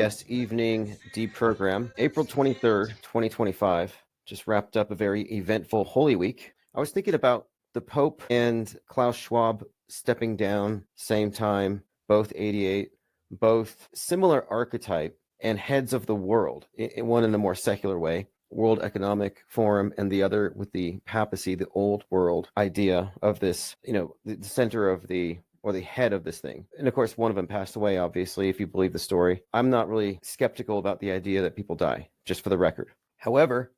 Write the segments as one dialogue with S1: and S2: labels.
S1: IPS Evening Deprogram, April 23rd, 2025. Just wrapped up a very eventful Holy Week. I was thinking about the Pope and Klaus Schwab stepping down, same time, both 88, both similar archetype and heads of the world, one in a more secular way, World Economic Forum, and the other with the papacy, the old world idea of this, the center of the or the head of this thing. And of course, one of them passed away, obviously, if you believe the story. I'm not really skeptical about the idea that people die, just for the record. However,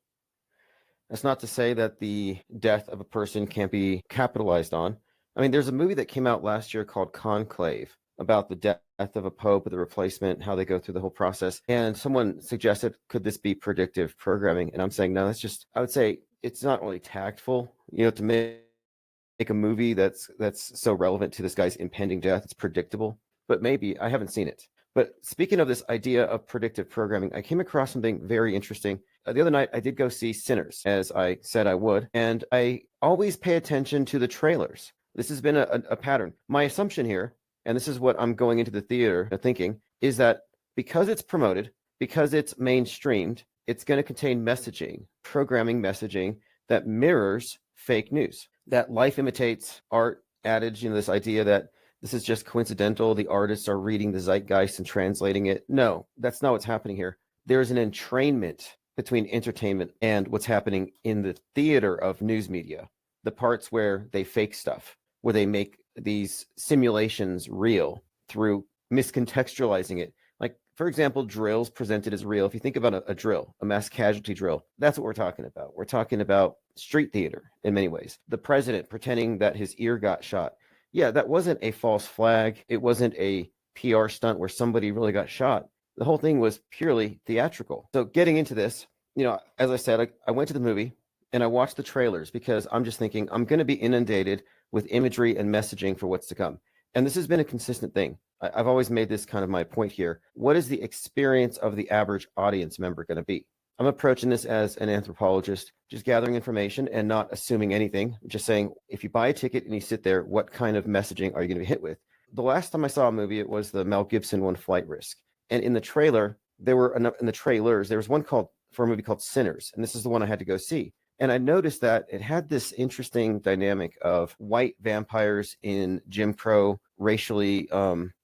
S1: that's not to say that the death of a person can't be capitalized on. I mean, there's a movie that came out last year called Conclave about the death of a pope, the replacement, how they go through the whole process. And someone suggested, could this be predictive programming? And I'm saying, no, that's just, I would say it's not really tactful, to make a movie that's so relevant to this guy's impending death. It's predictable, but maybe. I haven't seen it. But speaking of this idea of predictive programming, I came across something very interesting. The other night, I did go see Sinners, as I said I would, and I always pay attention to the trailers. This has been a pattern. My assumption here, and this is what I'm going into the theater thinking, is that because it's promoted, because it's mainstreamed, it's going to contain messaging, programming messaging that mirrors fake news. That life imitates art adage, this idea that this is just coincidental, the artists are reading the zeitgeist and translating it. No, that's not what's happening here. There's an entrainment between entertainment and what's happening in the theater of news media, the parts where they fake stuff, where they make these simulations real through miscontextualizing it. Like, for example, drills presented as real. If you think about a drill, a mass casualty drill, that's what we're talking about. We're talking about street theater in many ways. The president pretending that his ear got shot. Yeah, that wasn't a false flag. It wasn't a PR stunt where somebody really got shot. The whole thing was purely theatrical. So getting into this, as I said, I went to the movie and I watched the trailers because I'm just thinking I'm going to be inundated with imagery and messaging for what's to come. And this has been a consistent thing. I've always made this kind of my point here. What is the experience of the average audience member going to be? I'm approaching this as an anthropologist, just gathering information and not assuming anything. Just saying, if you buy a ticket and you sit there, what kind of messaging are you going to be hit with? The last time I saw a movie, it was the Mel Gibson one, Flight Risk. And in the trailer, there was one for a movie called Sinners. And this is the one I had to go see. And I noticed that it had this interesting dynamic of white vampires in Jim Crow, racially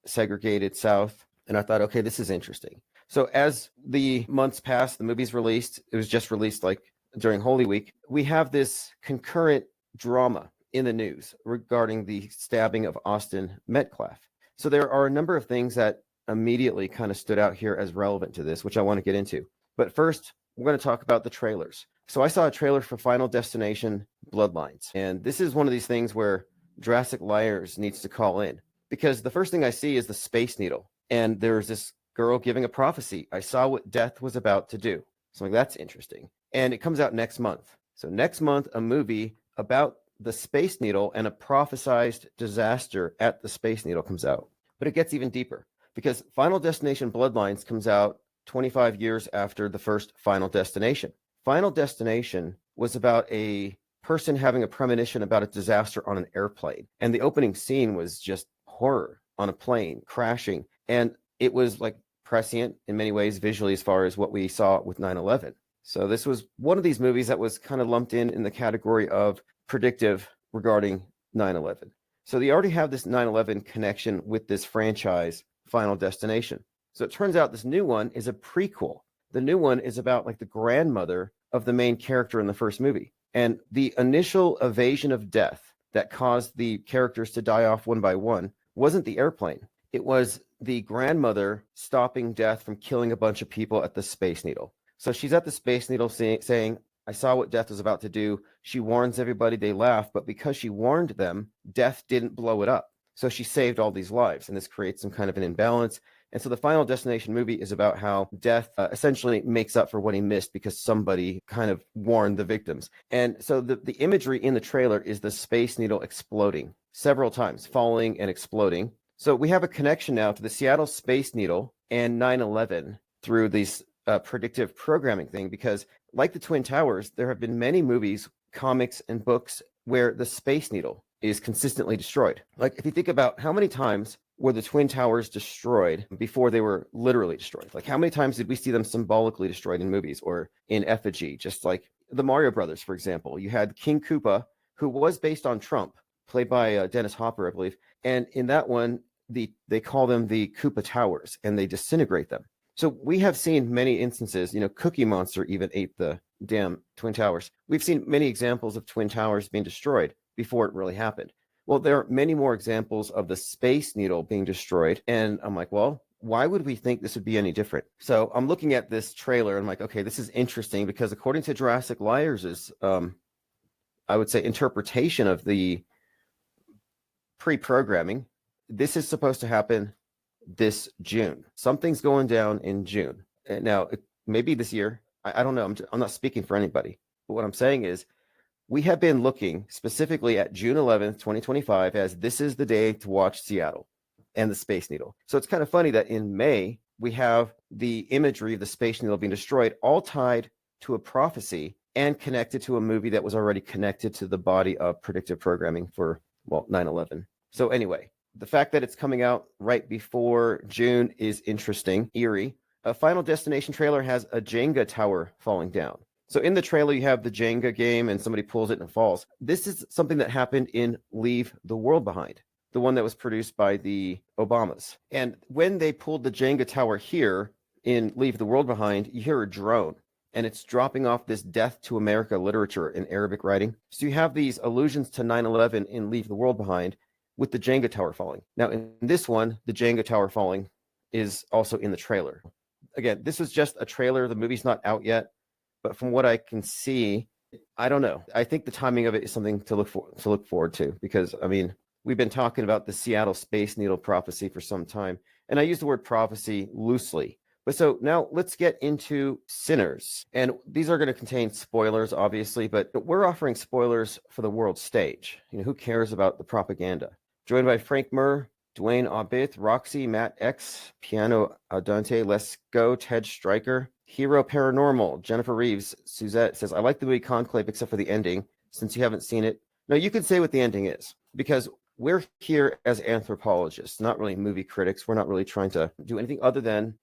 S1: segregated South. And I thought, okay, this is interesting. So as the months passed, the movie's released. It was just released like during Holy Week. We have this concurrent drama in the news regarding the stabbing of Austin Metcalf. So there are a number of things that immediately kind of stood out here as relevant to this, which I want to get into. But first, we're going to talk about the trailers. So I saw a trailer for Final Destination Bloodlines. And this is one of these things where Jurassic Liars needs to call in. Because the first thing I see is the Space Needle. And there's this girl giving a prophecy. I saw what death was about to do. So like, that's interesting. And it comes out next month. So next month, a movie about the Space Needle and a prophesized disaster at the Space Needle comes out. But it gets even deeper because Final Destination Bloodlines comes out 25 years after the first Final Destination. Final Destination was about a person having a premonition about a disaster on an airplane. And the opening scene was just horror on a plane crashing. And it was like prescient in many ways visually as far as what we saw with 9/11. So this was one of these movies that was kind of lumped in the category of predictive regarding 9/11. So they already have this 9/11 connection with this franchise, Final Destination. So it turns out this new one is a prequel. The new one is about like the grandmother of the main character in the first movie. And the initial evasion of death that caused the characters to die off one by one wasn't the airplane. It was the grandmother stopping death from killing a bunch of people at the Space Needle. So she's at the Space Needle saying, I saw what death was about to do. She warns everybody, they laugh, but because she warned them, death didn't blow it up. So she saved all these lives, and this creates some kind of an imbalance. And so the Final Destination movie is about how death essentially makes up for what he missed because somebody kind of warned the victims. And so the imagery in the trailer is the Space Needle exploding several times, falling and exploding. So we have a connection now to the Seattle Space Needle and 9/11 through these predictive programming thing, because like the Twin Towers, there have been many movies, comics, and books where the Space Needle is consistently destroyed. Like if you think about how many times were the Twin Towers destroyed before they were literally destroyed? Like, how many times did we see them symbolically destroyed in movies or in effigy? Just like the Mario Brothers, for example. You had King Koopa, who was based on Trump, played by Dennis Hopper, I believe. And in that one, they call them the Koopa Towers, and they disintegrate them. So we have seen many instances, Cookie Monster even ate the damn Twin Towers. We've seen many examples of Twin Towers being destroyed before it really happened. Well, there are many more examples of the Space Needle being destroyed. And I'm like, well, why would we think this would be any different? So I'm looking at this trailer and I'm like, okay, this is interesting because according to Jurassic Liars' I would say interpretation of the pre-programming, this is supposed to happen this June. Something's going down in June. Now, maybe this year. I don't know. I'm not speaking for anybody. But what I'm saying is we have been looking specifically at June 11th, 2025, as this is the day to watch Seattle and the Space Needle. So it's kind of funny that in May, we have the imagery of the Space Needle being destroyed, all tied to a prophecy and connected to a movie that was already connected to the body of predictive programming for, 9/11. So anyway, the fact that it's coming out right before June is interesting, eerie. A Final Destination trailer has a Jenga tower falling down. So in the trailer, you have the Jenga game and somebody pulls it and it falls. This is something that happened in Leave the World Behind, the one that was produced by the Obamas. And when they pulled the Jenga tower here in Leave the World Behind, you hear a drone and it's dropping off this Death to America literature in Arabic writing. So you have these allusions to 9/11 in Leave the World Behind with the Jenga tower falling. Now in this one, the Jenga tower falling is also in the trailer. Again, this is just a trailer. The movie's not out yet, but from what I can see, I don't know. I think the timing of it is something to look forward to because, I mean, we've been talking about the Seattle Space Needle prophecy for some time, and I use the word prophecy loosely. But so now let's get into Sinners, and these are going to contain spoilers, obviously, but we're offering spoilers for the world stage. Who cares about the propaganda? Joined by Frank Murr, Dwayne Obith, Roxy, Matt X, Piano Adante, Let's Go, Ted Stryker, Hero Paranormal, Jennifer Reeves, Suzette says, I like the movie Conclave except for the ending, since you haven't seen it. No, you can say what the ending is, because we're here as anthropologists, not really movie critics. We're not really trying to do anything other than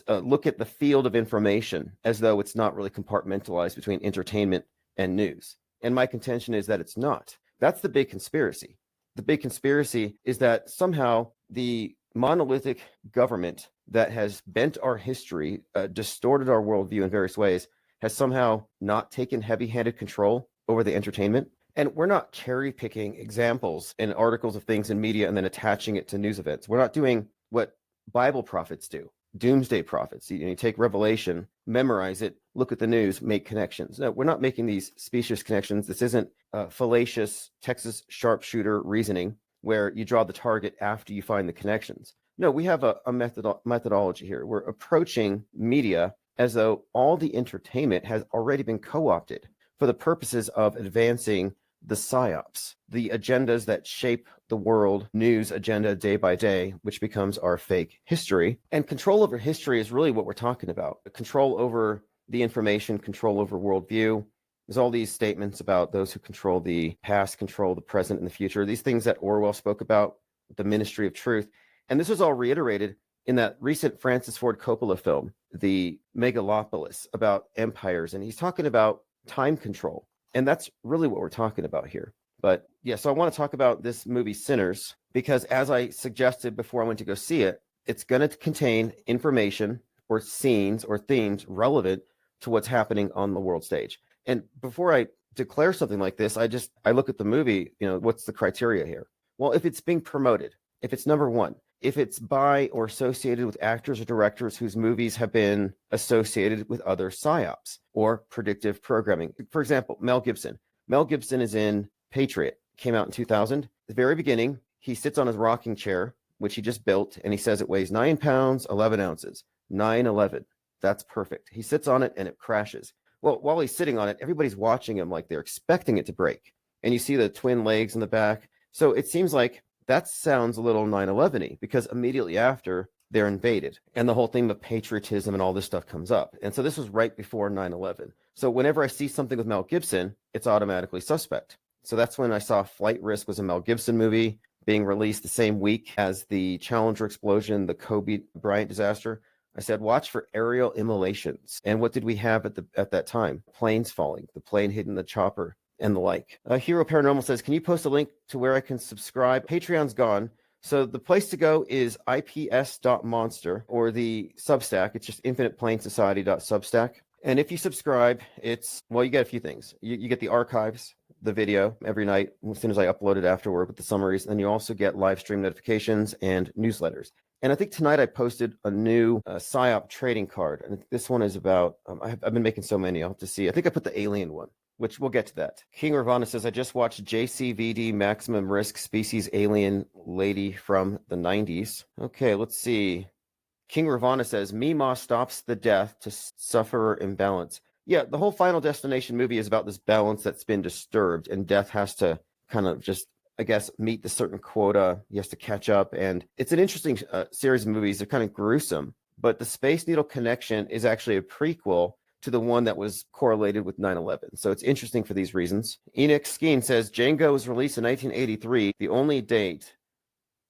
S1: look at the field of information as though it's not really compartmentalized between entertainment and news. And my contention is that it's not. That's the big conspiracy. The big conspiracy is that somehow the monolithic government that has bent our history, distorted our worldview in various ways, has somehow not taken heavy-handed control over the entertainment. And we're not cherry-picking examples and articles of things in media and then attaching it to news events. We're not doing what Bible prophets do, doomsday prophets. You take Revelation, memorize it, look at the news, make connections. No, we're not making these specious connections. This isn't fallacious Texas sharpshooter reasoning where you draw the target after you find the connections. No, we have a methodology here. We're approaching media as though all the entertainment has already been co-opted for the purposes of advancing the psyops, the agendas that shape the world news agenda day by day, which becomes our fake history. And control over history is really what we're talking about. Control over the information, control over worldview. There's all these statements about those who control the past, control the present and the future. These things that Orwell spoke about, the ministry of truth. And this was all reiterated in that recent Francis Ford Coppola film, The Megalopolis, about empires. And he's talking about time control. And that's really what we're talking about here. But yeah, so I want to talk about this movie Sinners, because as I suggested before I went to go see it, it's going to contain information or scenes or themes relevant to what's happening on the world stage. And before I declare something like this, I look at the movie, what's the criteria here? Well, if it's being promoted, if it's number one, if it's by or associated with actors or directors whose movies have been associated with other psyops or predictive programming. For example, Mel Gibson. Mel Gibson is in Patriot, came out in 2000. At the very beginning, he sits on his rocking chair, which he just built, and he says it weighs 9 pounds, 11 ounces. 9/11. That's perfect. He sits on it and it crashes. Well, while he's sitting on it, everybody's watching him like they're expecting it to break. And you see the twin legs in the back. So it seems like that sounds a little 9/11-y, because immediately after, they're invaded. And the whole theme of patriotism and all this stuff comes up. And so this was right before 9/11. So whenever I see something with Mel Gibson, it's automatically suspect. So that's when I saw Flight Risk was a Mel Gibson movie. being released the same week as the Challenger explosion, the Kobe Bryant disaster. I said, watch for aerial immolations. And what did we have at that time? Planes falling, the plane hitting the chopper, and the like. Hero Paranormal says, can you post a link to where I can subscribe? Patreon's gone. So the place to go is ips.monster, or the Substack. It's just infiniteplanesociety.substack. And if you subscribe, you get a few things. You get the archives, the video every night as soon as I upload it afterward with the summaries. And then you also get live stream notifications and newsletters. And I think tonight I posted a new PSYOP trading card. And this one is about, I've been making so many, I'll have to see. I think I put the alien one, which we'll get to that. King Ravana says, I just watched JCVD Maximum Risk Species Alien Lady from the 90s. Okay, let's see. King Ravana says, Mima stops the death to sufferer imbalance. Yeah, the whole Final Destination movie is about this balance that's been disturbed, and death has to kind of just, I guess, meet the certain quota. He has to catch up, and it's an interesting series of movies. They're kind of gruesome, but the Space Needle Connection is actually a prequel to the one that was correlated with 9/11. So it's interesting for these reasons. Enoch Skeen says, Django was released in 1983, the only date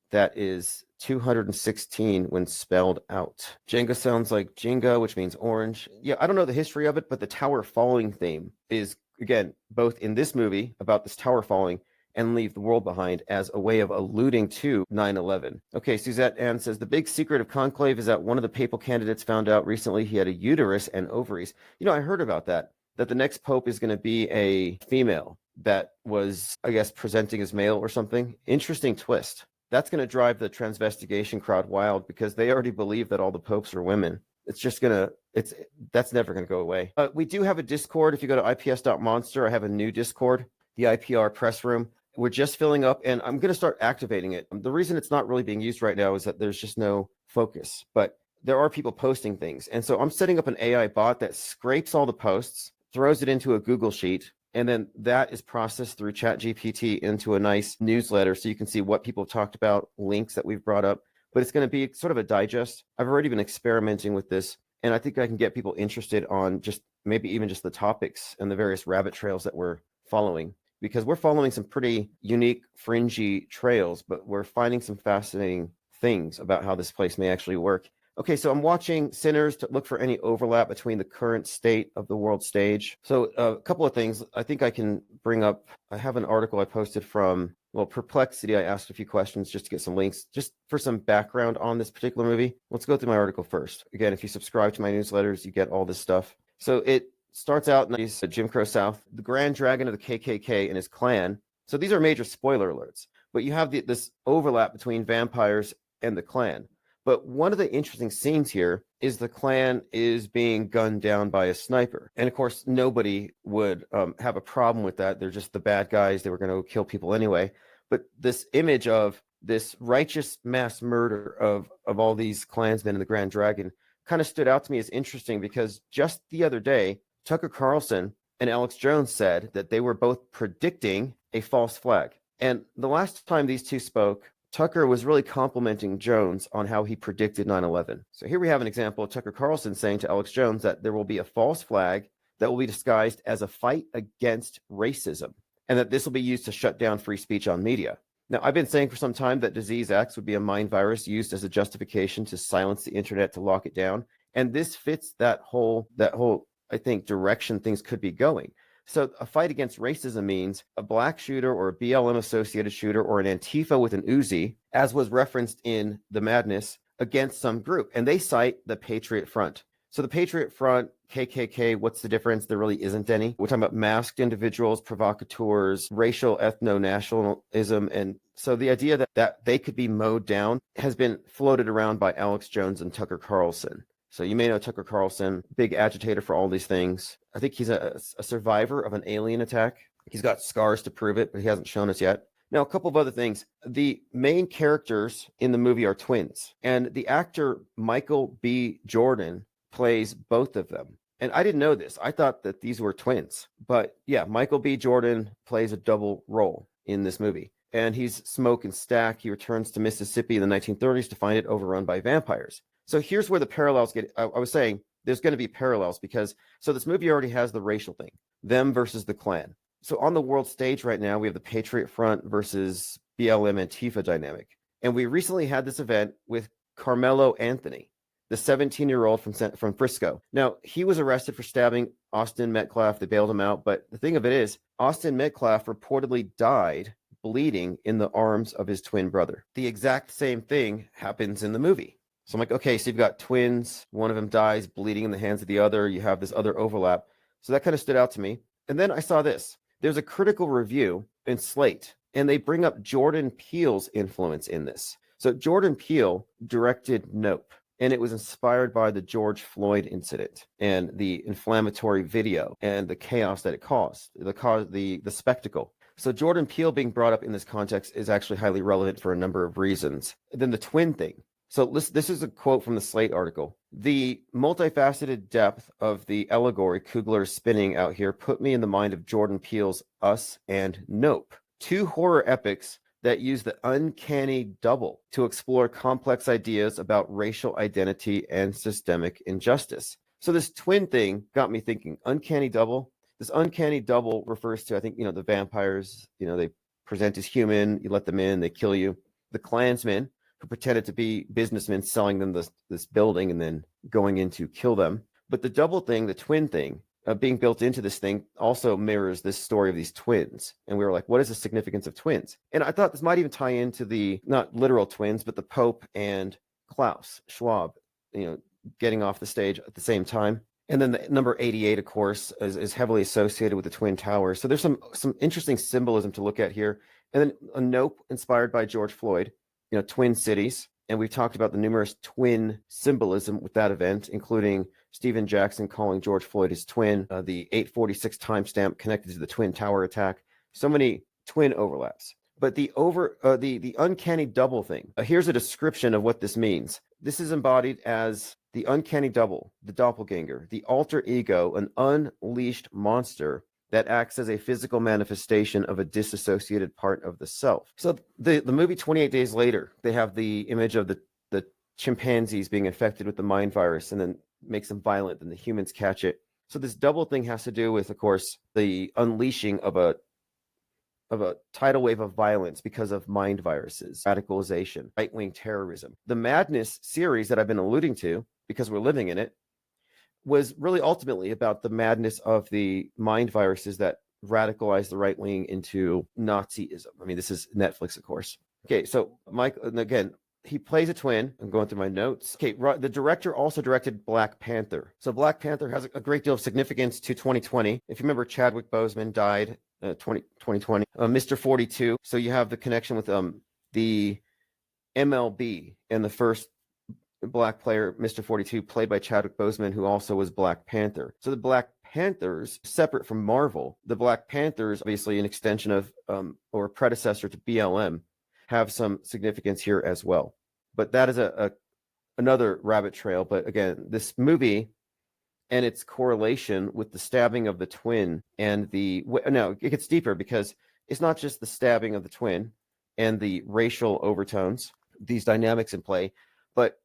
S1: that is 216 when spelled out. Jenga sounds like Jenga, which means orange. Yeah, I don't know the history of it, but the tower falling theme is, again, both in this movie about this tower falling and leave the world behind as a way of alluding to 9/11. Okay, Suzette Ann says, the big secret of Conclave is that one of the papal candidates found out recently he had a uterus and ovaries. You know, I heard about that the next pope is going to be a female that was, I guess, presenting as male or something. Interesting twist. That's going to drive the transvestigation crowd wild because they already believe that all the popes are women. That's never going to go away. We do have a Discord. If you go to ips.monster, I have a new Discord, the IPR press room. We're just filling up, and I'm going to start activating it. The reason it's not really being used right now is that there's just no focus, but there are people posting things. And so I'm setting up an AI bot that scrapes all the posts, throws it into a Google Sheet, and then that is processed through ChatGPT into a nice newsletter so you can see what people have talked about, links that we've brought up. But it's going to be sort of a digest. I've already been experimenting with this, and I think I can get people interested on just maybe even just the topics and the various rabbit trails that we're following, because we're following some pretty unique, fringy trails, but we're finding some fascinating things about how this place may actually work. Okay, so I'm watching Sinners to look for any overlap between the current state of the world stage. So a couple of things I think I can bring up. I have an article I posted from, Perplexity. I asked a few questions just to get some links, just for some background on this particular movie. Let's go through my article first. Again, if you subscribe to my newsletters, you get all this stuff. So it starts out in Jim Crow South, the Grand Dragon of the KKK and his clan. So these are major spoiler alerts, but you have this overlap between vampires and the clan. But one of the interesting scenes here is the clan is being gunned down by a sniper. And of course, nobody would have a problem with that. They're just the bad guys. They were going to kill people anyway. But this image of this righteous mass murder of all these Klansmen in the Grand Dragon kind of stood out to me as interesting because just the other day, Tucker Carlson and Alex Jones said that they were both predicting a false flag. And the last time these two spoke, Tucker was really complimenting Jones on how he predicted 9/11. So here we have an example of Tucker Carlson saying to Alex Jones that there will be a false flag that will be disguised as a fight against racism, and that this will be used to shut down free speech on media. Now, I've been saying for some time that Disease X would be a mind virus used as a justification to silence the internet to lock it down. And this fits that whole, I think, direction things could be going. So a fight against racism means a black shooter or a BLM associated shooter or an Antifa with an Uzi, as was referenced in The Madness, against some group. And they cite the Patriot Front. So the Patriot Front, KKK, what's the difference? There really isn't any. We're talking about masked individuals, provocateurs, racial ethno-nationalism. And so the idea that they could be mowed down has been floated around by Alex Jones and Tucker Carlson. So you may know Tucker Carlson, big agitator for all these things. I think he's a survivor of an alien attack. He's got scars to prove it, but he hasn't shown us yet. Now, a couple of other things. The main characters in the movie are twins, and the actor Michael B. Jordan plays both of them. And I didn't know this. I thought that these were twins. But yeah, Michael B. Jordan plays a double role in this movie. And he's Smoke and Stack. He returns to Mississippi in the 1930s to find it overrun by vampires. So here's where the parallels get. I was saying there's going to be parallels because this movie already has the racial thing, them versus the Klan. So on the world stage right now, we have the Patriot Front versus BLM Antifa dynamic. And we recently had this event with Carmelo Anthony, the 17-year-old from Frisco. Now, he was arrested for stabbing Austin Metcalf. They bailed him out. But the thing of it is, Austin Metcalf reportedly died bleeding in the arms of his twin brother. The exact same thing happens in the movie. So I'm like, okay, so you've got twins. One of them dies bleeding in the hands of the other. You have this other overlap. So that kind of stood out to me. And then I saw this. There's a critical review in Slate, and they bring up Jordan Peele's influence in this. So Jordan Peele directed Nope, and it was inspired by the George Floyd incident and the inflammatory video and the chaos that it caused, the spectacle. So Jordan Peele being brought up in this context is actually highly relevant for a number of reasons. And then the twin thing. So this is a quote from the Slate article. The multifaceted depth of the allegory Coogler is spinning out here put me in the mind of Jordan Peele's Us and Nope, two horror epics that use the uncanny double to explore complex ideas about racial identity and systemic injustice. So this twin thing got me thinking, uncanny double. This uncanny double refers to, I think, the vampires, they present as human, you let them in, they kill you. The Klansmen, who pretended to be businessmen selling them this building and then going in to kill them. But the double thing, the twin thing, being built into this thing also mirrors this story of these twins. And we were like, what is the significance of twins? And I thought this might even tie into the, not literal twins, but the Pope and Klaus Schwab, getting off the stage at the same time. And then the number 88, of course, is heavily associated with the Twin Towers. So there's some interesting symbolism to look at here. And then a Nope inspired by George Floyd, Twin Cities. And we've talked about the numerous twin symbolism with that event, including Stephen Jackson calling George Floyd his twin, the 846 timestamp connected to the Twin Tower attack. So many twin overlaps. But the uncanny double thing, here's a description of what this means. This is embodied as the uncanny double, the doppelganger, the alter ego, an unleashed monster that acts as a physical manifestation of a disassociated part of the self. So the movie 28 Days Later, they have the image of the chimpanzees being infected with the mind virus and then makes them violent, and the humans catch it. So this double thing has to do with, of course, the unleashing of a tidal wave of violence because of mind viruses, radicalization, right-wing terrorism. The Madness series that I've been alluding to, because we're living in it, was really ultimately about the madness of the mind viruses that radicalize the right wing into Nazism. I mean, this is Netflix, of course. Okay, so Mike, again, he plays a twin. I'm going through my notes. Okay, the director also directed Black Panther. So Black Panther has a great deal of significance to 2020. If you remember, Chadwick Boseman died 2020. Mr. 42. So you have the connection with the MLB and the first Black player, Mr. 42, played by Chadwick Boseman, who also was Black Panther. So the Black Panthers, separate from Marvel, the Black Panthers, obviously an extension of or predecessor to BLM, have some significance here as well. But that is another rabbit trail. But again, this movie and its correlation with the stabbing of the twin and it gets deeper, because it's not just the stabbing of the twin and the racial overtones, these dynamics in play, but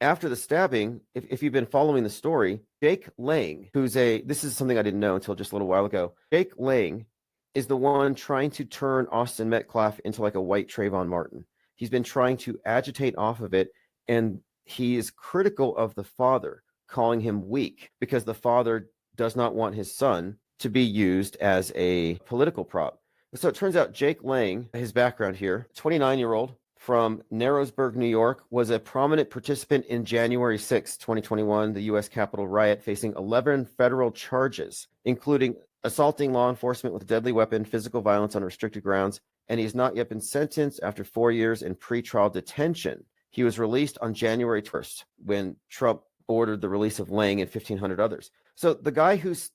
S1: after the stabbing, if you've been following the story, Jake Lang, this is something I didn't know until just a little while ago. Jake Lang is the one trying to turn Austin Metcalf into like a white Trayvon Martin. He's been trying to agitate off of it, and he is critical of the father, calling him weak because the father does not want his son to be used as a political prop. So it turns out Jake Lang, his background here, 29-year-old, from Narrowsburg, New York, was a prominent participant in January 6, 2021, the U.S. Capitol riot, facing 11 federal charges, including assaulting law enforcement with a deadly weapon, physical violence on restricted grounds, and he has not yet been sentenced after 4 years in pretrial detention. He was released on January 1st when Trump ordered the release of Lang and 1,500 others. So the guy who's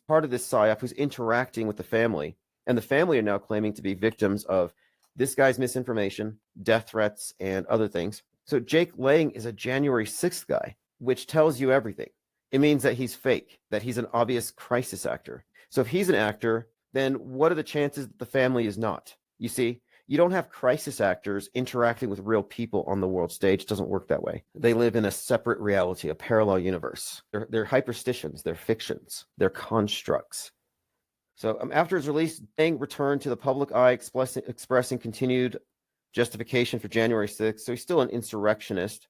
S1: part of this PSYOP, who's interacting with the family, and the family are now claiming to be victims of this guy's misinformation, death threats, and other things. So Jake Lang is a January 6th guy, which tells you everything. It means that he's fake, that he's an obvious crisis actor. So if he's an actor, then what are the chances that the family is not? You see, you don't have crisis actors interacting with real people on the world stage. It doesn't work that way. They live in a separate reality, a parallel universe. They're hyperstitions, they're fictions, they're constructs. So after his release, Lang returned to the public eye, expressing continued justification for January 6th. So he's still an insurrectionist.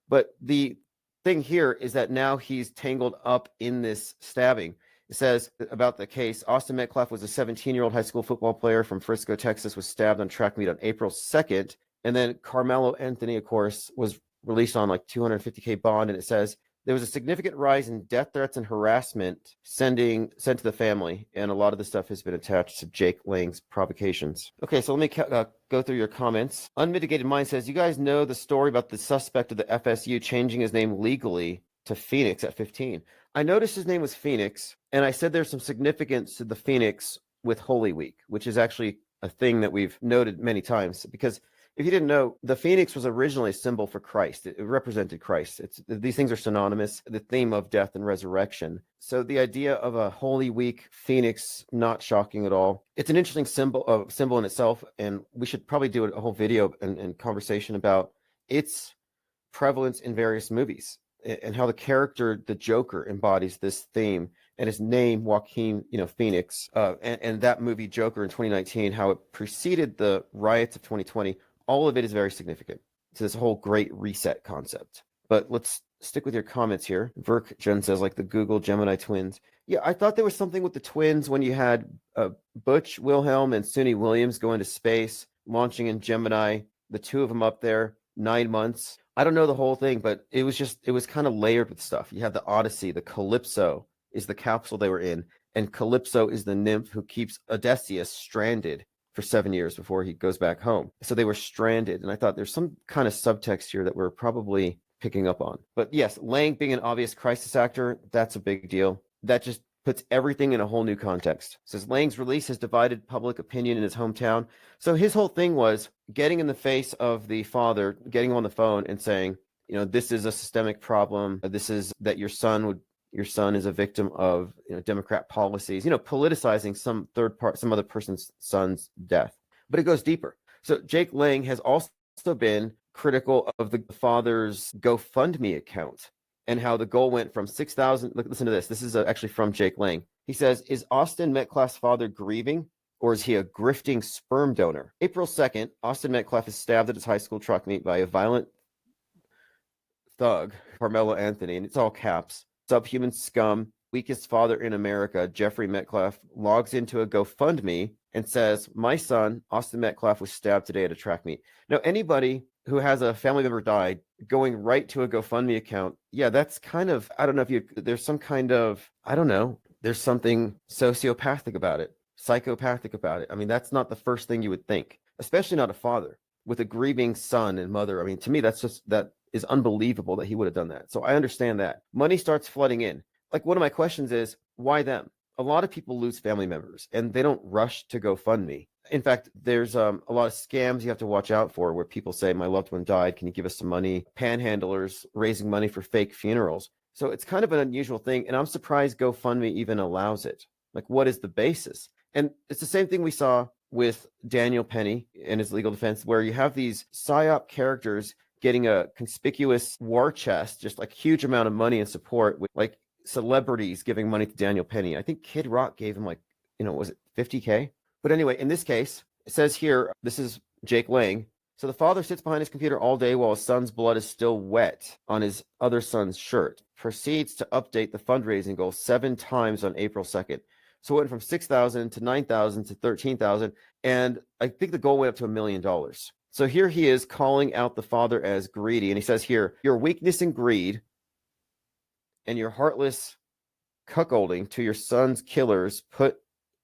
S1: But the thing here is that now he's tangled up in this stabbing. It says about the case, Austin Metcalf was a 17-year-old high school football player from Frisco, Texas, was stabbed on track meet on April 2nd. And then Carmelo Anthony, of course, was released on like $250K bond. And it says there was a significant rise in death threats and harassment sent to the family. And a lot of the stuff has been attached to Jake Lang's provocations. Okay, so let me go through your comments. Unmitigated Mind says, you guys know the story about the suspect of the FSU changing his name legally to Phoenix at 15. I noticed his name was Phoenix, and I said there's some significance to the Phoenix with Holy Week, which is actually a thing that we've noted many times, because if you didn't know, the phoenix was originally a symbol for Christ. It represented Christ. These things are synonymous, the theme of death and resurrection. So the idea of a Holy Week phoenix, not shocking at all. It's an interesting symbol in itself, and we should probably do a whole video and conversation about its prevalence in various movies and how the character, the Joker, embodies this theme, and his name, Joaquin, Phoenix, and that movie Joker in 2019, how it preceded the riots of 2020. All of it is very significant to this whole great reset concept. But let's stick with your comments here. Verk Jen says, like the Google Gemini twins. Yeah, I thought there was something with the twins when you had Butch Wilhelm and Suni Williams go into space, launching in Gemini, the two of them up there, 9 months. I don't know the whole thing, but it was kind of layered with stuff. You had the Odyssey, the Calypso is the capsule they were in, and Calypso is the nymph who keeps Odysseus stranded for 7 years before he goes back home. So they were stranded, and I thought there's some kind of subtext here that we're probably picking up on. But yes, Lang being an obvious crisis actor, that's a big deal. That just puts everything in a whole new context. It says Lang's release has divided public opinion in his hometown. So his whole thing was getting in the face of the father, getting on the phone and saying, this is a systemic problem. This is that your son is a victim of Democrat policies, politicizing some other person's son's death. But it goes deeper. So Jake Lang has also been critical of the father's GoFundMe account and how the goal went from 6,000. Listen to this. This is actually from Jake Lang. He says, is Austin Metcalf's father grieving, or is he a grifting sperm donor? April 2nd, Austin Metcalf is stabbed at his high school truck meet by a violent thug, Carmelo Anthony, and it's all caps. Subhuman scum, weakest father in America, Jeffrey Metcalf, logs into a GoFundMe and says, my son, Austin Metcalf, was stabbed today at a track meet. Now, anybody who has a family member died going right to a GoFundMe account, yeah, that's kind of, I don't know if there's some kind of, I don't know, there's something sociopathic about it, psychopathic about it. I mean, that's not the first thing you would think, especially not a father with a grieving son and mother. I mean, to me, that is unbelievable that he would have done that. So I understand that. Money starts flooding in. Like, one of my questions is, why them? A lot of people lose family members and they don't rush to GoFundMe. In fact, there's a lot of scams you have to watch out for where people say, my loved one died, can you give us some money? Panhandlers raising money for fake funerals. So it's kind of an unusual thing. And I'm surprised GoFundMe even allows it. Like, what is the basis? And it's the same thing we saw with Daniel Penny and his legal defense, where you have these PSYOP characters getting a conspicuous war chest, just like huge amount of money and support, with like celebrities giving money to Daniel Penny. I think Kid Rock gave him like, was it 50K? But anyway, in this case, it says here, this is Jake Lang. So the father sits behind his computer all day while his son's blood is still wet on his other son's shirt, proceeds to update the fundraising goal 7 times on April 2nd. So it went from 6,000 to 9,000 to 13,000. And I think the goal went up to $1 million. So here he is calling out the father as greedy. And he says here, your weakness and greed and your heartless cuckolding to your son's killers put,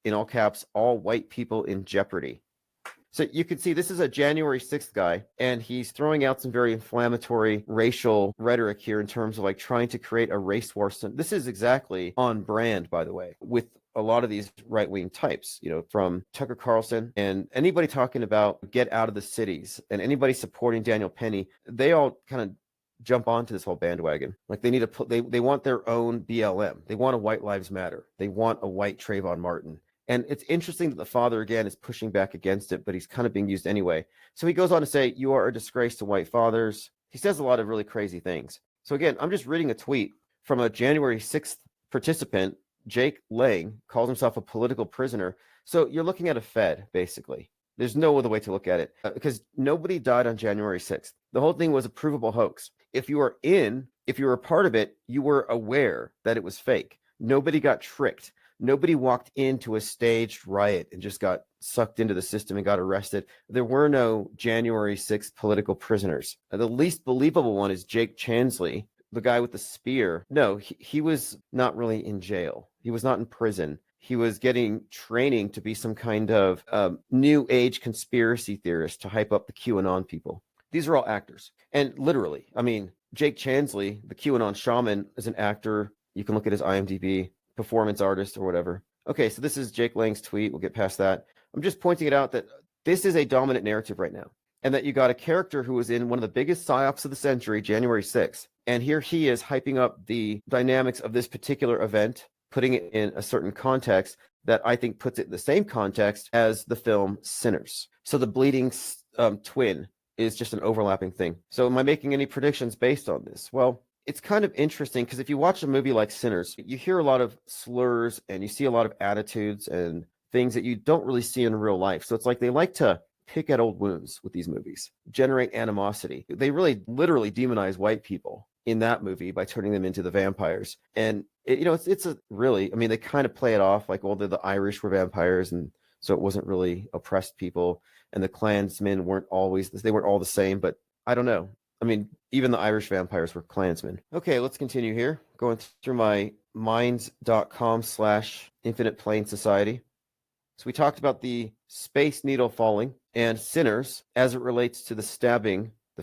S1: in all caps, all white people in jeopardy. So you can see this is a January 6th guy, and he's throwing out some very inflammatory racial rhetoric here in terms of like trying to create a race war. So this is exactly on brand, by the way, with a lot of these right-wing types, from Tucker Carlson and anybody talking about get out of the cities and anybody supporting Daniel Penny, they all kind of jump onto this whole bandwagon. Like, they need to they want their own BLM. They want a White Lives Matter. They want a white Trayvon Martin. And it's interesting that the father, again, is pushing back against it, but he's kind of being used anyway. So he goes on to say, you are a disgrace to white fathers. He says a lot of really crazy things. So again, I'm just reading a tweet from a January 6th participant Jake Lang calls himself a political prisoner. So you're looking at a Fed, basically. There's no other way to look at it because nobody died on January 6th. The whole thing was a provable hoax. If you were a part of it, you were aware that it was fake. Nobody got tricked. Nobody walked into a staged riot and just got sucked into the system and got arrested. There were no January 6th political prisoners. The least believable one is Jake Chansley, the guy with the spear. No, he was not really in jail. He was not in prison. He was getting training to be some kind of new age conspiracy theorist to hype up the QAnon people. These are all actors. And literally, I mean, Jake Chansley, the QAnon shaman, is an actor. You can look at his IMDb, performance artist or whatever. Okay, so this is Jake Lang's tweet. We'll get past that. I'm just pointing it out that this is a dominant narrative right now. And that you got a character who was in one of the biggest psyops of the century, January 6th. And here he is hyping up the dynamics of this particular event, putting it in a certain context that I think puts it in the same context as the film Sinners. So the bleeding twin is just an overlapping thing. So am I making any predictions based on this? Well, it's kind of interesting because if you watch a movie like Sinners, you hear a lot of slurs and you see a lot of attitudes and things that you don't really see in real life. So it's like they like to pick at old wounds with these movies, generate animosity. They really literally demonize white people in that movie by turning them into the vampires. And it's a really, I mean, they kind of play it off like, well, the Irish were vampires, and so it wasn't really oppressed people. And the Klansmen weren't all the same, but I don't know. I mean, even the Irish vampires were Klansmen. Okay, let's continue here. Going through my minds.com/Infinite Plane Society. So we talked about the Space Needle falling and Sinners as it relates to the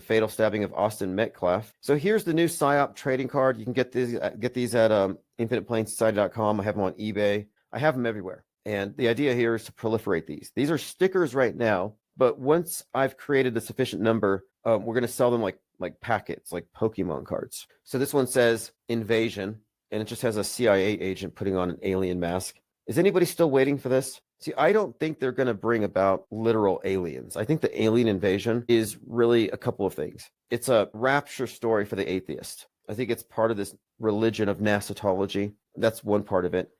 S1: fatal stabbing of Austin Metcalf. So here's the new PSYOP trading card. You can get these at infiniteplanesociety.com. I have them on eBay. I have them everywhere. And the idea here is to proliferate these. These are stickers right now, but once I've created a sufficient number, we're going to sell them like packets, like Pokemon cards. So this one says Invasion, and it just has a CIA agent putting on an alien mask. Is anybody still waiting for this? See, I don't think they're going to bring about literal aliens. I think the alien invasion is really a couple of things. It's a rapture story for the atheist. I think it's part of this religion of Nasatology. That's one part of it.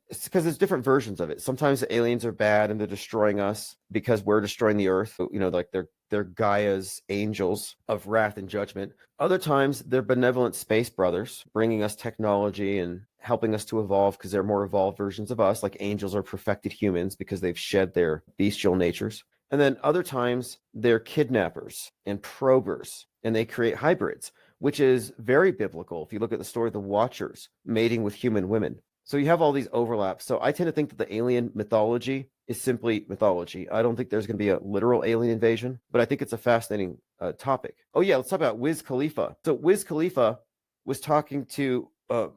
S1: It's because there's different versions of it. Sometimes the aliens are bad and they're destroying us because we're destroying the earth. Like they're Gaia's angels of wrath and judgment. Other times they're benevolent space brothers bringing us technology and helping us to evolve because they're more evolved versions of us, like angels are perfected humans because they've shed their bestial natures. And then other times they're kidnappers and probers and they create hybrids, which is very biblical. If you look at the story of the Watchers mating with human women. So you have all these overlaps. So I tend to think that the alien mythology is simply mythology. I don't think there's going to be a literal alien invasion, but I think it's a fascinating topic. Oh yeah, let's talk about Wiz Khalifa. So Wiz Khalifa was talking to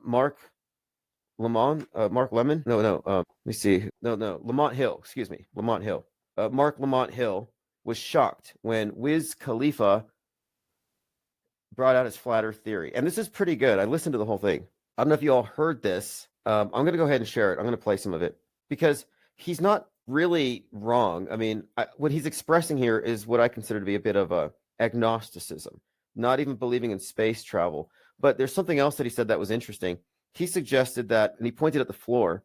S1: Mark Lemon. Let me see. Lamont Hill. Excuse me, Lamont Hill. Mark Lamont Hill was shocked when Wiz Khalifa brought out his flat Earth theory, and this is pretty good. I listened to the whole thing. I don't know if you all heard this. I'm going to go ahead and share it. I'm going to play some of it because he's not really wrong. I mean, what he's expressing here is what I consider to be a bit of a agnosticism, not even believing in space travel. But there's something else that he said that was interesting. He suggested that, and he pointed at the floor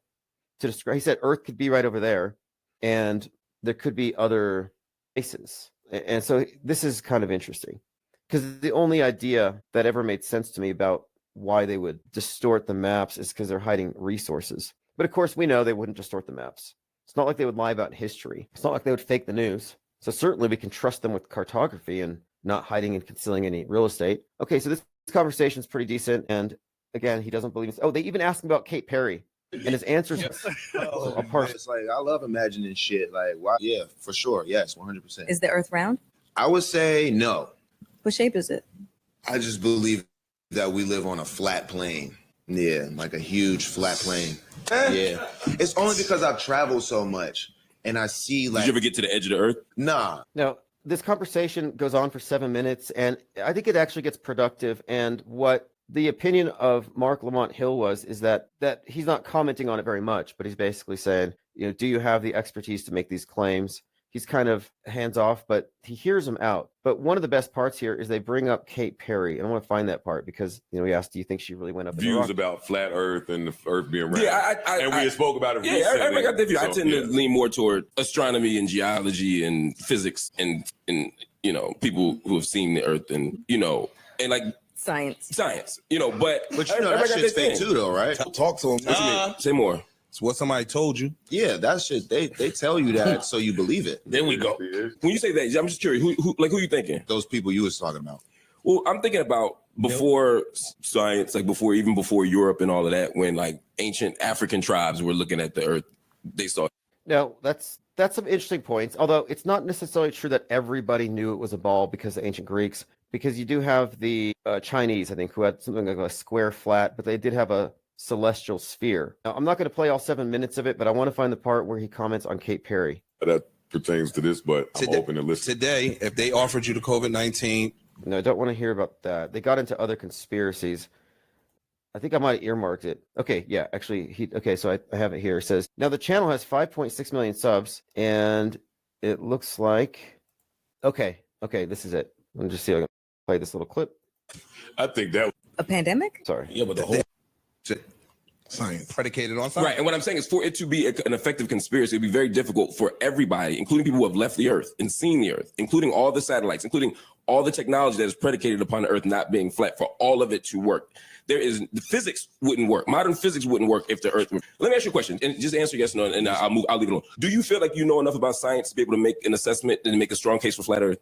S1: to describe, he said Earth could be right over there and there could be other places. And so this is kind of interesting because the only idea that ever made sense to me about why they would distort the maps is because they're hiding resources. But of course, we know they wouldn't distort the maps. It's not like they would lie about history. It's not like they would fake the news. So certainly we can trust them with cartography and not hiding and concealing any real estate. Okay, so this conversation is pretty decent. And again, he doesn't believe they even asked him about Kate Perry. And his answers
S2: it's like I love imagining shit. Like, why? Yeah, for sure. Yes, 100%.
S3: Is the Earth round?
S2: I would say no.
S3: What shape is it?
S2: I just believe that we live on a flat plane. Yeah, like a huge flat plane. Yeah. It's only because I've traveled so much and I see like...
S4: Did you ever get to the edge of the earth?
S2: Nah.
S1: Now, this conversation goes on for 7 minutes and I think it actually gets productive. And what the opinion of Mark Lamont Hill is that he's not commenting on it very much, but he's basically saying, do you have the expertise to make these claims? he's kind of hands off, but he hears him out. But one of the best parts here is they bring up Kate Perry, and I want to find that part because we asked, do you think she really went up?
S3: Views about flat Earth and the Earth being round.
S4: Yeah,
S3: and we had spoke about it.
S4: Yeah,
S3: recently,
S4: I got that view.
S3: so,
S4: I tend to lean more toward astronomy and geology and physics and people who have seen the Earth and and like
S5: science.
S4: But
S2: that shit's fake too, though, right?
S6: Talk to him.
S4: What you mean? Say more.
S6: It's what somebody told you.
S2: Yeah, that shit. They tell you that so you believe it.
S4: Then we go. When you say that, I'm just curious. Who you thinking?
S2: Those people you was talking about.
S4: Well, I'm thinking about before science, like before Europe and all of that, when like ancient African tribes were looking at the Earth, they saw.
S1: No, that's some interesting points. Although it's not necessarily true that everybody knew it was a ball because of ancient Greeks, because you do have the Chinese, I think, who had something like a square flat, but they did have a celestial sphere. Now, I'm not going to play all 7 minutes of it, but I want to find the part where he comments on Kate Perry.
S3: That pertains to this, but I'm open to listen.
S6: Today, if they offered you the COVID-19.
S1: No, I don't want to hear about that. They got into other conspiracies. I think I might have earmarked it. Okay, yeah, actually, so I have it here. It says, now the channel has 5.6 million subs, and it looks like, okay, this is it. Let me just see if I can play this little clip.
S3: I think that
S5: A pandemic?
S1: Sorry.
S4: Yeah, but the whole
S6: Science. Predicated on science.
S4: right. And what I'm saying is, for it to be an effective conspiracy, it'd be very difficult for everybody, including people who have left the Earth and seen the Earth, including all the satellites, including all the technology that is predicated upon the Earth not being flat, for all of it to work. The physics wouldn't work. Modern physics wouldn't work if the Earth were. Let me ask you a question, and just answer yes or no, and I'll leave it alone. Do you feel like you know enough about science to be able to make an assessment and make a strong case for flat Earth?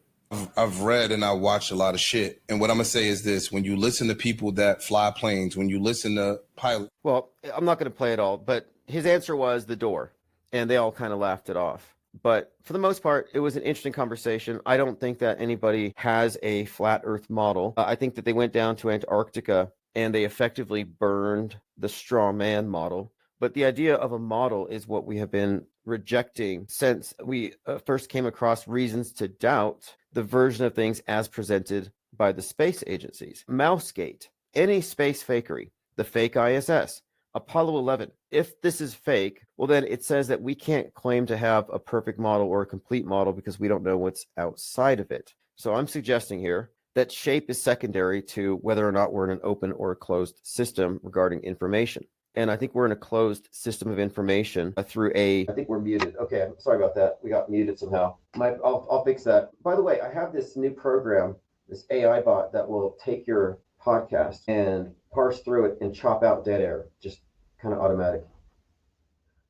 S6: I've read and I watched a lot of shit. And what I'm going to say is this. When you listen to people that fly planes, when you listen to pilots.
S1: Well, I'm not going to play it all, but his answer was the door, and they all kind of laughed it off. But for the most part, it was an interesting conversation. I don't think that anybody has a flat Earth model. I think that they went down to Antarctica and they effectively burned the straw man model. But the idea of a model is what we have been rejecting since we first came across reasons to doubt the version of things as presented by the space agencies. Mousegate, any space fakery, the fake ISS, Apollo 11. If this is fake, well, then it says that we can't claim to have a perfect model or a complete model because we don't know what's outside of it. So I'm suggesting here that shape is secondary to whether or not we're in an open or a closed system regarding information. And I think we're in a closed system of information through I think we're muted. Okay, I'm sorry about that. We got muted somehow. I'll fix that. By the way, I have this new program, this AI bot that will take your podcast and parse through it and chop out dead air, just kind of automatic.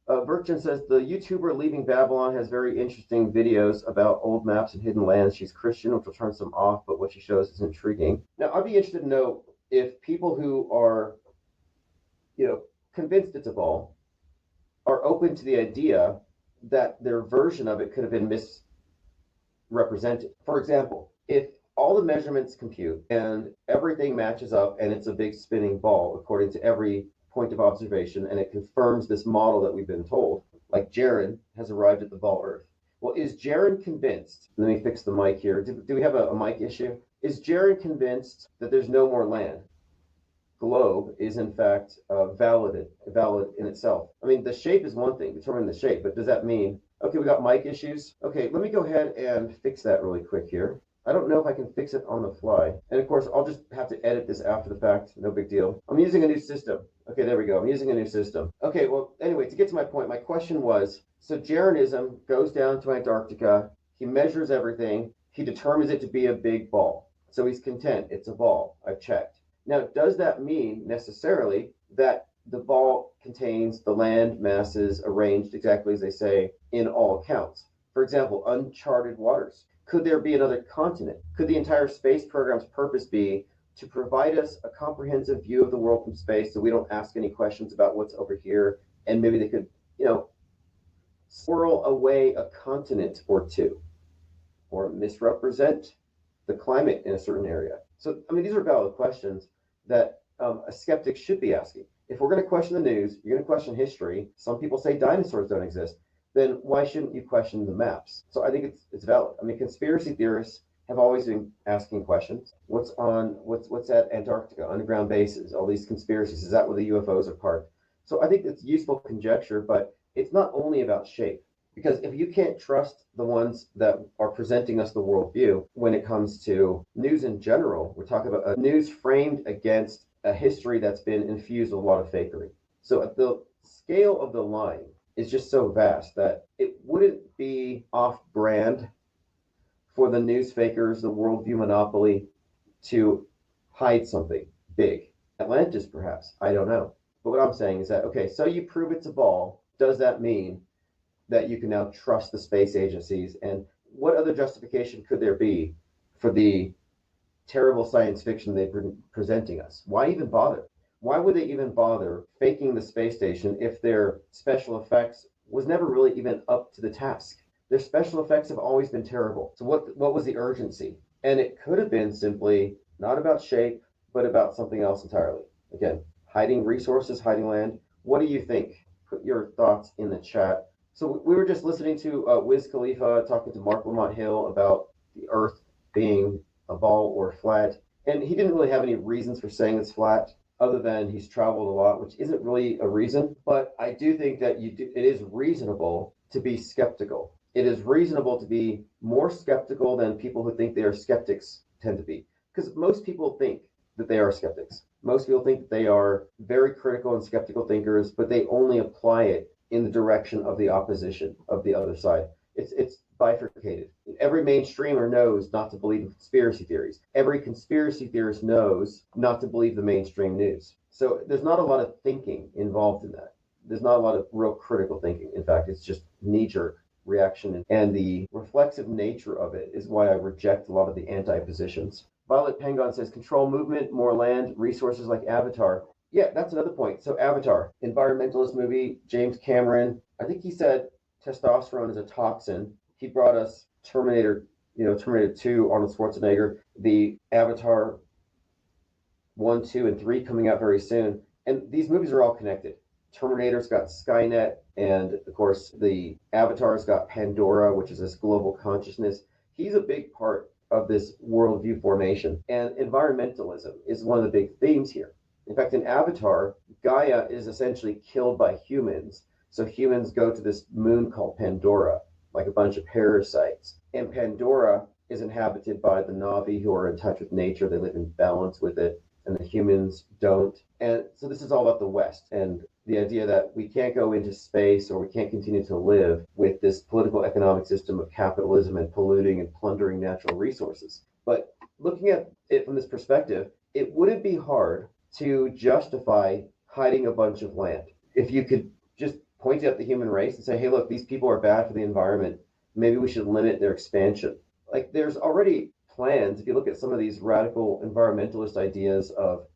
S1: Virgin says, the YouTuber Leaving Babylon has very interesting videos about old maps and hidden lands. She's Christian, which will turn some off, but what she shows is intriguing. Now, I'd be interested to know if people who are, convinced it's a ball are open to the idea that their version of it could have been misrepresented. For example, if all the measurements compute and everything matches up and it's a big spinning ball according to every point of observation, and it confirms this model that we've been told, like Jared has arrived at the ball Earth. Well, is Jared convinced? Let me fix the mic here. Do we have a mic issue? Is Jared convinced that there's no more land? Globe is in fact valid in itself. I mean, the shape is one thing, determining the shape, but does that mean, okay, we got mic issues? Okay, let me go ahead and fix that really quick here. I don't know if I can fix it on the fly. And of course, I'll just have to edit this after the fact. No big deal. I'm using a new system. Okay, there we go. I'm using a new system. Okay, well, anyway, to get to my point, my question was, so Jaronism goes down to Antarctica. He measures everything. He determines it to be a big ball. So he's content. It's a ball. I've checked. Now, does that mean necessarily that the ball contains the land masses arranged exactly as they say in all accounts? For example, uncharted waters. Could there be another continent? Could the entire space program's purpose be to provide us a comprehensive view of the world from space so we don't ask any questions about what's over here? And maybe they could, swirl away a continent or two or misrepresent the climate in a certain area. So, I mean, these are valid questions that a skeptic should be asking. If we're going to question the news, you're going to question history. Some people say dinosaurs don't exist. Then why shouldn't you question the maps? So I think it's valid. I mean, conspiracy theorists have always been asking questions. What's at Antarctica, underground bases, all these conspiracies? Is that where the UFOs are parked? So I think it's useful conjecture, but it's not only about shape. Because if you can't trust the ones that are presenting us the worldview when it comes to news in general, we're talking about a news framed against a history that's been infused with a lot of fakery. So at the scale of the line is just so vast that it wouldn't be off brand for the news fakers, the worldview monopoly, to hide something big. Atlantis, perhaps. I don't know. But what I'm saying is that, okay, so you prove it's a ball. Does that mean that you can now trust the space agencies? And what other justification could there be for the terrible science fiction they've been presenting us? Why even bother? Why would they even bother faking the space station if their special effects was never really even up to the task? Their special effects have always been terrible. So what was the urgency? And it could have been simply not about shape, but about something else entirely. Again, hiding resources, hiding land. What do you think? Put your thoughts in the chat. So we were just listening to Wiz Khalifa talking to Mark Lamont Hill about the Earth being a ball or flat, and he didn't really have any reasons for saying it's flat, other than he's traveled a lot, which isn't really a reason. But I do think that it is reasonable to be skeptical. It is reasonable to be more skeptical than people who think they are skeptics tend to be, because most people think that they are skeptics. Most people think that they are very critical and skeptical thinkers, but they only apply it in the direction of the opposition, of the other side. It's bifurcated. Every mainstreamer knows not to believe in conspiracy theories. Every conspiracy theorist knows not to believe the mainstream news. So there's not a lot of thinking involved in that. There's not a lot of real critical thinking. In fact, it's just knee-jerk reaction. And the reflexive nature of it is why I reject a lot of the anti-positions. Violet Pengon says, control movement, more land, resources like Avatar. Yeah, that's another point. So Avatar, environmentalist movie, James Cameron, I think he said testosterone is a toxin. He brought us Terminator, Terminator 2, Arnold Schwarzenegger, the Avatar 1, 2, and 3 coming out very soon. And these movies are all connected. Terminator's got Skynet, and of course the Avatar's got Pandora, which is this global consciousness. He's a big part of this worldview formation. And environmentalism is one of the big themes here. In fact, in Avatar, Gaia is essentially killed by humans. So humans go to this moon called Pandora, like a bunch of parasites. And Pandora is inhabited by the Na'vi, who are in touch with nature. They live in balance with it, and the humans don't. And so this is all about the West and the idea that we can't go into space, or we can't continue to live with this political economic system of capitalism and polluting and plundering natural resources. But looking at it from this perspective, it wouldn't be hard to justify hiding a bunch of land. If you could just point out the human race and say, hey, look, these people are bad for the environment. Maybe we should limit their expansion. Like, there's already plans, if you look at some of these radical environmentalist ideas of,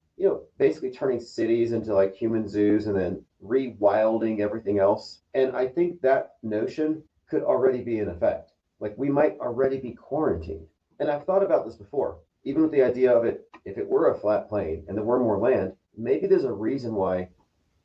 S1: basically turning cities into like human zoos and then rewilding everything else. And I think that notion could already be in effect. Like, we might already be quarantined. And I've thought about this before, even with the idea of it, if it were a flat plane and there were more land, maybe there's a reason why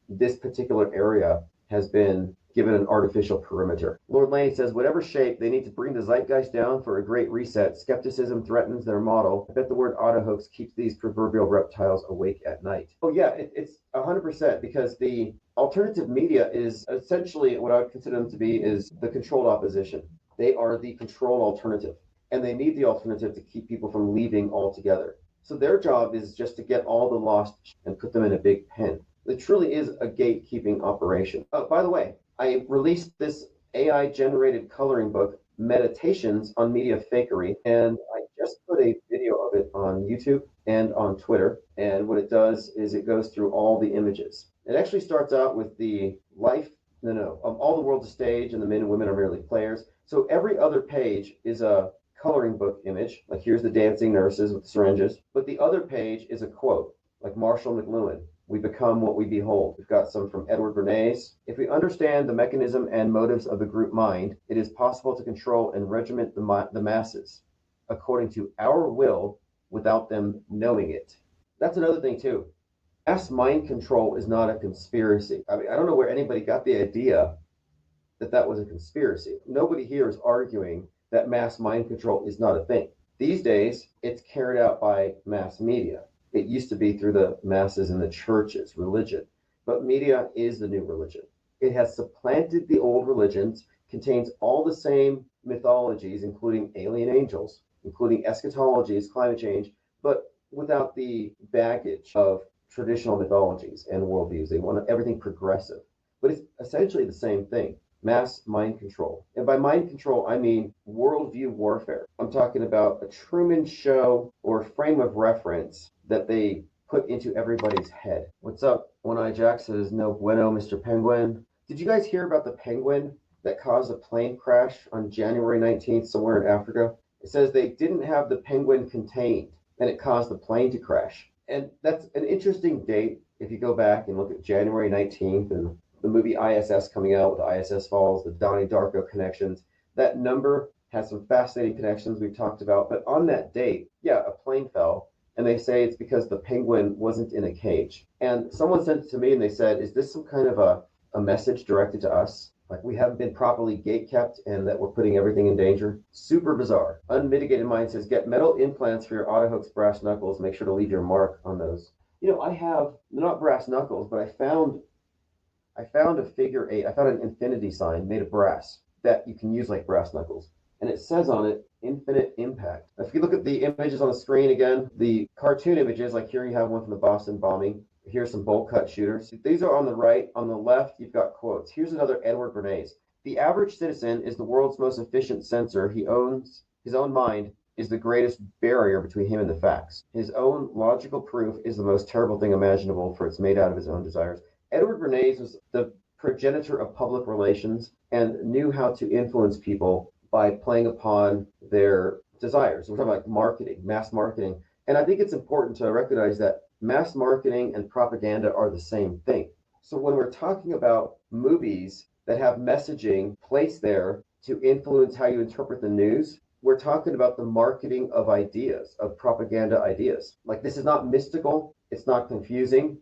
S1: this particular area has been given an artificial perimeter. Lord Laney says, whatever shape, they need to bring the zeitgeist down for a great reset. Skepticism threatens their model. I bet the word autohoax keeps these proverbial reptiles awake at night. Oh yeah, it's 100%, because the alternative media is essentially what I would consider them to be is the controlled opposition. They are the controlled alternative, and they need the alternative to keep people from leaving altogether. So their job is just to get all the lost and put them in a big pen. It truly is a gatekeeping operation. By the way, I released this AI-generated coloring book, Meditations on Media Fakery, and I just put a video of it on YouTube and on Twitter. And what it does is it goes through all the images. It actually starts out with the of all the world's a stage and the men and women are merely players. So every other page is a coloring book image, like here's the dancing nurses with the syringes. But the other page is a quote, like Marshall McLuhan. We become what we behold. We've got some from Edward Bernays. If we understand the mechanism and motives of the group mind, it is possible to control and regiment the masses according to our will without them knowing it. That's another thing too. Mass mind control is not a conspiracy. I mean, I don't know where anybody got the idea that that was a conspiracy. Nobody here is arguing that mass mind control is not a thing. These days, it's carried out by mass media. It used to be through the masses in the churches, religion. But media is the new religion. It has supplanted the old religions, contains all the same mythologies, including alien angels, including eschatologies, climate change, but without the baggage of traditional mythologies and worldviews. They want everything progressive. But it's essentially the same thing, mass mind control. And by mind control, I mean worldview warfare. I'm talking about a Truman Show or frame of reference that they put into everybody's head. What's up? One Eye Jack says, no bueno, Mr. Penguin. Did you guys hear about the penguin that caused a plane crash on January 19th somewhere in Africa? It says they didn't have the penguin contained and it caused the plane to crash. And that's an interesting date if you go back and look at January 19th and the movie ISS coming out with the ISS falls, the Donnie Darko connections. That number has some fascinating connections we've talked about. But on that date, yeah, a plane fell. And they say it's because the penguin wasn't in a cage. And someone sent it to me and they said, is this some kind of a message directed to us? Like we haven't been properly gate kept and that we're putting everything in danger? Super bizarre. Unmitigated Mind says, get metal implants for your Autohooks brass knuckles. Make sure to leave your mark on those. You know, I have, not brass knuckles, but I found a figure eight. I found an infinity sign made of brass that you can use like brass knuckles. And it says on it, infinite impact. If you look at the images on the screen again, the cartoon images, like here you have one from the Boston bombing. Here's some bowl cut shooters. These are on the right. On the left, you've got quotes. Here's another Edward Bernays. The average citizen is the world's most efficient censor. He owns his own mind is the greatest barrier between him and the facts. His own logical proof is the most terrible thing imaginable, for it's made out of his own desires. Edward Bernays was the progenitor of public relations and knew how to influence people by playing upon their desires. We're talking about marketing, mass marketing. And I think it's important to recognize that mass marketing and propaganda are the same thing. So when we're talking about movies that have messaging placed there to influence how you interpret the news, we're talking about the marketing of ideas, of propaganda ideas. Like this is not mystical, it's not confusing,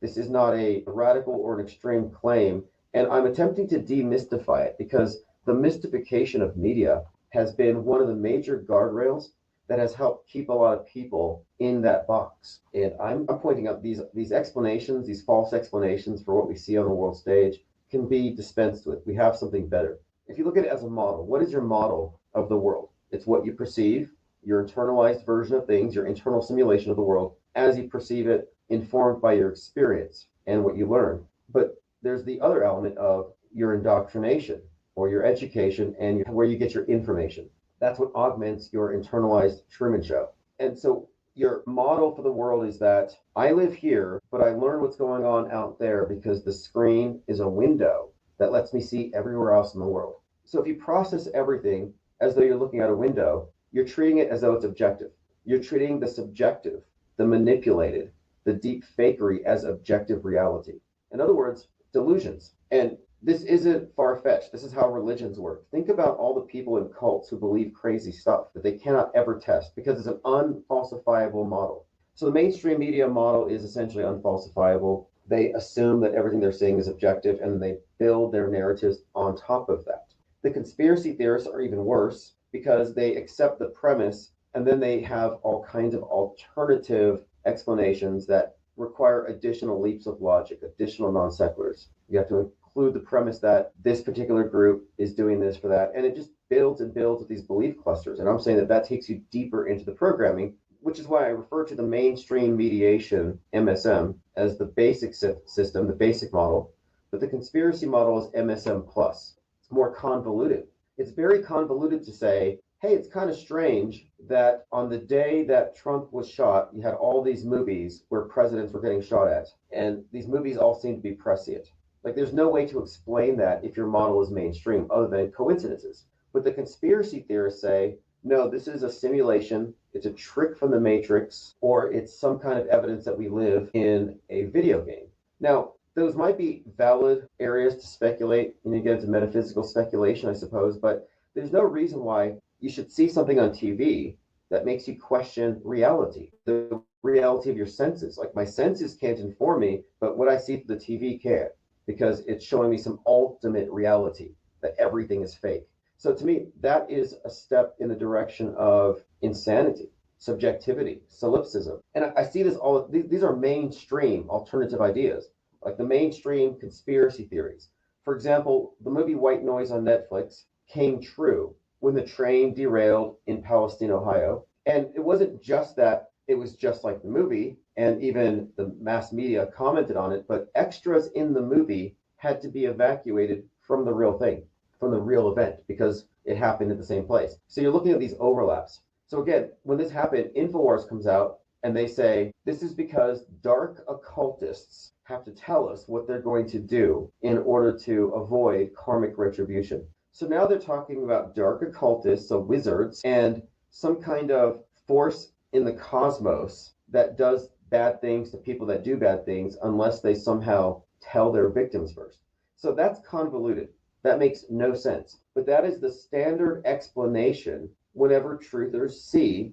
S1: this is not a radical or an extreme claim. And I'm attempting to demystify it because the mystification of media has been one of the major guardrails that has helped keep a lot of people in that box. And I'm pointing out these explanations, these false explanations for what we see on the world stage can be dispensed with. We have something better. If you look at it as a model, what is your model of the world? It's what you perceive, your internalized version of things, your internal simulation of the world as you perceive it, informed by your experience and what you learn. But there's the other element of your indoctrination or your education and where you get your information. That's what augments your internalized Truman Show. And so your model for the world is that I live here, but I learn what's going on out there because the screen is a window that lets me see everywhere else in the world. So if you process everything as though you're looking out a window, you're treating it as though it's objective. You're treating the subjective, the manipulated, the deep fakery as objective reality. In other words, delusions. And this isn't far-fetched. This is how religions work. Think about all the people in cults who believe crazy stuff that they cannot ever test because it's an unfalsifiable model. So the mainstream media model is essentially unfalsifiable. They assume that everything they're saying is objective and they build their narratives on top of that. The conspiracy theorists are even worse because they accept the premise and then they have all kinds of alternative explanations that require additional leaps of logic, additional non sequiturs. You have to include the premise that this particular group is doing this for that. And it just builds and builds with these belief clusters. And I'm saying that that takes you deeper into the programming, which is why I refer to the mainstream mediation, MSM, as the basic system, the basic model. But the conspiracy model is MSM plus. It's more convoluted. It's very convoluted to say, hey, it's kind of strange that on the day that Trump was shot, you had all these movies where presidents were getting shot at. And these movies all seem to be prescient. Like there's no way to explain that if your model is mainstream other than coincidences. But the conspiracy theorists say, no, this is a simulation. It's a trick from the Matrix, or it's some kind of evidence that we live in a video game. Now, those might be valid areas to speculate, and you get into metaphysical speculation, I suppose, but there's no reason why you should see something on TV that makes you question reality, the reality of your senses. Like my senses can't inform me, but what I see through the TV can, because it's showing me some ultimate reality that everything is fake. So to me, that is a step in the direction of insanity, subjectivity, solipsism. And I see this these are mainstream alternative ideas, like the mainstream conspiracy theories. For example, the movie White Noise on Netflix came true when the train derailed in Palestine, Ohio. And it wasn't just that it was just like the movie, and even the mass media commented on it, but extras in the movie had to be evacuated from the real thing, from the real event, because it happened at the same place. So you're looking at these overlaps. So again, when this happened, InfoWars comes out and they say this is because dark occultists have to tell us what they're going to do in order to avoid karmic retribution. So now they're talking about dark occultists, so wizards, and some kind of force in the cosmos that does bad things to people that do bad things unless they somehow tell their victims first. So that's convoluted. That makes no sense. But that is the standard explanation whenever truthers see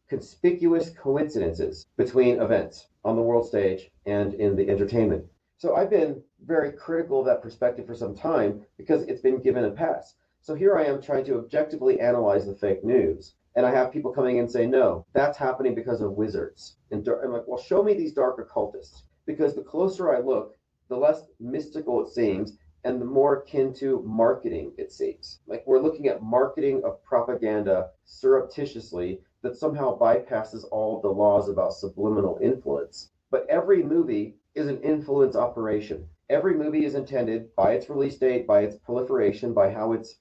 S1: conspicuous coincidences between events on the world stage and in the entertainment. So I've been very critical of that perspective for some time because it's been given a pass. So here I am trying to objectively analyze the fake news. And I have people coming in and say, no, that's happening because of wizards. And I'm like, well, show me these dark occultists. Because the closer I look, the less mystical it seems and the more akin to marketing it seems. Like we're looking at marketing of propaganda surreptitiously that somehow bypasses all of the laws about subliminal influence. But every movie is an influence operation. Every movie is intended by its release date, by its proliferation, by how it's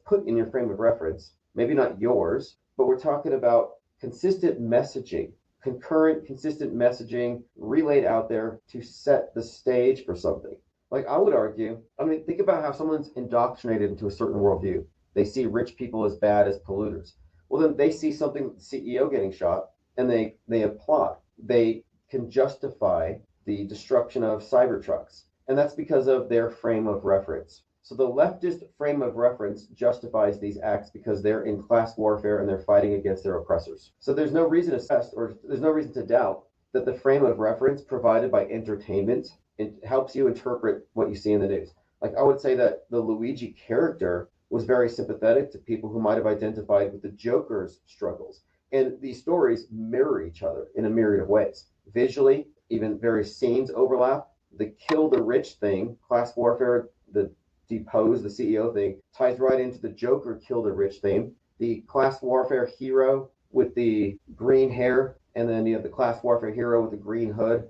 S1: put in your frame of reference. Maybe not yours, but we're talking about consistent messaging, concurrent, consistent messaging relayed out there to set the stage for something. Like I would argue, think about how someone's indoctrinated into a certain worldview. They see rich people as bad as polluters. Well, then they see something, the CEO getting shot, and they applaud. They can justify the destruction of Cybertrucks. And that's because of their frame of reference. So the leftist frame of reference justifies these acts because they're in class warfare and they're fighting against their oppressors. So there's no reason to test or there's no reason to doubt that the frame of reference provided by entertainment, it helps you interpret what you see in the news. Like I would say that the Luigi character was very sympathetic to people who might have identified with the Joker's struggles. And these stories mirror each other in a myriad of ways. Visually, even various scenes overlap. The kill the rich thing, class warfare, the depose the CEO thing, ties right into the Joker kill the rich thing. The class warfare hero with the green hair, and then you have the class warfare hero with the green hood.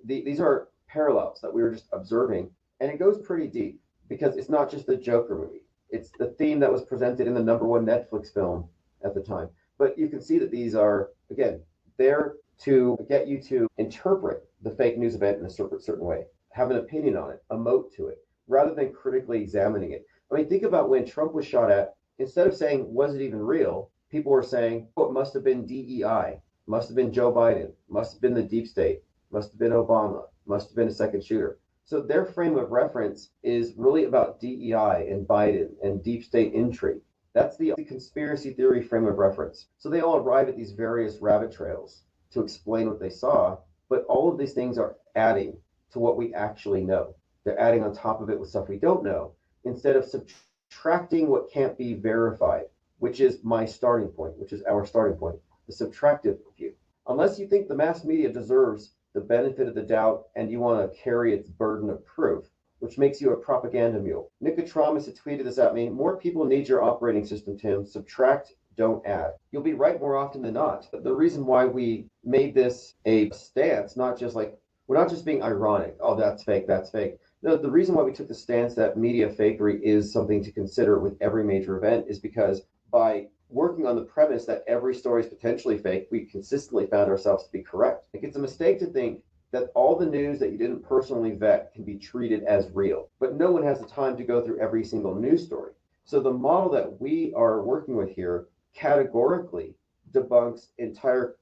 S1: These are parallels that we were just observing. And it goes pretty deep because it's not just the Joker movie. It's the theme that was presented in the #1 Netflix film at the time. But you can see that these are, again, there to get you to interpret the fake news event in a certain way, have an opinion on it, emote to it, rather than critically examining it. Think about when Trump was shot at, instead of saying, was it even real? People were saying, oh, it must have been DEI, must have been Joe Biden, must have been the deep state, must have been Obama, must have been a second shooter. So their frame of reference is really about DEI and Biden and deep state intrigue. That's the conspiracy theory frame of reference. So they all arrive at these various rabbit trails to explain what they saw, but all of these things are adding to what we actually know. They're adding on top of it with stuff we don't know, instead of subtracting what can't be verified, which is my starting point, which is our starting point, the subtractive view. Unless you think the mass media deserves the benefit of the doubt and you want to carry its burden of proof, which makes you a propaganda mule. Nicotramus had tweeted this at me. More people need your operating system, Tim. Subtract, don't add. You'll be right more often than not. The reason why we made this a stance, not just like, we're not just being ironic. Oh, that's fake, that's fake. No, the reason why we took the stance that media fakery is something to consider with every major event is because by working on the premise that every story is potentially fake, we consistently found ourselves to be correct. Like, it's a mistake to think that all the news that you didn't personally vet can be treated as real, but no one has the time to go through every single news story. So the model that we are working with here categorically debunks entire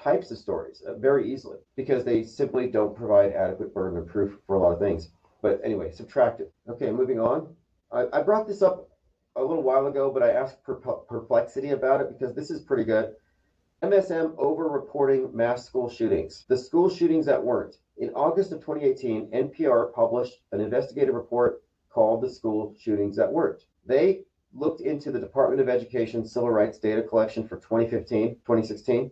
S1: types of stories very easily because they simply don't provide adequate burden of proof for a lot of things. But anyway, subtractive. Okay, moving on. I brought this up a little while ago, but I asked Perplexity about it because this is pretty good. MSM over-reporting mass school shootings. The school shootings that weren't. In August of 2018, NPR published an investigative report called The School Shootings That Weren't. They looked into the Department of Education civil rights data collection for 2015, 2016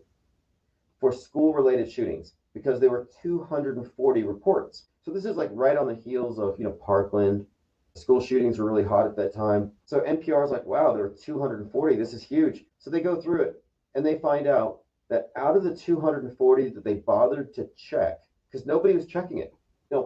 S1: for school-related shootings. because there were 240 reports. So this is like right on the heels of, Parkland. School shootings were really hot at that time. So NPR is like, wow, there were 240. This is huge. So they go through it and they find out that out of the 240 that they bothered to check, because nobody was checking it.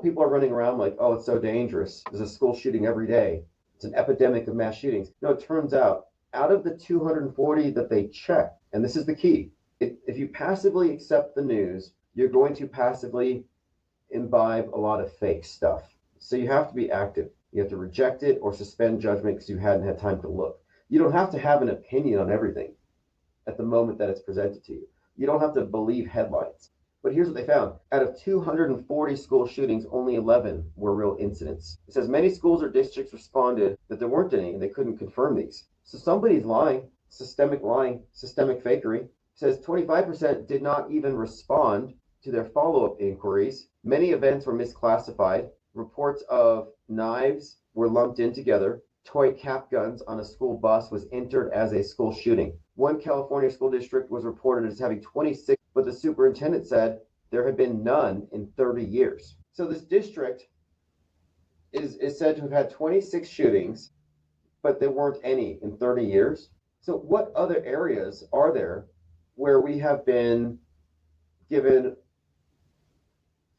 S1: People are running around like, oh, it's so dangerous. There's a school shooting every day. It's an epidemic of mass shootings. No, it turns out of the 240 that they checked, and this is the key, if you passively accept the news, you're going to passively imbibe a lot of fake stuff. So you have to be active. You have to reject it or suspend judgment because you hadn't had time to look. You don't have to have an opinion on everything at the moment that it's presented to you. You don't have to believe headlines. But here's what they found. Out of 240 school shootings, only 11 were real incidents. It says many schools or districts responded that there weren't any and they couldn't confirm these. So somebody's lying, systemic fakery. It says 25% did not even respond to their follow-up inquiries. Many events were misclassified. Reports of knives were lumped in together. Toy cap guns on a school bus was entered as a school shooting. One California school district was reported as having 26, but the superintendent said there had been none in 30 years. So this district is said to have had 26 shootings, but there weren't any in 30 years. So what other areas are there where we have been given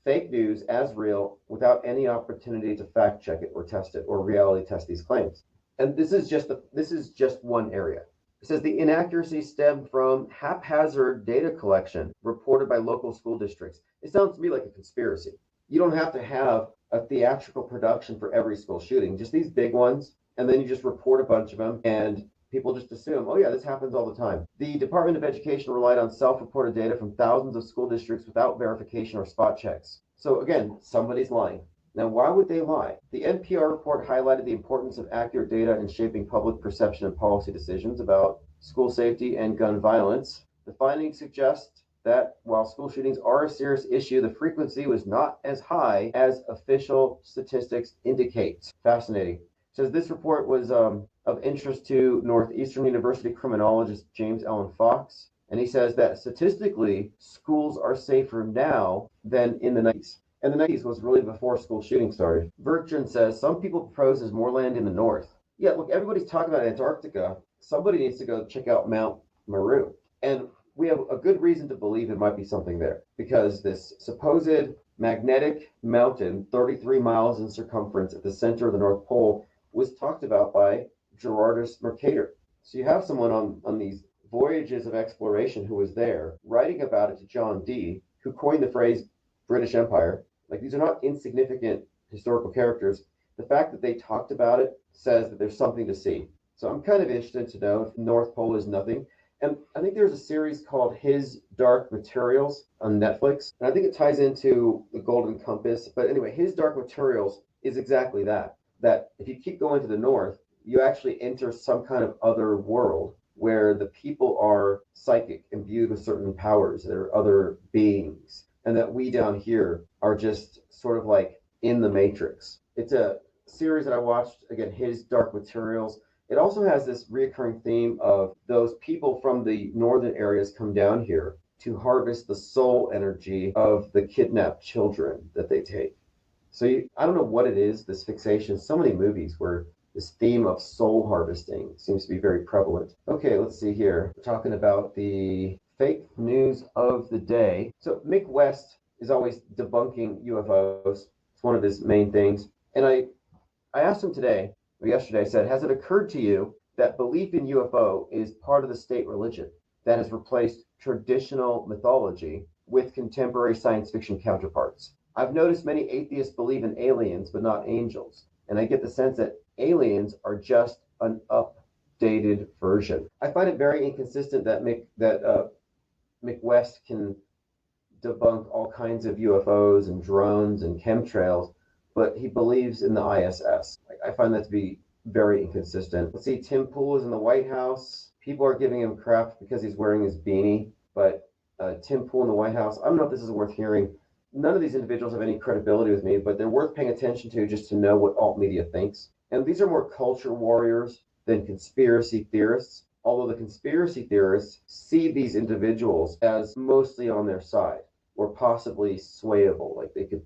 S1: fake news as real without any opportunity to fact check it or test it or reality test these claims? And this is just one area. It says the inaccuracies stem from haphazard data collection reported by local school districts. It sounds to me like a conspiracy. You don't have to have a theatrical production for every school shooting, just these big ones, and then you just report a bunch of them and people just assume, oh yeah, this happens all the time. The Department of Education relied on self-reported data from thousands of school districts without verification or spot checks. So again, somebody's lying. Now, why would they lie? The NPR report highlighted the importance of accurate data in shaping public perception and policy decisions about school safety and gun violence. The findings suggest that while school shootings are a serious issue, the frequency was not as high as official statistics indicate. Fascinating. It says this report was of interest to Northeastern University criminologist James Allen Fox, and he says that statistically, schools are safer now than in the 90s. And the 90s was really before school shooting started. Bertrand says some people propose there's more land in the north. Yeah, look, everybody's talking about Antarctica. Somebody needs to go check out Mount Meru. And we have a good reason to believe there might be something there, because this supposed magnetic mountain, 33 miles in circumference at the center of the North Pole, was talked about by Gerardus Mercator. So you have someone on these voyages of exploration who was there writing about it to John Dee, who coined the phrase British Empire. Like, these are not insignificant historical characters. The fact that they talked about it says that there's something to see. So I'm kind of interested to know if North Pole is nothing. And I think there's a series called His Dark Materials on Netflix. And I think it ties into the Golden Compass. But anyway, His Dark Materials is exactly that. That if you keep going to the north, you actually enter some kind of other world where the people are psychic, imbued with certain powers. They're other beings. And that we down here are just sort of like in the Matrix. It's a series that I watched, again, His Dark Materials. It also has this reoccurring theme of those people from the northern areas come down here to harvest the soul energy of the kidnapped children that they take. So I don't know what it is, this fixation. So many movies where this theme of soul harvesting seems to be very prevalent. Okay, let's see here. We're talking about the fake news of the day. So Mick West is always debunking UFOs. It's one of his main things. And I asked him yesterday, I said, has it occurred to you that belief in UFO is part of the state religion that has replaced traditional mythology with contemporary science fiction counterparts? I've noticed many atheists believe in aliens, but not angels. And I get the sense that aliens are just an updated version. I find it very inconsistent that Mick West can debunk all kinds of UFOs and drones and chemtrails, but he believes in the ISS. I find that to be very inconsistent. Let's see, Tim Pool is in the White House. People are giving him crap because he's wearing his beanie, but Tim Pool in the White House, I don't know if this is worth hearing. None of these individuals have any credibility with me, but they're worth paying attention to just to know what alt media thinks. And these are more culture warriors than conspiracy theorists, although the conspiracy theorists see these individuals as mostly on their side. or possibly swayable, like they could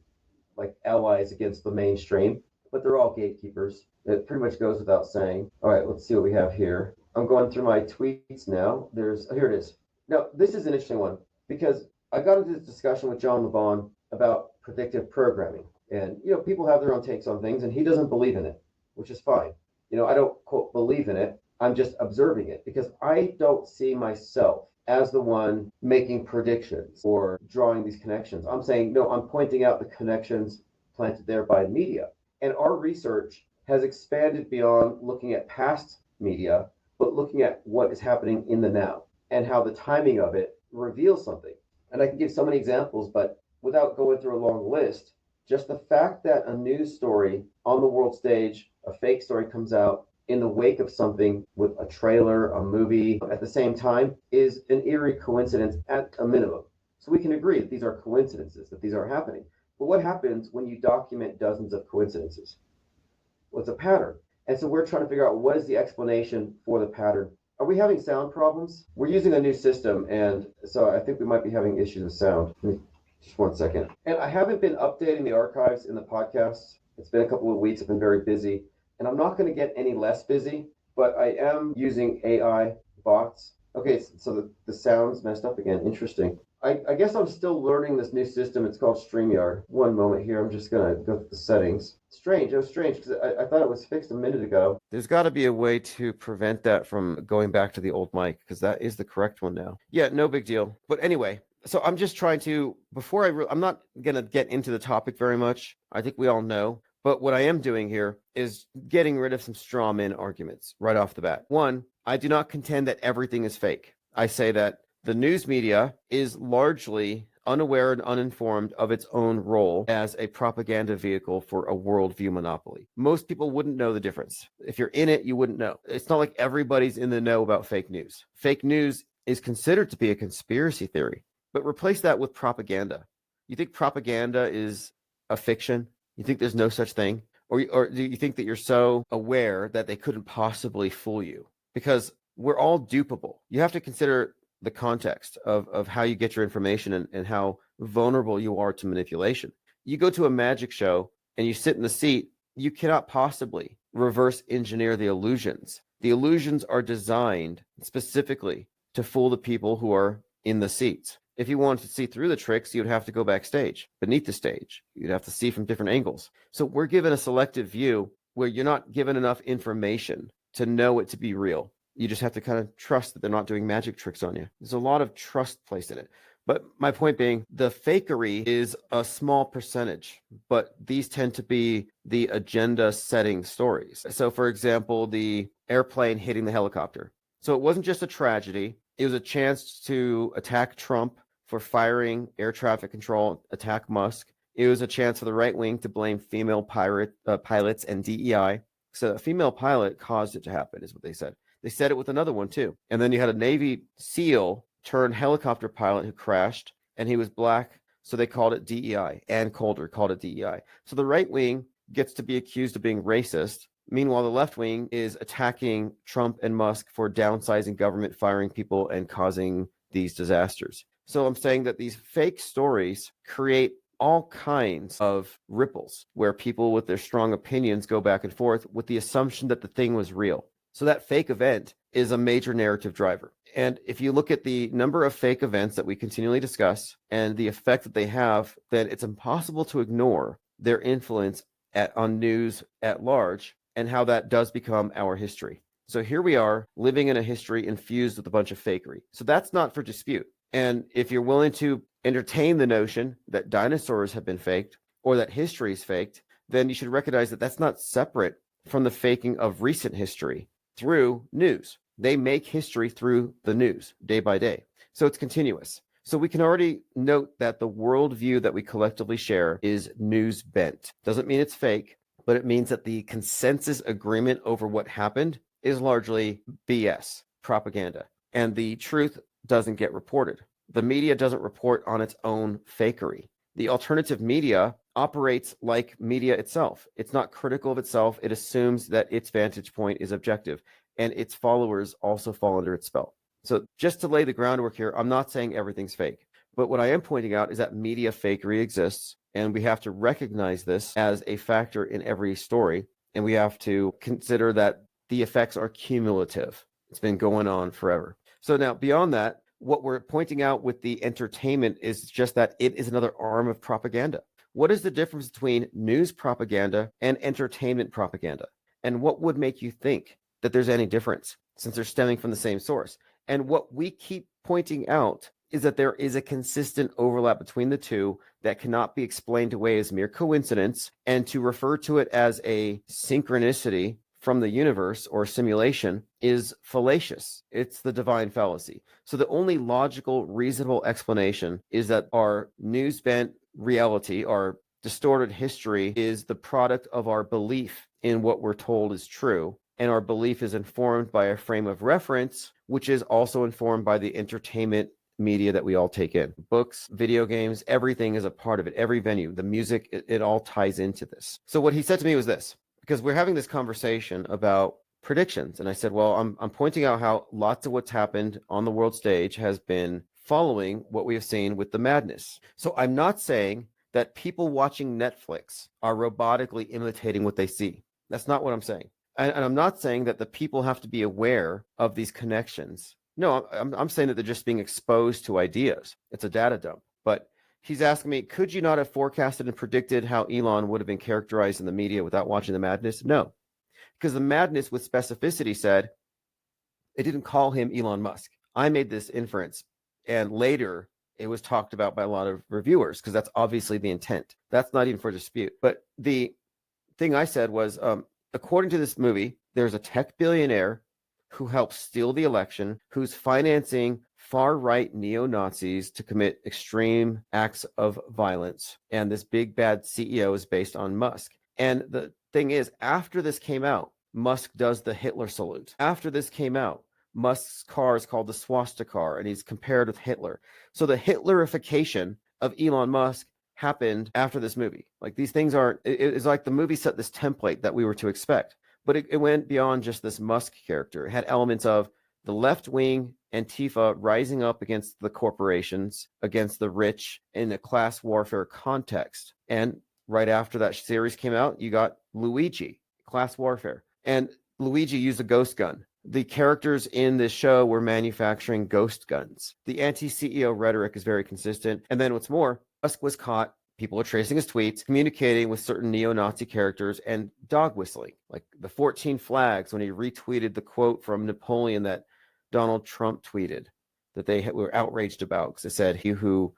S1: like allies against the mainstream, but they're all gatekeepers. It pretty much goes without saying. All right, let's see what we have here. I'm going through my tweets now. Here it is. Now, this is an interesting one because I got into this discussion with John LeBon about predictive programming. And, people have their own takes on things, and he doesn't believe in it, which is fine. I don't, quote, believe in it. I'm just observing it because I don't see myself as the one making predictions or drawing these connections. I'm saying, no, I'm pointing out the connections planted there by media. And our research has expanded beyond looking at past media, but looking at what is happening in the now and how the timing of it reveals something. And I can give so many examples, but without going through a long list, just the fact that a news story on the world stage, a fake story comes out in the wake of something with a trailer, a movie at the same time is an eerie coincidence at a minimum. So we can agree that these are coincidences, that these are happening. But what happens when you document dozens of coincidences? Well, it's a pattern. And so we're trying to figure out what is the explanation for the pattern. Are we having sound problems? We're using a new system, and so I think we might be having issues with sound. Just one second. And I haven't been updating the archives in the podcast. It's been a couple of weeks. I've been very busy. And I'm not going to get any less busy, but I am using AI bots. Okay, so the sound's messed up again. Interesting. I guess I'm still learning this new system. It's called StreamYard. One moment here. I'm just going to go through the settings. Strange. It was strange because I thought it was fixed a minute ago. There's got to be a way to prevent that from going back to the old mic because that is the correct one now. Yeah, no big deal. But anyway, so I'm just trying to, I'm not going to get into the topic very much. I think we all know. But what I am doing here is getting rid of some straw man arguments right off the bat. One, I do not contend that everything is fake. I say that the news media is largely unaware and uninformed of its own role as a propaganda vehicle for a worldview monopoly. Most people wouldn't know the difference. If you're in it, you wouldn't know. It's not like everybody's in the know about fake news. Fake news is considered to be a conspiracy theory, but replace that with propaganda. You think propaganda is a fiction? You think there's no such thing? Or do you think that you're so aware that they couldn't possibly fool you? Because we're all dupable. You have to consider the context of how you get your information and how vulnerable you are to manipulation. You go to a magic show and you sit in the seat, you cannot possibly reverse engineer the illusions. The illusions are designed specifically to fool the people who are in the seats. If you wanted to see through the tricks, you'd have to go backstage, beneath the stage. You'd have to see from different angles. So we're given a selective view where you're not given enough information to know it to be real. You just have to kind of trust that they're not doing magic tricks on you. There's a lot of trust placed in it. But my point being, the fakery is a small percentage, but these tend to be the agenda-setting stories. So, for example, the airplane hitting the helicopter. So it wasn't just a tragedy. It was a chance to attack Trump for firing air traffic control, attack Musk. It was a chance for the right wing to blame female pilots and DEI. So a female pilot caused it to happen, is what they said. They said it with another one, too. And then you had a Navy SEAL turned helicopter pilot who crashed, and he was black, so they called it DEI. Ann Coulter called it DEI. So the right wing gets to be accused of being racist. Meanwhile, the left wing is attacking Trump and Musk for downsizing government, firing people, and causing these disasters. So I'm saying that these fake stories create all kinds of ripples where people with their strong opinions go back and forth with the assumption that the thing was real. So that fake event is a major narrative driver. And if you look at the number of fake events that we continually discuss and the effect that they have, then it's impossible to ignore their influence on news at large and how that does become our history. So here we are living in a history infused with a bunch of fakery. So that's not for dispute. And if you're willing to entertain the notion that dinosaurs have been faked or that history is faked, then you should recognize that that's not separate from the faking of recent history through news. They make history through the news day by day. So it's continuous. So we can already note that the worldview that we collectively share is news bent. Doesn't mean it's fake, but it means that the consensus agreement over what happened is largely BS, propaganda, and the truth doesn't get reported. The media doesn't report on its own fakery. The alternative media operates like media itself. It's not critical of itself. It assumes that its vantage point is objective, and its followers also fall under its spell. So just to lay the groundwork here, I'm not saying everything's fake, But what I am pointing out is that media fakery exists, and we have to recognize this as a factor in every story. And we have to consider that the effects are cumulative. It's been going on forever. So now beyond that, what we're pointing out with the entertainment is just that it is another arm of propaganda. What is the difference between news propaganda and entertainment propaganda? And what would make you think that there's any difference since they're stemming from the same source? And what we keep pointing out is that there is a consistent overlap between the two that cannot be explained away as mere coincidence, and to refer to it as a synchronicity from the universe or simulation is fallacious. It's the divine fallacy. So the only logical, reasonable explanation is that our news-bent reality, our distorted history, is the product of our belief in what we're told is true. And our belief is informed by a frame of reference, which is also informed by the entertainment media that we all take in. Books, video games, everything is a part of it. Every venue, the music, it all ties into this. So what he said to me was this, because we're having this conversation about predictions. And I said, well, I'm pointing out how lots of what's happened on the world stage has been following what we have seen with the madness. So I'm not saying that people watching Netflix are robotically imitating what they see. That's not what I'm saying. And I'm not saying that the people have to be aware of these connections. No, I'm saying that they're just being exposed to ideas. It's a data dump. But he's asking me, could you not have forecasted and predicted how Elon would have been characterized in the media without watching the madness? No, because the madness with specificity said it didn't call him Elon Musk. I made this inference, and later it was talked about by a lot of reviewers because that's obviously the intent. That's not even for dispute. But the thing I said was, according to this movie, there's a tech billionaire who helped steal the election, who's financing far-right neo-Nazis to commit extreme acts of violence. And this big bad CEO is based on Musk. And the thing is, after this came out, Musk does the Hitler salute. After this came out, Musk's car is called the swastika car, and he's compared with Hitler. So the Hitlerification of Elon Musk happened after this movie. Like, these things aren't, it's like the movie set this template that we were to expect. But it went beyond just this Musk character. It had elements of the left-wing Antifa rising up against the corporations, against the rich in a class warfare context. And right after that series came out, you got Luigi, class warfare. And Luigi used a ghost gun. The characters in this show were manufacturing ghost guns. The anti-CEO rhetoric is very consistent. And then what's more, Musk was caught. People are tracing his tweets, communicating with certain neo-Nazi characters, and dog whistling, like the 14 flags when he retweeted the quote from Napoleon that Donald Trump tweeted that they were outraged about, because it said, "He who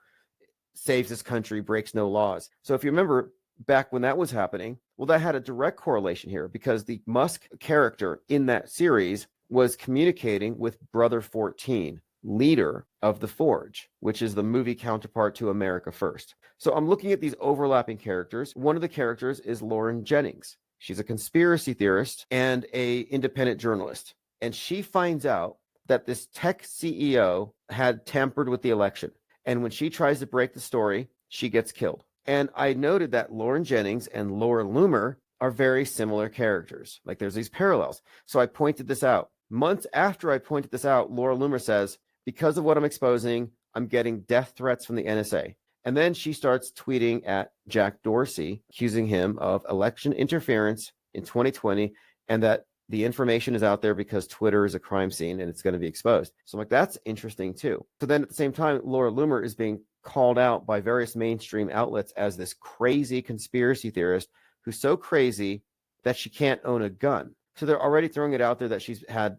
S1: saves his country breaks no laws." So if you remember back when that was happening, well, that had a direct correlation here, because the Musk character in that series was communicating with Brother 14, leader of the Forge, which is the movie counterpart to America First. So I'm looking at these overlapping characters. One of the characters is Lauren Jennings. She's a conspiracy theorist and an independent journalist. And she finds out that this tech CEO had tampered with the election. And when she tries to break the story, she gets killed. And I noted that Lauren Jennings and Laura Loomer are very similar characters. Like, there's these parallels. So I pointed this out. Months after I pointed this out, Laura Loomer says, because of what I'm exposing, I'm getting death threats from the NSA. And then she starts tweeting at Jack Dorsey, accusing him of election interference in 2020, and that the information is out there because Twitter is a crime scene and it's going to be exposed. So I'm like, that's interesting too. So then at the same time, Laura Loomer is being called out by various mainstream outlets as this crazy conspiracy theorist who's so crazy that she can't own a gun. So they're already throwing it out there that she's had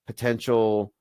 S1: potential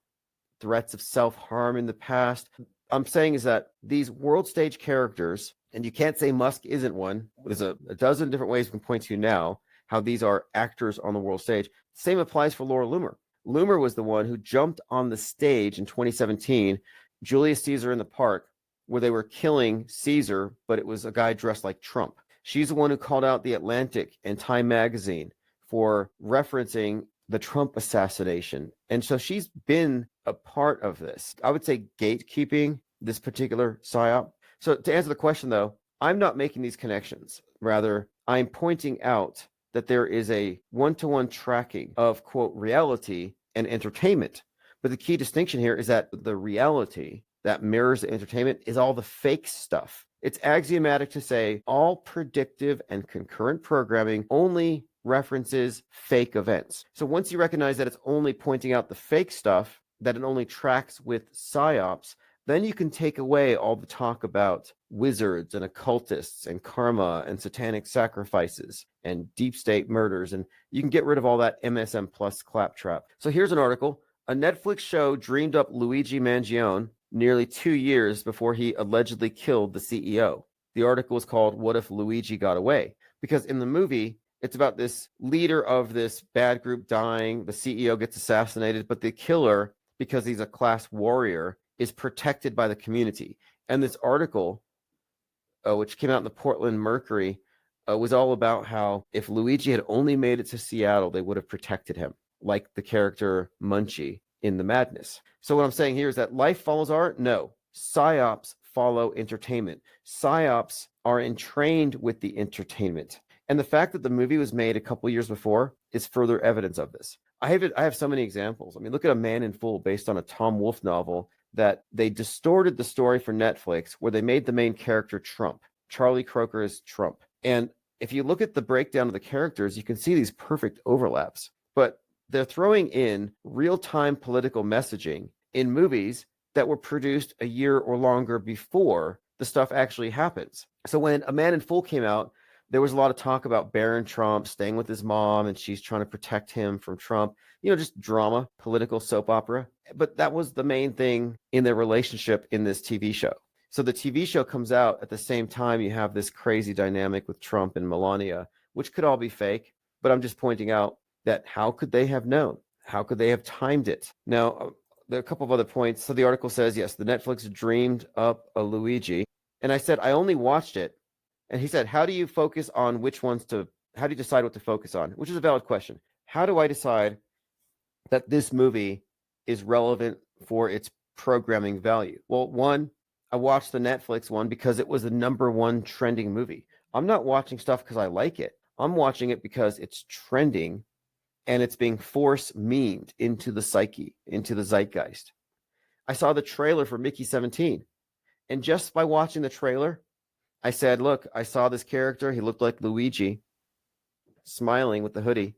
S1: threats of self-harm in the past. I'm saying is that these world stage characters, and you can't say Musk isn't one. There's a dozen different ways we can point to now how these are actors on the world stage. Same applies for Laura Loomer. Loomer was the one who jumped on the stage in 2017, Julius Caesar in the park, where they were killing Caesar, but it was a guy dressed like Trump. She's the one who called out The Atlantic and Time Magazine for referencing the Trump assassination. And so she's been a part of this. I would say gatekeeping this particular psyop. So to answer the question, though, I'm not making these connections. Rather, I'm pointing out that there is a one-to-one tracking of, quote, reality and entertainment. But the key distinction here is that the reality that mirrors the entertainment is all the fake stuff. It's axiomatic to say all predictive and concurrent programming only references fake events. So once you recognize that it's only pointing out the fake stuff, that it only tracks with psyops, then you can take away all the talk about wizards and occultists and karma and satanic sacrifices and deep state murders, and you can get rid of all that MSM plus claptrap. So here's an article. A Netflix show dreamed up Luigi Mangione nearly 2 years before he allegedly killed the CEO. The article is called What If Luigi Got Away? Because in the movie, it's about this leader of this bad group dying, the CEO gets assassinated, but the killer, because he's a class warrior, is protected by the community. And this article, which came out in the Portland Mercury, was all about how if Luigi had only made it to Seattle, they would have protected him, like the character Munchie in The Madness. So what I'm saying here is that life follows art? No. Psyops follow entertainment. Psyops are entrained with the entertainment. And the fact that the movie was made a couple years before is further evidence of this. I have so many examples. I mean, look at A Man in Full based on a Tom Wolfe novel that they distorted the story for Netflix where they made the main character Trump. Charlie Croker is Trump. And if you look at the breakdown of the characters, you can see these perfect overlaps. But they're throwing in real-time political messaging in movies that were produced a year or longer before the stuff actually happens. So when A Man in Full came out, there was a lot of talk about Barron Trump staying with his mom and she's trying to protect him from Trump, just drama, political soap opera. But that was the main thing in their relationship in this TV show. So the TV show comes out at the same time you have this crazy dynamic with Trump and Melania, which could all be fake. But I'm just pointing out that how could they have known? How could they have timed it? Now, there are a couple of other points. So the article says, yes, the Netflix dreamed up a Luigi. And I said, I only watched it. And he said, how do you decide what to focus on? Which is a valid question. How do I decide that this movie is relevant for its programming value? Well, one, I watched the Netflix one because it was the #1 trending movie. I'm not watching stuff because I like it. I'm watching it because it's trending and it's being force-memed into the psyche, into the zeitgeist. I saw the trailer for Mickey 17. And just by watching the trailer, I said, look, I saw this character. He looked like Luigi, smiling with the hoodie.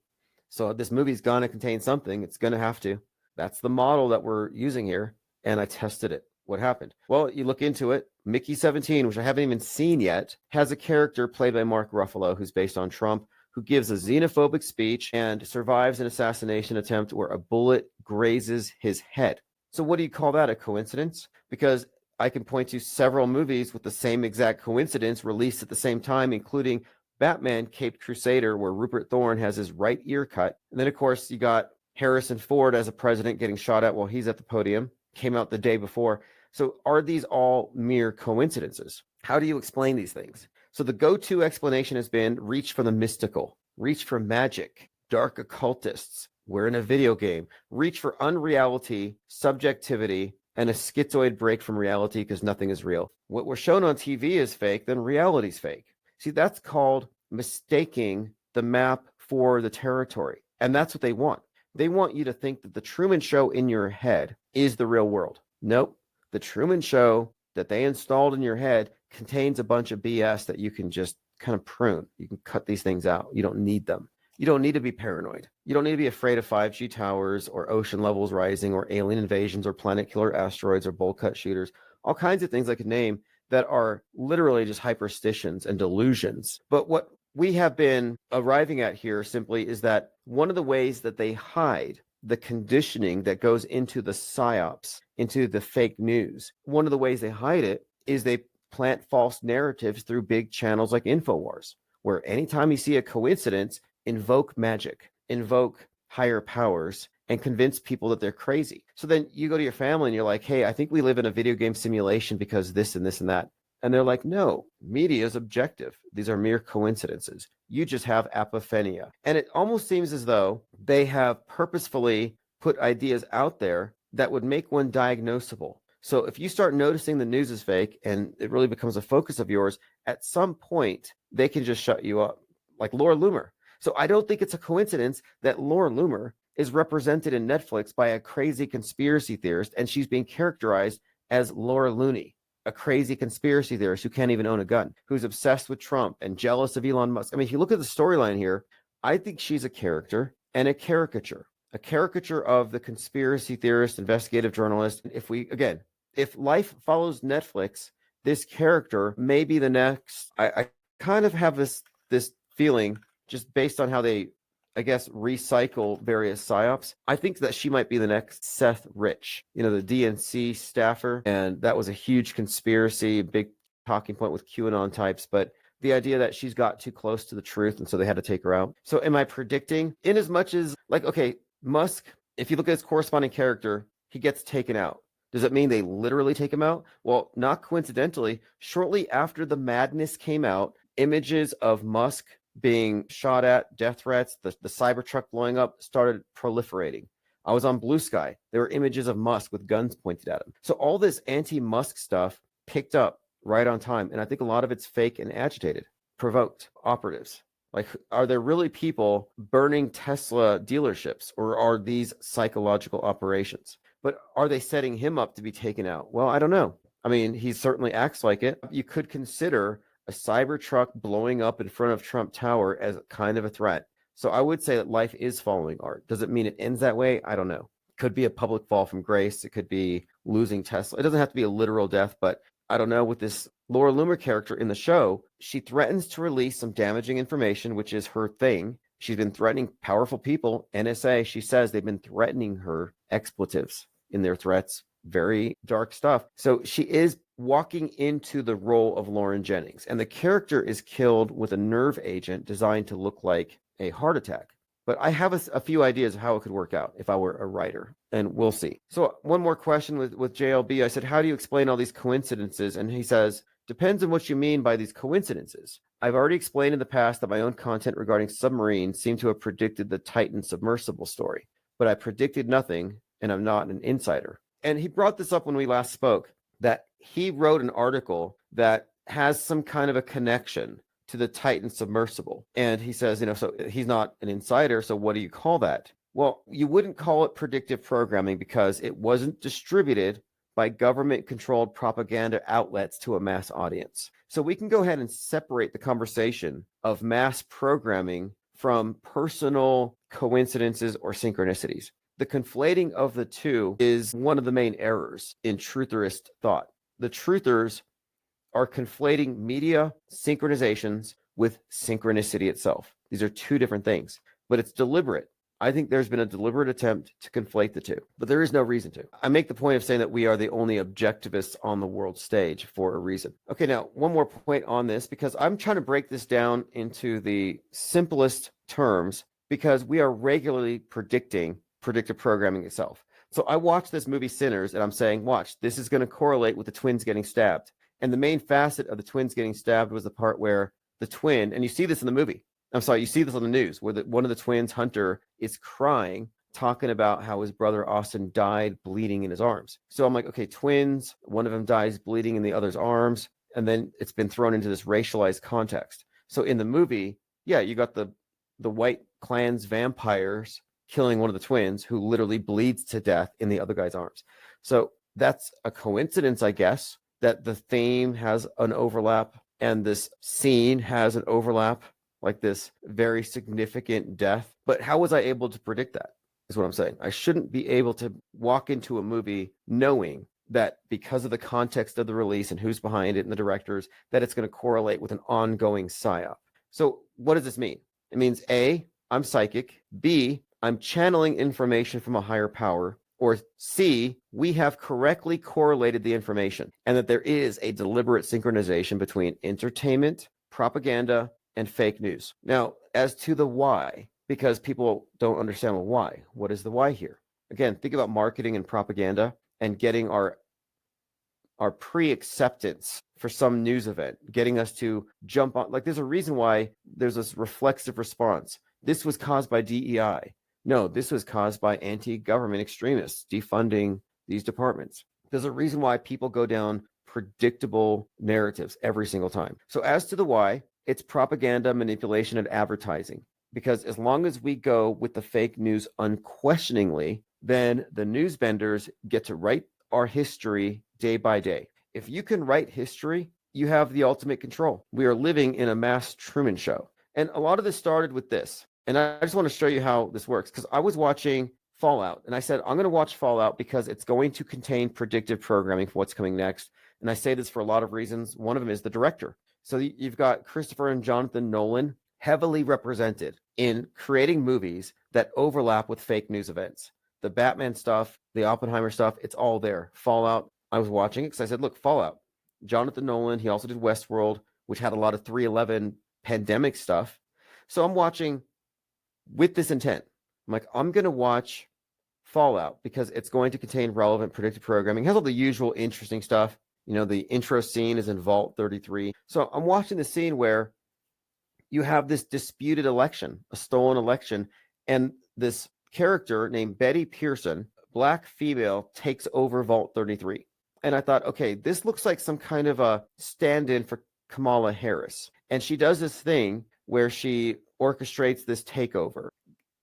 S1: So this movie's going to contain something. It's going to have to. That's the model that we're using here. And I tested it. What happened? Well, you look into it. Mickey 17, which I haven't even seen yet, has a character played by Mark Ruffalo, who's based on Trump, who gives a xenophobic speech and survives an assassination attempt where a bullet grazes his head. So what do you call that? A coincidence? Because I can point to several movies with the same exact coincidence released at the same time, including Batman Caped Crusader, where Rupert Thorne has his right ear cut. And then, of course, you got Harrison Ford as a president getting shot at while he's at the podium. Came out the day before. So are these all mere coincidences? How do you explain these things? So the go-to explanation has been reach for the mystical, reach for magic, dark occultists. We're in a video game. Reach for unreality, subjectivity, and a schizoid break from reality because nothing is real. What we're shown on TV is fake, then reality's fake. See, that's called mistaking the map for the territory. And that's what they want. They want you to think that the Truman Show in your head is the real world. Nope. The Truman Show that they installed in your head contains a bunch of BS that you can just kind of prune. You can cut these things out. You don't need them. You don't need to be paranoid. You don't need to be afraid of 5G towers or ocean levels rising or alien invasions or planet killer asteroids or bowl cut shooters. All kinds of things I could name that are literally just hyperstitions and delusions. But what we have been arriving at here simply is that one of the ways that they hide the conditioning that goes into the psyops, into the fake news, one of the ways they hide it is they plant false narratives through big channels like InfoWars, where anytime you see a coincidence, invoke magic, invoke higher powers, and convince people that they're crazy. So then you go to your family and you're like, hey, I think we live in a video game simulation because this and this and that. And they're like, no, media is objective. These are mere coincidences. You just have apophenia. And it almost seems as though they have purposefully put ideas out there that would make one diagnosable. So if you start noticing the news is fake and it really becomes a focus of yours, at some point, they can just shut you up, like Laura Loomer. So I don't think it's a coincidence that Laura Loomer is represented in Netflix by a crazy conspiracy theorist, and she's being characterized as Laura Looney, a crazy conspiracy theorist who can't even own a gun, who's obsessed with Trump and jealous of Elon Musk. I mean, if you look at the storyline here, I think she's a character and a caricature of the conspiracy theorist, investigative journalist. If life follows Netflix, this character may be the next. I kind of have this feeling, just based on how they, I guess, recycle various psyops. I think that she might be the next Seth Rich, the DNC staffer. And that was a huge conspiracy, big talking point with QAnon types. But the idea that she's got too close to the truth, and so they had to take her out. So am I predicting, in as much as, Musk, if you look at his corresponding character, he gets taken out. Does it mean they literally take him out? Well, not coincidentally, shortly after the madness came out, images of Musk being shot at, death threats, the Cybertruck blowing up started proliferating. I was on Blue Sky. There were images of Musk with guns pointed at him. So all this anti-Musk stuff picked up right on time. And I think a lot of it's fake and agitated, provoked operatives. Like, are there really people burning Tesla dealerships, or are these psychological operations? But are they setting him up to be taken out? Well, I don't know. I mean, he certainly acts like it. You could consider a Cybertruck blowing up in front of Trump Tower as kind of a threat. So I would say that life is following art. Does it mean it ends that way? I don't know. It could be a public fall from grace. It could be losing Tesla. It doesn't have to be a literal death, but I don't know. With this Laura Loomer character in the show, she threatens to release some damaging information, which is her thing. She's been threatening powerful people. NSA, she says they've been threatening her expletives in their threats. Very dark stuff. So she is walking into the role of Lauren Jennings, and the character is killed with a nerve agent designed to look like a heart attack. But I have a few ideas of how it could work out if I were a writer, and we'll see. So one more question with JLB. I said, how do you explain all these coincidences? And he says, depends on what you mean by these coincidences. I've already explained in the past that my own content regarding submarines seemed to have predicted the Titan submersible story, but I predicted nothing, and I'm not an insider. And he brought this up when we last spoke, that he wrote an article that has some kind of a connection to the Titan submersible. And he says, so he's not an insider, so what do you call that? Well, you wouldn't call it predictive programming because it wasn't distributed by government-controlled propaganda outlets to a mass audience. So we can go ahead and separate the conversation of mass programming from personal coincidences or synchronicities. The conflating of the two is one of the main errors in trutherist thought. The truthers are conflating media synchronizations with synchronicity itself. These are two different things, but it's deliberate. I think there's been a deliberate attempt to conflate the two, but there is no reason to. I make the point of saying that we are the only objectivists on the world stage for a reason. Okay, now one more point on this, because I'm trying to break this down into the simplest terms, because we are regularly predicting predictive programming itself. So I watched this movie Sinners, and I'm saying, watch, this is going to correlate with the twins getting stabbed. And the main facet of the twins getting stabbed was the part where the twin, and you see this in the movie, you see this on the news, where one of the twins, Hunter, is crying, talking about how his brother Austin died bleeding in his arms. So I'm like, okay, twins, one of them dies bleeding in the other's arms, and then it's been thrown into this racialized context. So in the movie, yeah, you got the white Klan's vampires killing one of the twins who literally bleeds to death in the other guy's arms. So that's a coincidence, I guess, that the theme has an overlap and this scene has an overlap, like this very significant death. But how was I able to predict that, is what I'm saying. I shouldn't be able to walk into a movie knowing that because of the context of the release and who's behind it and the directors, that it's going to correlate with an ongoing psyop. So what does this mean? It means A, I'm psychic. B, I'm channeling information from a higher power. Or C, we have correctly correlated the information, and that there is a deliberate synchronization between entertainment, propaganda, and fake news. Now, as to the why, because people don't understand, well, why? What is the why here? Again, think about marketing and propaganda and getting our pre-acceptance for some news event, getting us to jump on. Like, there's a reason why there's this reflexive response. This was caused by DEI. No, this was caused by anti-government extremists defunding these departments. There's a reason why people go down predictable narratives every single time. So as to the why, it's propaganda, manipulation, and advertising. Because as long as we go with the fake news unquestioningly, then the news benders get to write our history day by day. If you can write history, you have the ultimate control. We are living in a mass Truman Show. And a lot of this started with this. And I just want to show you how this works, because I was watching Fallout, and I said, I'm going to watch Fallout because it's going to contain predictive programming for what's coming next. And I say this for a lot of reasons. One of them is the director. So you've got Christopher and Jonathan Nolan heavily represented in creating movies that overlap with fake news events. The Batman stuff, the Oppenheimer stuff, it's all there. Fallout, I was watching it because I said, look, Fallout. Jonathan Nolan, he also did Westworld, which had a lot of 3/11 pandemic stuff. So I'm watching with this intent. I'm like, I'm going to watch Fallout because it's going to contain relevant predictive programming. It has all the usual interesting stuff. You know, the intro scene is in Vault 33. So I'm watching the scene where you have this disputed election, a stolen election, and this character named Betty Pearson, black female, takes over Vault 33. And I thought, okay, this looks like some kind of a stand-in for Kamala Harris. And she does this thing where she orchestrates this takeover.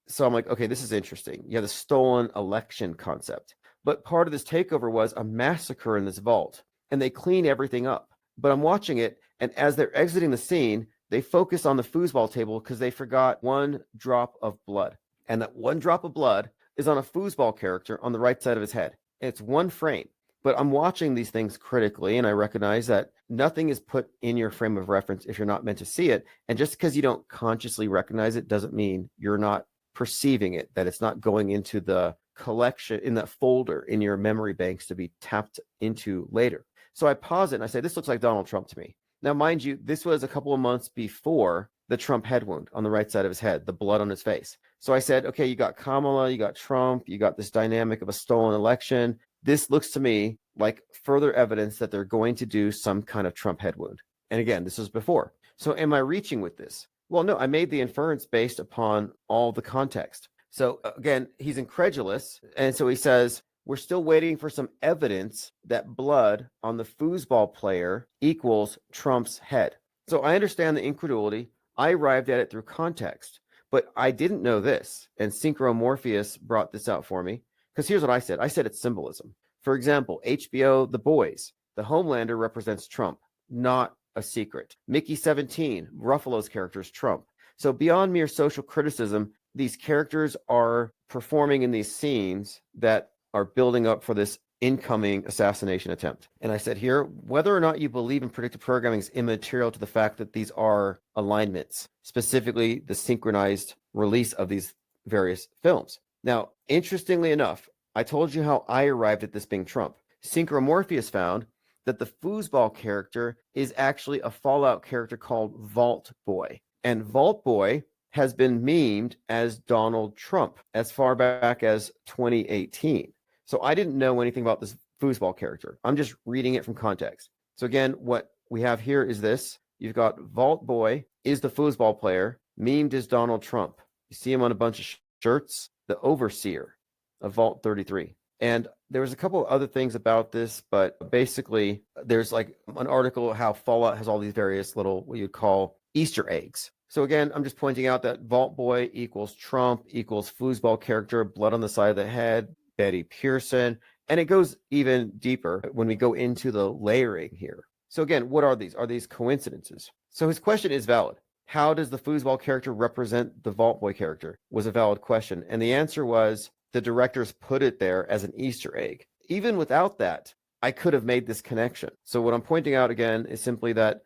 S1: So I'm like, okay, this is interesting. You have the stolen election concept. But part of this takeover was a massacre in this vault, and they clean everything up. But I'm watching it, and as they're exiting the scene, they focus on the foosball table because they forgot one drop of blood. And that one drop of blood is on a foosball character on the right side of his head. And it's one frame. But I'm watching these things critically, and I recognize that nothing is put in your frame of reference if you're not meant to see it. And just because you don't consciously recognize it doesn't mean you're not perceiving it, that it's not going into the collection, in that folder in your memory banks to be tapped into later. So I pause it and I say, this looks like Donald Trump to me. Now, mind you, this was a couple of months before the Trump head wound on the right side of his head, the blood on his face. So I said, okay, you got Kamala, you got Trump, you got this dynamic of a stolen election. This looks to me like further evidence that they're going to do some kind of Trump head wound. And again, this was before. So am I reaching with this? Well, no, I made the inference based upon all the context. So again, he's incredulous. And so he says, we're still waiting for some evidence that blood on the foosball player equals Trump's head. So I understand the incredulity. I arrived at it through context, but I didn't know this. And Synchro Morpheus brought this out for me. Because here's what I said. I said it's symbolism. For example, HBO The Boys. The Homelander represents Trump, not a secret. Mickey 17, Ruffalo's character is Trump. So beyond mere social criticism, these characters are performing in these scenes that are building up for this incoming assassination attempt. And I said here, whether or not you believe in predictive programming is immaterial to the fact that these are alignments, specifically the synchronized release of these various films. Now, interestingly enough, I told you how I arrived at this being Trump. Synchro Morpheus found that the foosball character is actually a Fallout character called Vault Boy. And Vault Boy has been memed as Donald Trump as far back as 2018. So I didn't know anything about this foosball character. I'm just reading it from context. So again, what we have here is this. You've got Vault Boy is the foosball player, memed as Donald Trump. You see him on a bunch of shirts. The overseer of Vault 33. And there was a couple of other things about this, but basically there's like an article how Fallout has all these various little, what you'd call Easter eggs. So again, I'm just pointing out that Vault Boy equals Trump equals foosball character, blood on the side of the head, Betty Pearson, and it goes even deeper when we go into the layering here. So again, what are these? Are these coincidences? So his question is valid. How does the foosball character represent the Vault Boy character? Was a valid question. And the answer was the directors put it there as an Easter egg. Even without that, I could have made this connection. So what I'm pointing out again is simply that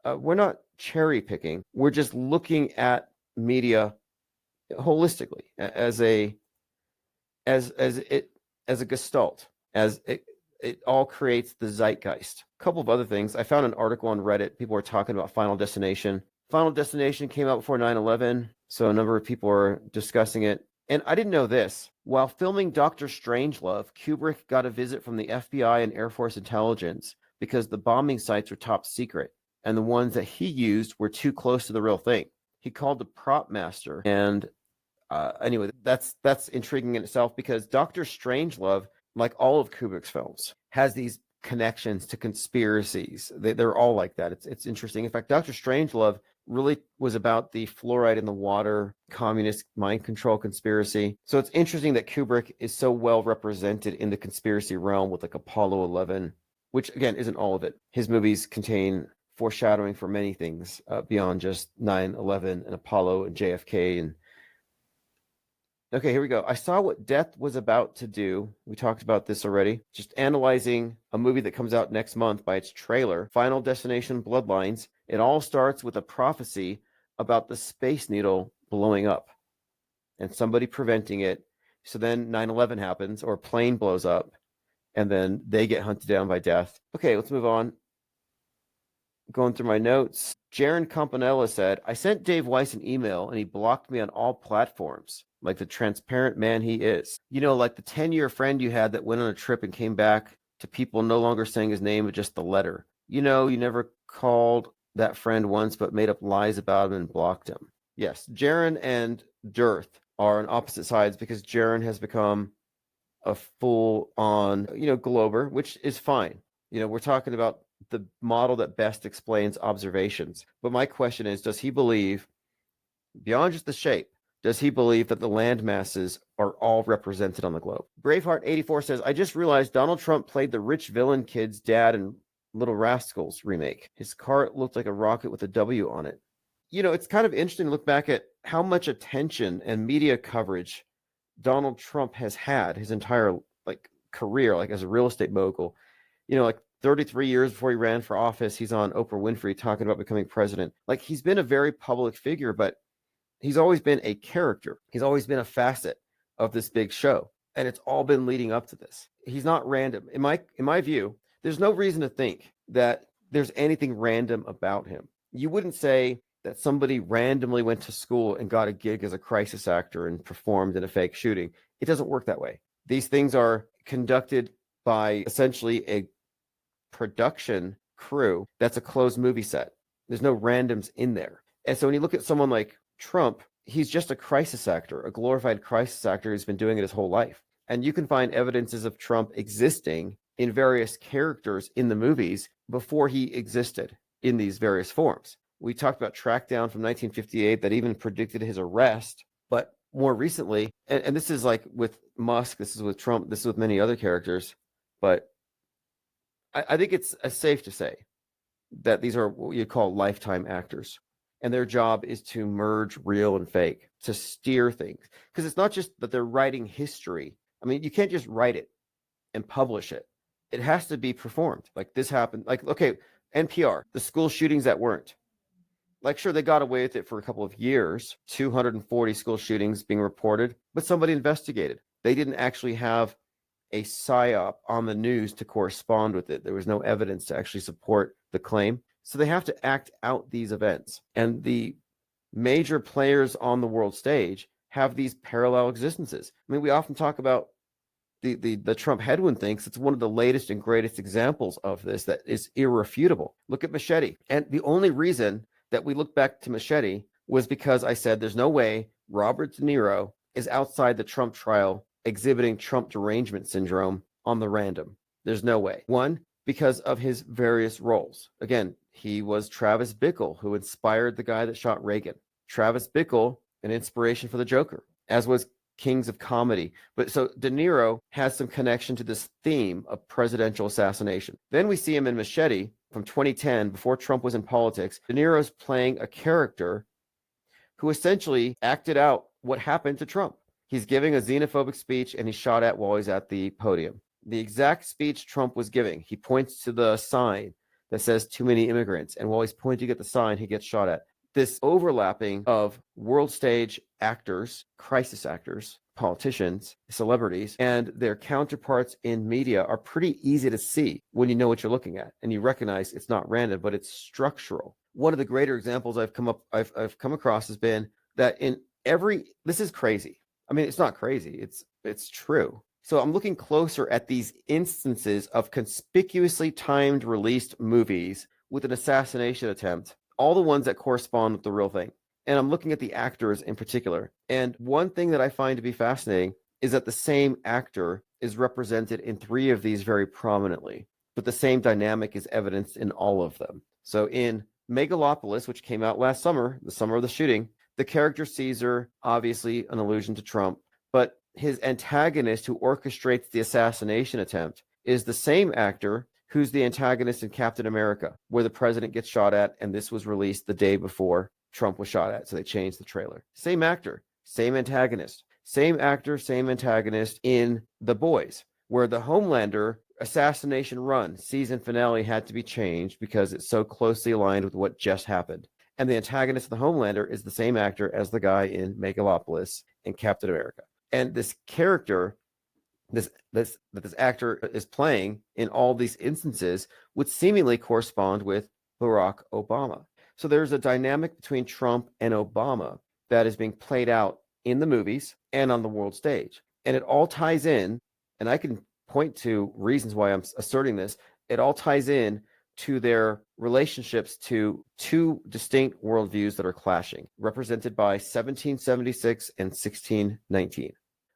S1: we're not cherry picking. We're just looking at media holistically as a gestalt, as it all creates the zeitgeist. A couple of other things. I found an article on Reddit. People were talking about Final Destination. Final Destination came out before 9/11, so a number of people are discussing it. And I didn't know this. While filming Dr. Strangelove, Kubrick got a visit from the FBI and Air Force intelligence because the bombing sites were top secret, and the ones that he used were too close to the real thing. He called the prop master, and anyway, that's intriguing in itself because Dr. Strangelove, like all of Kubrick's films, has these connections to conspiracies. They're all like that. It's interesting. In fact, Dr. Strangelove really was about the fluoride in the water, communist mind control conspiracy. So it's interesting that Kubrick is so well represented in the conspiracy realm with like Apollo 11 which again isn't all of it. His movies contain foreshadowing for many things beyond just 9/11 and Apollo and JFK. And okay, here we go. I saw what Death was about to do. We talked about this already. Just analyzing a movie that comes out next month by its trailer, Final Destination Bloodlines. It all starts with a prophecy about the Space Needle blowing up and somebody preventing it. So then 9/11 happens, or a plane blows up, and then they get hunted down by Death. Okay, let's move on. Going through my notes, Jaron Campanella said, I sent Dave Weiss an email and he blocked me on all platforms, like the transparent man he is. You know, like the 10-year friend you had that went on a trip and came back to people no longer saying his name, but just the letter. You know, you never called that friend once, but made up lies about him and blocked him. Yes, Jaron and Dearth are on opposite sides because Jaron has become a full-on, Glober, which is fine. We're talking about the model that best explains observations. But my question is, does he believe, beyond just the shape, does he believe that the land masses are all represented on the globe? Braveheart84 says, I just realized Donald Trump played the rich villain kid's dad in Little Rascals remake. His car looked like a rocket with a W on it. It's kind of interesting to look back at how much attention and media coverage Donald Trump has had his entire career, as a real estate mogul. 33 years before he ran for office, he's on Oprah Winfrey talking about becoming president. He's been a very public figure, but he's always been a character. He's always been a facet of this big show, and it's all been leading up to this. He's not random. In my view, there's no reason to think that there's anything random about him. You wouldn't say that somebody randomly went to school and got a gig as a crisis actor and performed in a fake shooting. It doesn't work that way. These things are conducted by essentially a production crew that's a closed movie set. There's no randoms in there. And so when you look at someone like Trump, he's just a crisis actor, a glorified crisis actor who's been doing it his whole life. And you can find evidences of Trump existing in various characters in the movies before he existed in these various forms. We talked about Trackdown from 1958 that even predicted his arrest. But more recently, and this is with Musk, this is with Trump, this is with many other characters, but I think it's safe to say that these are what you call lifetime actors. And their job is to merge real and fake, to steer things. Because it's not just that they're writing history. I mean, you can't just write it and publish it. It has to be performed. This happened. Okay, NPR, the school shootings that weren't. Sure, they got away with it for a couple of years, 240 school shootings being reported, but somebody investigated. They didn't actually have a psyop on the news to correspond with it. There was no evidence to actually support the claim. So they have to act out these events. And the major players on the world stage have these parallel existences. I mean, we often talk about the Trump headwind thinks it's one of the latest and greatest examples of this that is irrefutable. Look at Machete. And the only reason that we look back to Machete was because I said there's no way Robert De Niro is outside the Trump trial exhibiting Trump derangement syndrome on the random. There's no way. One, because of his various roles. Again, he was Travis Bickle, who inspired the guy that shot Reagan. Travis Bickle, an inspiration for the Joker, as was Kings of Comedy. But so De Niro has some connection to this theme of presidential assassination. Then we see him in Machete from 2010, before Trump was in politics. De Niro's playing a character who essentially acted out what happened to Trump. He's giving a xenophobic speech and he's shot at while he's at the podium. The exact speech Trump was giving. He points to the sign that says too many immigrants. And while he's pointing at the sign, he gets shot at. This overlapping of world stage actors, crisis actors, politicians, celebrities, and their counterparts in media are pretty easy to see when you know what you're looking at. And you recognize it's not random, but it's structural. One of the greater examples I've come across has been that this is crazy. I mean, it's not crazy. It's true. So I'm looking closer at these instances of conspicuously timed released movies with an assassination attempt, all the ones that correspond with the real thing. And I'm looking at the actors in particular. And one thing that I find to be fascinating is that the same actor is represented in 3 of these very prominently, but the same dynamic is evidenced in all of them. So in Megalopolis, which came out last summer, the summer of the shooting, the character Caesar, obviously an allusion to Trump, but his antagonist who orchestrates the assassination attempt is the same actor who's the antagonist in Captain America, where the president gets shot at, and this was released the day before Trump was shot at, so they changed the trailer. Same actor, same antagonist, same actor, same antagonist in The Boys, where the Homelander assassination run season finale had to be changed because it's so closely aligned with what just happened. And the antagonist of the Homelander is the same actor as the guy in Megalopolis in Captain America. And this character, this actor is playing in all these instances would seemingly correspond with Barack Obama. So there's a dynamic between Trump and Obama that is being played out in the movies and on the world stage. And it all ties in, and I can point to reasons why I'm asserting this. It all ties in to their relationships to two distinct worldviews that are clashing, represented by 1776 and 1619.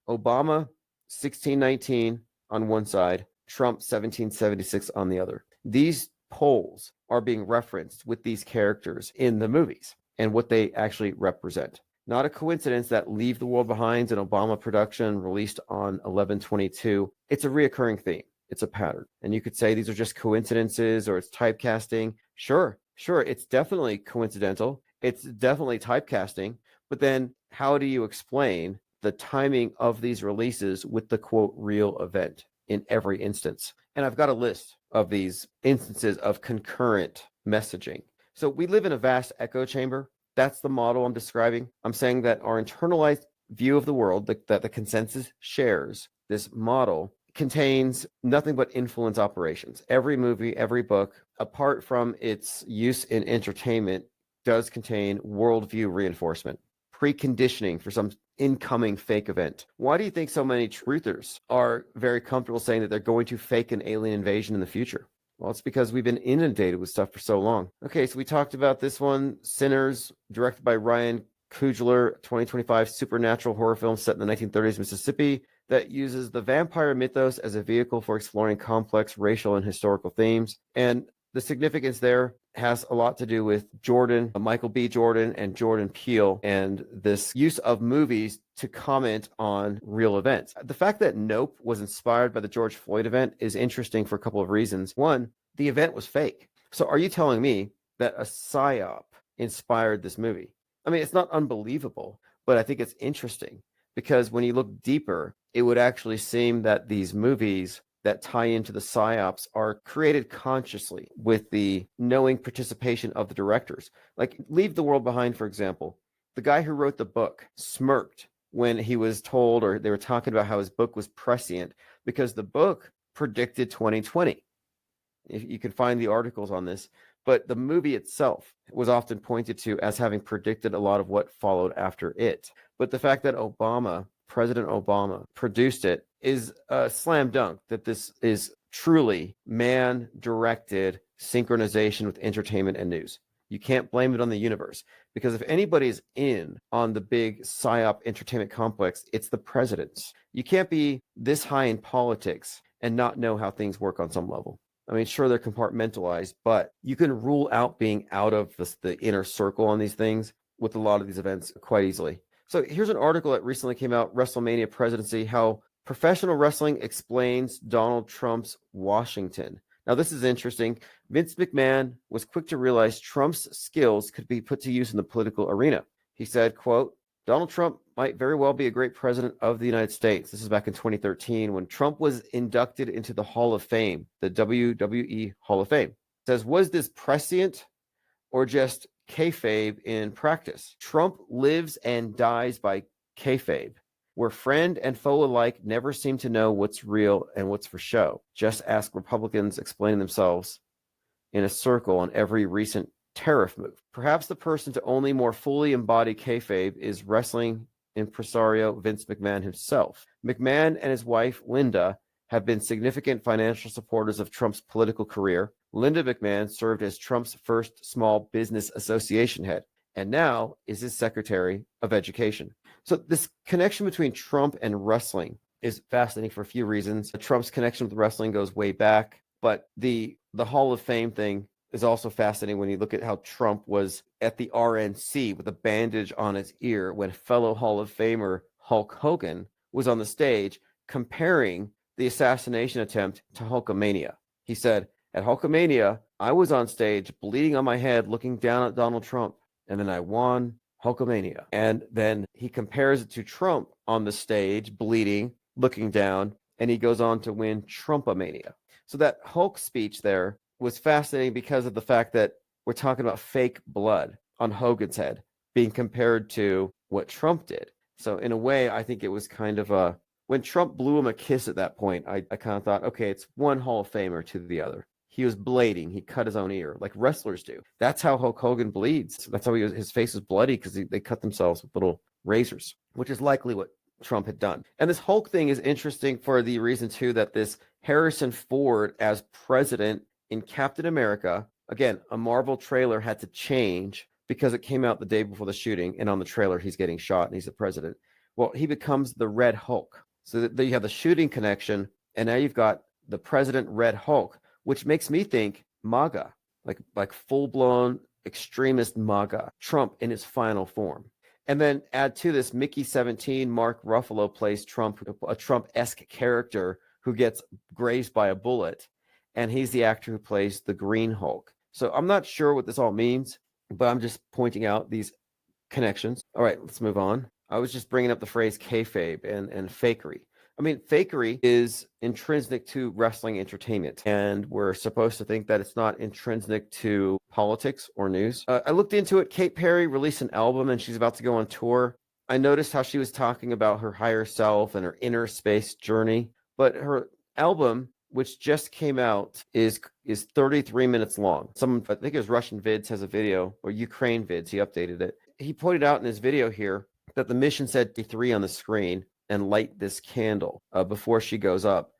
S1: Obama, 1619 on one side, Trump, 1776 on the other. These poles are being referenced with these characters in the movies and what they actually represent. Not a coincidence that Leave the World Behind, an Obama production released on 11/22. It's a reoccurring theme. It's a pattern. And you could say these are just coincidences or it's typecasting. Sure, it's definitely coincidental. It's definitely typecasting. But then how do you explain the timing of these releases with the quote real event in every instance? And I've got a list of these instances of concurrent messaging. So we live in a vast echo chamber. That's the model I'm describing. I'm saying that our internalized view of the world that the consensus shares, this model contains nothing but influence operations. Every movie, every book, apart from its use in entertainment, does contain worldview reinforcement, preconditioning for some incoming fake event. Why do you think so many truthers are very comfortable saying that they're going to fake an alien invasion in the future? Well, it's because we've been inundated with stuff for so long. Okay, so we talked about this one, Sinners, directed by Ryan Coogler, 2025 supernatural horror film set in the 1930s Mississippi that uses the vampire mythos as a vehicle for exploring complex racial and historical themes. And the significance there has a lot to do with Jordan, Michael B. Jordan, and Jordan Peele, and this use of movies to comment on real events. The fact that Nope was inspired by the George Floyd event is interesting for a couple of reasons. One, the event was fake. So are you telling me that a psyop inspired this movie? I mean, it's not unbelievable, but I think it's interesting because when you look deeper, it would actually seem that these movies that tie into the psyops are created consciously with the knowing participation of the directors. Like Leave the World Behind, for example. The guy who wrote the book smirked when he was told, or they were talking about how his book was prescient because the book predicted 2020. You can find the articles on this, but the movie itself was often pointed to as having predicted a lot of what followed after it. But the fact that President Obama produced it is a slam dunk that this is truly man-directed synchronization with entertainment and news. You can't blame it on the universe because if anybody's in on the big PSYOP entertainment complex, it's the presidents. You can't be this high in politics and not know how things work on some level. I mean, sure, they're compartmentalized, but you can rule out being out of the inner circle on these things with a lot of these events quite easily. So here's an article that recently came out, WrestleMania Presidency, how professional wrestling explains Donald Trump's Washington. Now, this is interesting. Vince McMahon was quick to realize Trump's skills could be put to use in the political arena. He said, quote, Donald Trump might very well be a great president of the United States. This is back in 2013 when Trump was inducted into the Hall of Fame, the WWE Hall of Fame. It says, was this prescient or just kayfabe in practice? Trump lives and dies by kayfabe, where friend and foe alike never seem to know what's real and what's for show. Just ask Republicans explaining themselves in a circle on every recent tariff move. Perhaps the person to only more fully embody kayfabe is wrestling impresario Vince McMahon himself. McMahon and his wife, Linda, have been significant financial supporters of Trump's political career. Linda McMahon served as Trump's first small business association head, and now is his Secretary of Education. So this connection between Trump and wrestling is fascinating for a few reasons. Trump's connection with wrestling goes way back, but the Hall of Fame thing is also fascinating when you look at how Trump was at the RNC with a bandage on his ear when fellow Hall of Famer Hulk Hogan was on the stage comparing the assassination attempt to Hulkamania. He said, At Hulkamania, I was on stage bleeding on my head looking down at Donald Trump, and then I won Hulkamania. And then he compares it to Trump on the stage bleeding, looking down, and he goes on to win Trumpamania. So that Hulk speech there was fascinating because of the fact that we're talking about fake blood on Hogan's head being compared to what Trump did. So in a way, I think it was kind of a, when Trump blew him a kiss at that point, I kind of thought, okay, it's one Hall of Famer to the other. He was blading. He cut his own ear like wrestlers do. That's how Hulk Hogan bleeds. That's how his face was bloody, because they cut themselves with little razors, which is likely what Trump had done. And this Hulk thing is interesting for the reason, too, that this Harrison Ford as president in Captain America, again, a Marvel trailer had to change because it came out the day before the shooting, and on the trailer, he's getting shot and he's the president. Well, he becomes the Red Hulk. So that you have the shooting connection, and now you've got the president Red Hulk, which makes me think MAGA, like full-blown extremist MAGA, Trump in his final form. And then add to this, Mickey 17, Mark Ruffalo plays Trump, a Trump-esque character who gets grazed by a bullet, and he's the actor who plays the Green Hulk. So I'm not sure what this all means, but I'm just pointing out these connections. All right, let's move on. I was just bringing up the phrase kayfabe and fakery. I mean, fakery is intrinsic to wrestling entertainment, and we're supposed to think that it's not intrinsic to politics or news. I looked into it. Kate Perry released an album, and she's about to go on tour. I noticed how she was talking about her higher self and her inner space journey, but her album, which just came out, is 33 minutes long. Someone, I think it was Russian Vids, has a video, or Ukraine Vids, he updated it. He pointed out in his video here that the mission said 3 on the screen, and light this candle before she goes up.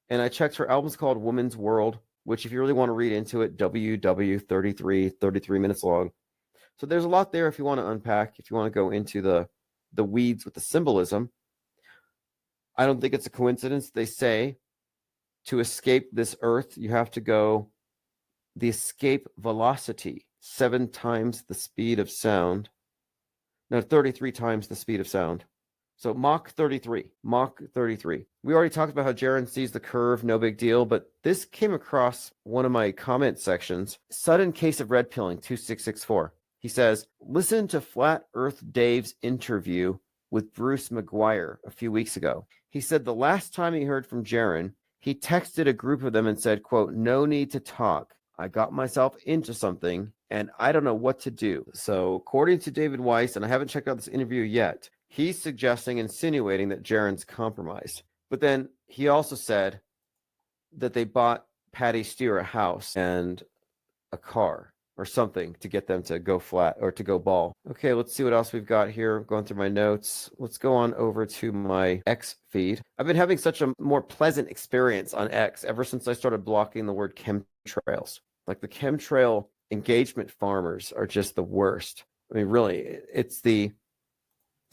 S1: And I checked, her album's called Woman's World, which if you really want to read into it, WW33, 33 minutes long. So there's a lot there if you want to unpack, if you want to go into the weeds with the symbolism. I don't think it's a coincidence. They say to escape this earth, you have to go the escape velocity, 7 times the speed of sound. No, 33 times the speed of sound. So Mach 33. We already talked about how Jaron sees the curve, no big deal, but this came across one of my comment sections. Sudden case of red pilling, 2664. He says, listen to Flat Earth Dave's interview with Bruce McGuire a few weeks ago. He said the last time he heard from Jaron, he texted a group of them and said, quote, no need to talk. I got myself into something and I don't know what to do. So according to David Weiss, and I haven't checked out this interview yet, he's suggesting, insinuating that Jaron's compromised. But then he also said that they bought Patty Steer a house and a car or something to get them to go flat or to go ball. Okay, let's see what else we've got here. Going through my notes. Let's go on over to my X feed. I've been having such a more pleasant experience on X ever since I started blocking the word chemtrails. Like the chemtrail engagement farmers are just the worst. I mean, really, it's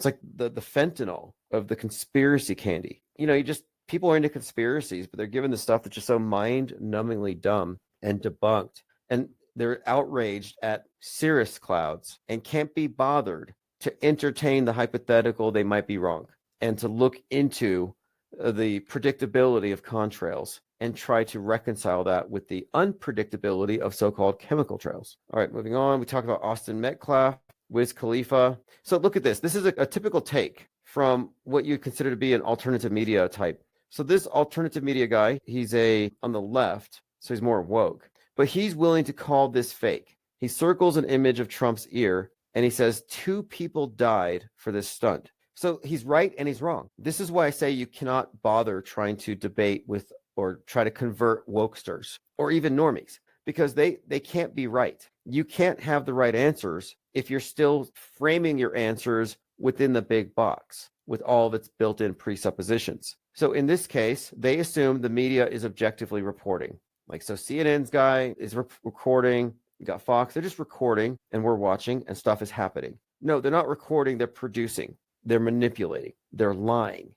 S1: like the fentanyl of the conspiracy candy. You know, people are into conspiracies, but they're given the stuff that's just so mind-numbingly dumb and debunked. And they're outraged at cirrus clouds and can't be bothered to entertain the hypothetical they might be wrong and to look into the predictability of contrails and try to reconcile that with the unpredictability of so-called chemical trails. All right, moving on. We talked about Austin Metcalf, Wiz Khalifa. So look at this. This is a typical take from what you consider to be an alternative media type. So this alternative media guy, he's on the left, so he's more woke, but he's willing to call this fake. He circles an image of Trump's ear and he says 2 people died for this stunt. So he's right and he's wrong. This is why I say you cannot bother trying to debate with or try to convert wokesters or even normies, because they can't be right. You can't have the right answers if you're still framing your answers within the big box with all of its built-in presuppositions. So in this case, they assume the media is objectively reporting. Like, so CNN's guy is recording, you got Fox, they're just recording and we're watching and stuff is happening. No, they're not recording, they're producing, they're manipulating, they're lying.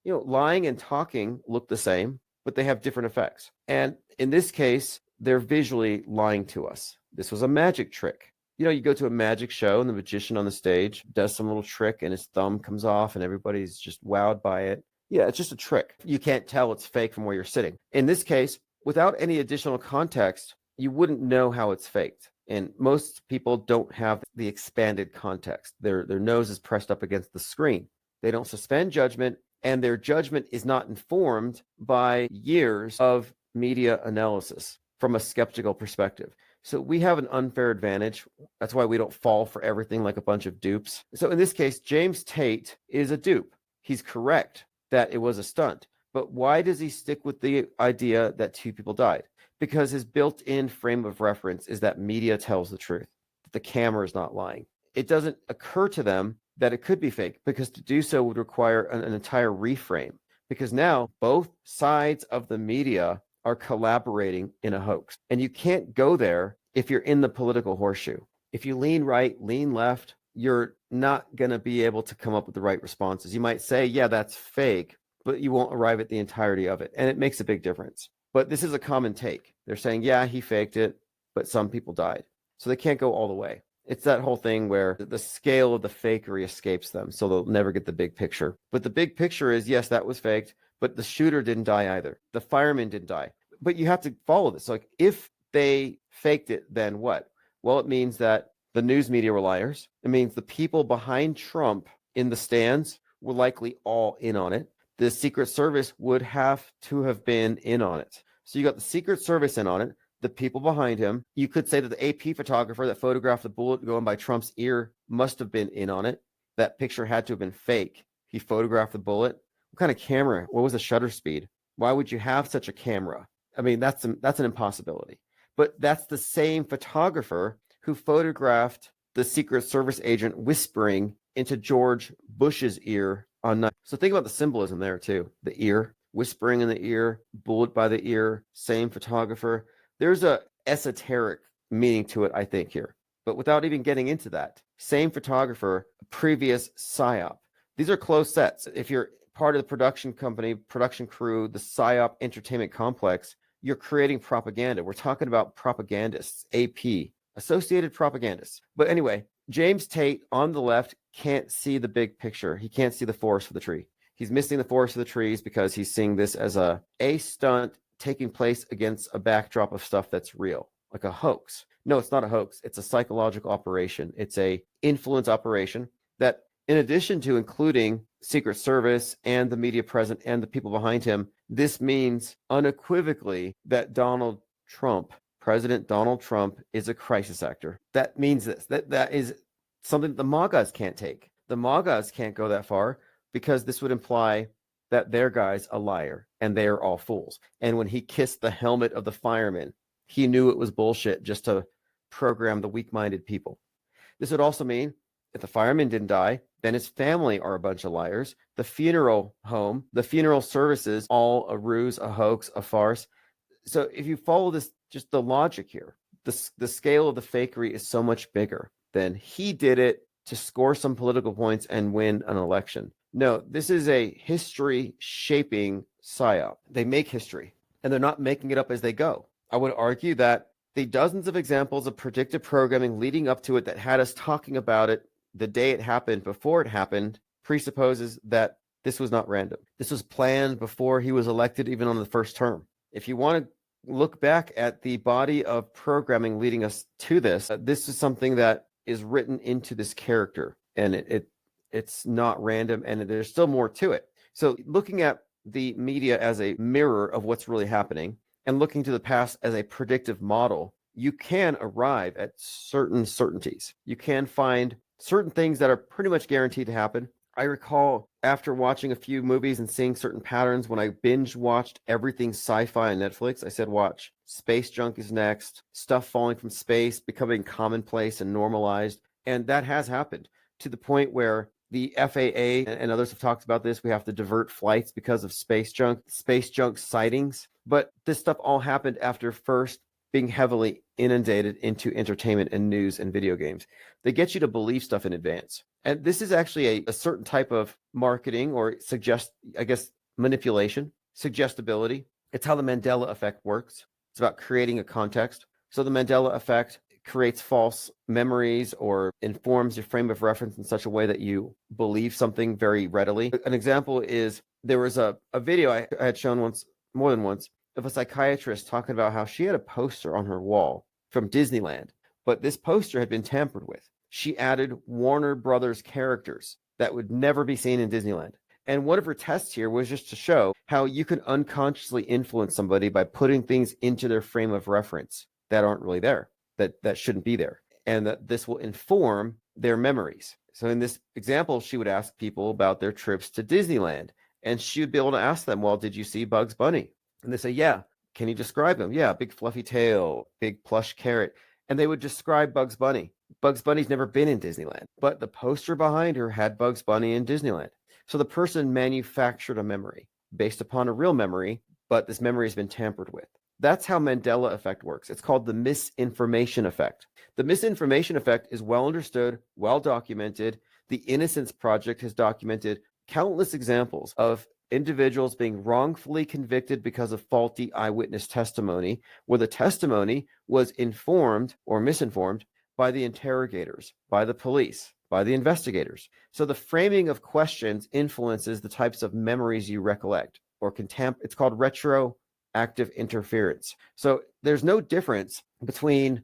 S1: You know, lying and talking look the same, but they have different effects. And in this case, they're visually lying to us. This was a magic trick. You know, you go to a magic show and the magician on the stage does some little trick and his thumb comes off and everybody's just wowed by it. Yeah, it's just a trick. You can't tell it's fake from where you're sitting. In this case, without any additional context, you wouldn't know how it's faked. And most people don't have the expanded context. Their nose is pressed up against the screen. They don't suspend judgment, and their judgment is not informed by years of media analysis from a skeptical perspective. So we have an unfair advantage. That's why we don't fall for everything like a bunch of dupes. So in this case, James Tate is a dupe. He's correct that it was a stunt. But why does he stick with the idea that 2 people died? Because his built-in frame of reference is that media tells the truth. The camera is not lying. It doesn't occur to them that it could be fake, because to do so would require an entire reframe. Because now both sides of the media are collaborating in a hoax. And you can't go there if you're in the political horseshoe. If you lean right, lean left, you're not going to be able to come up with the right responses. You might say, yeah, that's fake, but you won't arrive at the entirety of it. And it makes a big difference. But this is a common take. They're saying, yeah, he faked it, but some people died. So they can't go all the way. It's that whole thing where the scale of the fakery escapes them, so they'll never get the big picture. But the big picture is, yes, that was faked, but the shooter didn't die either. The fireman didn't die. But you have to follow this. Like, if they faked it, then what? Well, it means that the news media were liars. It means the people behind Trump in the stands were likely all in on it. The Secret Service would have to have been in on it. So you got the Secret Service in on it, the people behind him. You could say that the AP photographer that photographed the bullet going by Trump's ear must have been in on it. That picture had to have been fake. He photographed the bullet. What kind of camera? What was the shutter speed? Why would you have such a camera? I mean, that's an impossibility. But that's the same photographer who photographed the Secret Service agent whispering into George Bush's ear on night. So think about the symbolism there too. The ear, whispering in the ear, bullet by the ear, same photographer. There's a esoteric meaning to it, I think, here. But without even getting into that, same photographer, previous PSYOP. These are close sets. If you're part of the production company, production crew, the PSYOP entertainment complex, you're creating propaganda. We're talking about propagandists, AP, Associated Propagandists. But anyway, James Tate on the left can't see the big picture. He can't see the forest for the tree. He's missing the forest for the trees because he's seeing this as a stunt taking place against a backdrop of stuff that's real, like a hoax. No, it's not a hoax. It's a psychological operation. It's a influence operation that, in addition to including Secret Service and the media present and the people behind him, this means unequivocally that Donald Trump, President Donald Trump, is a crisis actor. That means this. That is something the MAGAs can't take. The MAGAs can't go that far because this would imply that their guy's a liar and they're all fools. And when he kissed the helmet of the fireman, he knew it was bullshit just to program the weak-minded people. This would also mean if the fireman didn't die, then his family are a bunch of liars. The funeral home, the funeral services, all a ruse, a hoax, a farce. So if you follow this, just the logic here, the scale of the fakery is so much bigger than he did it to score some political points and win an election. No, this is a history-shaping PSYOP. They make history, and they're not making it up as they go. I would argue that the dozens of examples of predictive programming leading up to it that had us talking about it the day it happened, before it happened, presupposes that this was not random. This was planned before he was elected, even on the first term. If you want to look back at the body of programming leading us to this, this is something that is written into this character, and it's not random, and there's still more to it. So looking at the media as a mirror of what's really happening and looking to the past as a predictive model, you can arrive at certain certainties. You can find certain things that are pretty much guaranteed to happen. I recall after watching a few movies and seeing certain patterns, when I binge watched everything sci-fi on Netflix, I said, watch, space junk is next, stuff falling from space, becoming commonplace and normalized. And that has happened to the point where the FAA and others have talked about this. We have to divert flights because of space junk sightings. But this stuff all happened after first being heavily inundated into entertainment and news and video games. They get you to believe stuff in advance. And this is actually a certain type of marketing or manipulation, suggestibility. It's how the Mandela effect works. It's about creating a context. So the Mandela effect creates false memories or informs your frame of reference in such a way that you believe something very readily. An example is there was a video I had shown more than once, of a psychiatrist talking about how she had a poster on her wall from Disneyland, but this poster had been tampered with. She added Warner Brothers characters that would never be seen in Disneyland. And one of her tests here was just to show how you can unconsciously influence somebody by putting things into their frame of reference that aren't really there, that shouldn't be there, and that this will inform their memories. So in this example, she would ask people about their trips to Disneyland, and she would be able to ask them, well, did you see Bugs Bunny? And they say, yeah. Can you describe him? Yeah, big fluffy tail, big plush carrot. And they would describe Bugs Bunny. Bugs Bunny's never been in Disneyland, but the poster behind her had Bugs Bunny in Disneyland. So the person manufactured a memory based upon a real memory, but this memory has been tampered with. That's how Mandela effect works. It's called the misinformation effect. The misinformation effect is well understood, well documented. The Innocence Project has documented countless examples of individuals being wrongfully convicted because of faulty eyewitness testimony, where the testimony was informed or misinformed by the interrogators, by the police, by the investigators. So the framing of questions influences the types of memories you recollect, or it's called retroactive interference. So there's no difference between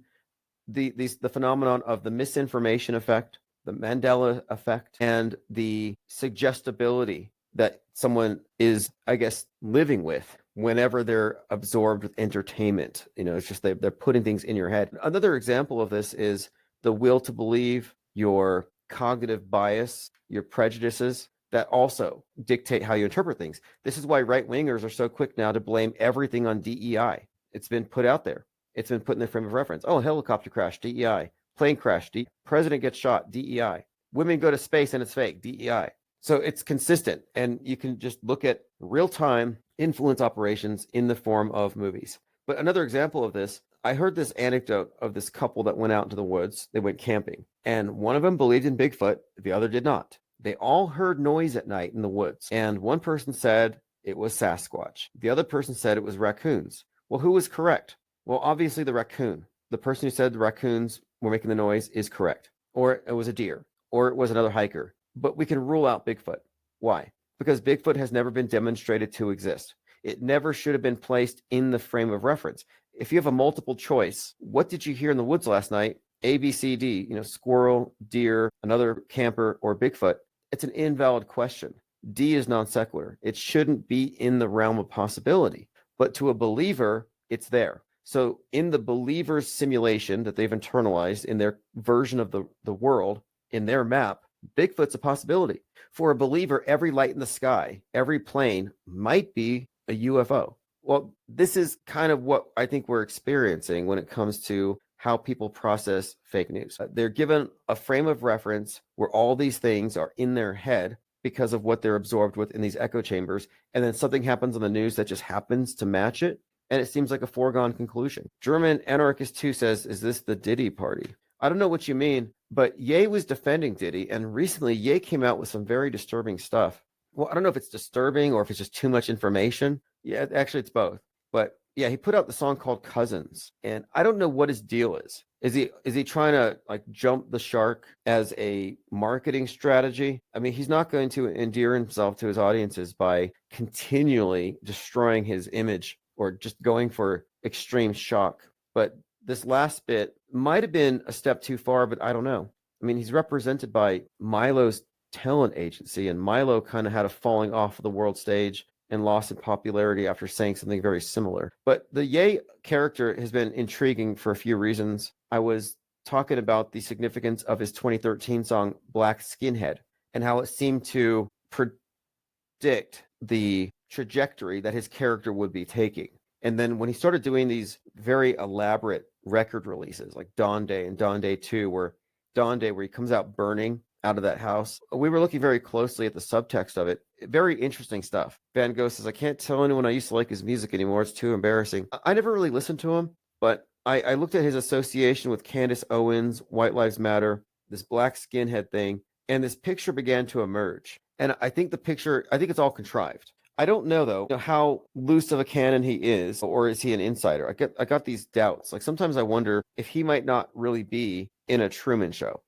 S1: the phenomenon of the misinformation effect, the Mandela effect, and the suggestibility that someone is, I guess, living with whenever they're absorbed with entertainment. It's just they're putting things in your head. Another example of this is the will to believe, your cognitive bias, your prejudices that also dictate how you interpret things. This is why right-wingers are so quick now to blame everything on DEI. It's been put out there. It's been put in the frame of reference. Oh, helicopter crash, DEI. Plane crash, president gets shot, DEI. Women go to space and it's fake, DEI. So it's consistent, and you can just look at real-time influence operations in the form of movies. But another example of this, I heard this anecdote of this couple that went out into the woods. They went camping, and one of them believed in Bigfoot, the other did not. They all heard noise at night in the woods, and one person said it was Sasquatch. The other person said it was raccoons. Well, who was correct? Well, obviously the raccoon. The person who said the raccoons were making the noise is correct. Or it was a deer, or it was another hiker. But we can rule out Bigfoot. Why? Because Bigfoot has never been demonstrated to exist. It never should have been placed in the frame of reference. If you have a multiple choice, what did you hear in the woods last night? A, B, C, D, squirrel, deer, another camper, or Bigfoot. It's an invalid question. D is non sequitur. It shouldn't be in the realm of possibility. But to a believer, it's there. So in the believer's simulation that they've internalized in their version of the world, in their map, Bigfoot's a possibility. For a believer, every light in the sky, every plane might be a UFO. Well, this is kind of what I think we're experiencing when it comes to how people process fake news. They're given a frame of reference where all these things are in their head because of what they're absorbed with in these echo chambers. And then something happens on the news that just happens to match it. And it seems like a foregone conclusion. German Anarchist 2 says, is this the Diddy party? I don't know what you mean, but Ye was defending Diddy, and recently Ye came out with some very disturbing stuff. Well, I don't know if it's disturbing or if it's just too much information. Yeah, actually, it's both. But yeah, he put out the song called Cousins, and I don't know what his deal is. Is he trying to jump the shark as a marketing strategy? I mean, he's not going to endear himself to his audiences by continually destroying his image or just going for extreme shock. But this last bit might have been a step too far, but I don't know. I mean, he's represented by Milo's talent agency, and Milo kind of had a falling off of the world stage and lost in popularity after saying something very similar. But the Ye character has been intriguing for a few reasons. I was talking about the significance of his 2013 song, Black Skinhead, and how it seemed to predict the trajectory that his character would be taking. And then when he started doing these very elaborate record releases like Dawn Day and Dawn Day 2, where he comes out burning out of that house, we were looking very closely at the subtext of it. Very interesting stuff. Van Gogh says, I can't tell anyone I used to like his music anymore. It's too embarrassing. I never really listened to him, but I looked at his association with Candace Owens, White Lives Matter, this black skinhead thing, and this picture began to emerge. And I think it's all contrived. I don't know, though, how loose of a cannon he is, or is he an insider? I got these doubts. Sometimes I wonder if he might not really be in a Truman Show,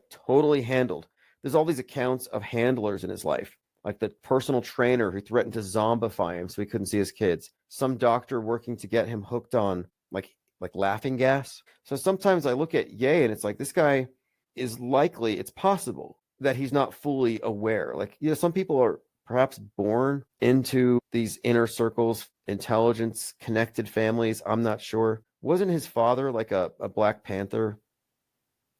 S1: totally handled. There's all these accounts of handlers in his life, like the personal trainer who threatened to zombify him so he couldn't see his kids. some doctor working to get him hooked on like laughing gas. So sometimes I look at Ye and it's like, this guy is likely, it's possible that he's not fully aware. Like, some people are perhaps born into these inner circles, intelligence, connected families. I'm not sure. Wasn't his father like a Black Panther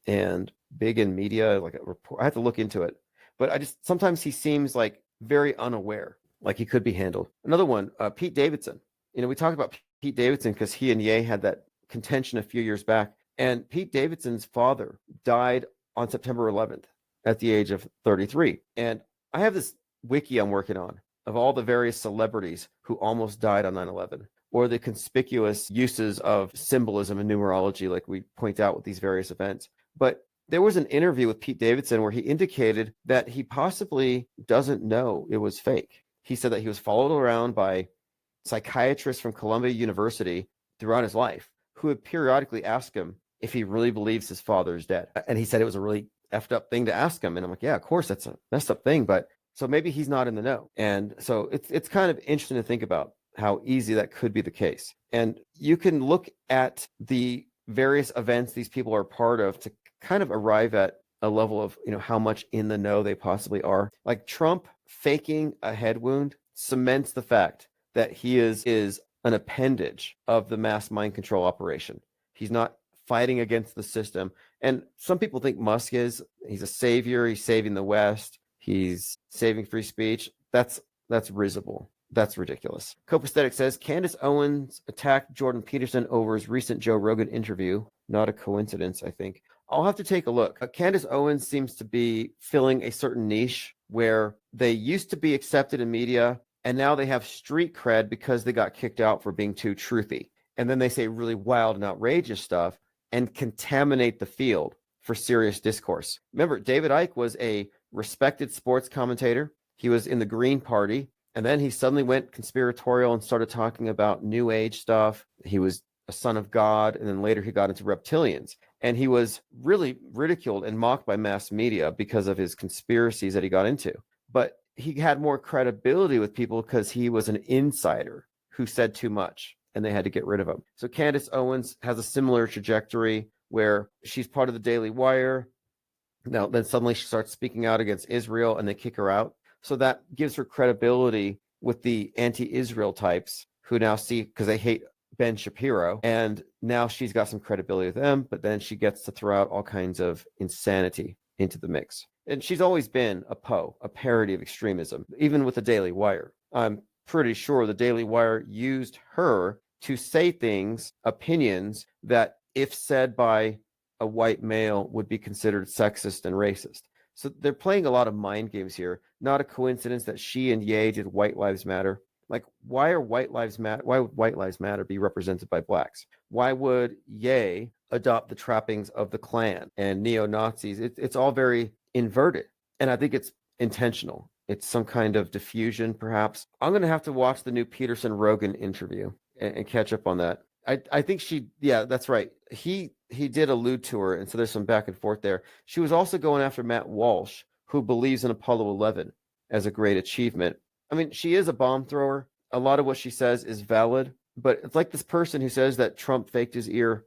S1: and big in media? Like a report, I have to look into it. But sometimes he seems like very unaware, like he could be handled. Another one, Pete Davidson. We talked about Pete Davidson because he and Ye had that contention a few years back. And Pete Davidson's father died on September 11th at the age of 33. And I have this wiki I'm working on of all the various celebrities who almost died on 9/11, or the conspicuous uses of symbolism and numerology, like we point out with these various events. But there was an interview with Pete Davidson where he indicated that he possibly doesn't know it was fake. He said that he was followed around by psychiatrists from Columbia University throughout his life who would periodically ask him if he really believes his father is dead. And he said it was a really effed up thing to ask him. And I'm like, yeah, of course, that's a messed up thing. But so maybe he's not in the know. And so it's kind of interesting to think about how easy that could be the case. And you can look at the various events these people are part of to kind of arrive at a level of, how much in the know they possibly are. Like Trump faking a head wound cements the fact that he is an appendage of the mass mind control operation. He's not fighting against the system. And some people think Musk he's a savior. He's saving the West. He's saving free speech. That's risible. That's ridiculous. Copaesthetic says, Candace Owens attacked Jordan Peterson over his recent Joe Rogan interview. Not a coincidence, I think. I'll have to take a look. Candace Owens seems to be filling a certain niche where they used to be accepted in media, and now they have street cred because they got kicked out for being too truthy. And then they say really wild and outrageous stuff and contaminate the field for serious discourse. Remember, David Icke was a respected sports commentator. He was in the Green Party. And then he suddenly went conspiratorial and started talking about New Age stuff. He was a son of God. And then later he got into reptilians. And he was really ridiculed and mocked by mass media because of his conspiracies that he got into. But he had more credibility with people because he was an insider who said too much and they had to get rid of him. So Candace Owens has a similar trajectory where she's part of the Daily Wire. Now, then suddenly she starts speaking out against Israel and they kick her out. So that gives her credibility with the anti-Israel types who now see, because they hate Ben Shapiro, and now she's got some credibility with them, but then she gets to throw out all kinds of insanity into the mix. And she's always been a parody of extremism, even with the Daily Wire. I'm pretty sure the Daily Wire used her to say things, opinions, that if said by a white male would be considered sexist and racist. So they're playing a lot of mind games here. Not a coincidence that she and Ye did White Lives Matter. Like, why would White Lives Matter be represented by blacks? Why would Ye adopt the trappings of the Klan and neo-Nazis? It's all very inverted. And I think it's intentional. It's some kind of diffusion, perhaps. I'm going to have to watch the new Peterson-Rogan interview and catch up on that. I think that's right. He did allude to her, and so there's some back and forth there. She was also going after Matt Walsh, who believes in Apollo 11 as a great achievement. I mean, she is a bomb thrower. A lot of what she says is valid, but it's like this person who says that Trump faked his ear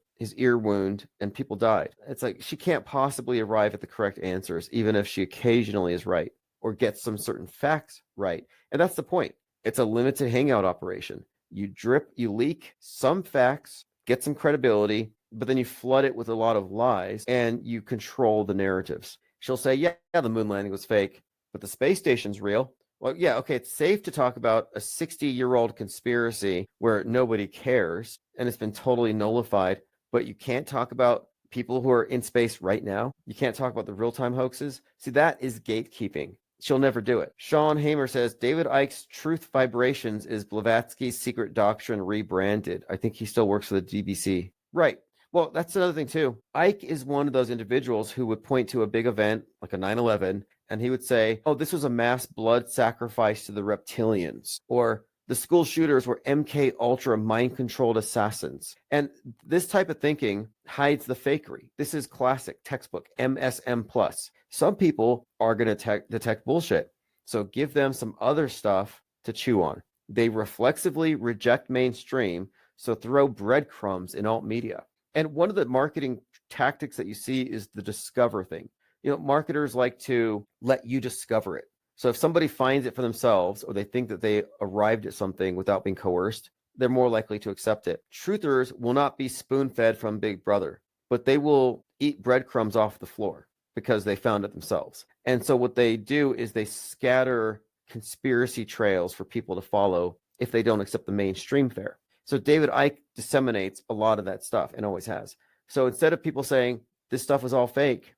S1: wound and people died. It's like she can't possibly arrive at the correct answers, even if she occasionally is right or gets some certain facts right. And that's the point. It's a limited hangout operation. You leak some facts, get some credibility, but then you flood it with a lot of lies and you control the narratives. She'll say, yeah, the moon landing was fake, but the space station's real. Well, yeah, okay, it's safe to talk about a 60-year-old conspiracy where nobody cares and it's been totally nullified, but you can't talk about people who are in space right now. You can't talk about the real-time hoaxes. See, that is gatekeeping. She'll never do it. Sean Hamer says, David Icke's Truth Vibrations is Blavatsky's secret doctrine rebranded. I think he still works for the DBC. Right. Well, that's another thing, too. Icke is one of those individuals who would point to a big event like a 9/11, and he would say, oh, this was a mass blood sacrifice to the reptilians, or the school shooters were MK Ultra mind-controlled assassins. And this type of thinking hides the fakery. This is classic textbook MSM+. Some people are going to detect bullshit. So give them some other stuff to chew on. They reflexively reject mainstream, so throw breadcrumbs in alt media. And one of the marketing tactics that you see is the discover thing. Marketers like to let you discover it. So if somebody finds it for themselves, or they think that they arrived at something without being coerced, they're more likely to accept it. Truthers will not be spoon-fed from Big Brother, but they will eat breadcrumbs off the floor because they found it themselves. And so what they do is they scatter conspiracy trails for people to follow if they don't accept the mainstream fare. So David Icke disseminates a lot of that stuff and always has. So instead of people saying this stuff was all fake,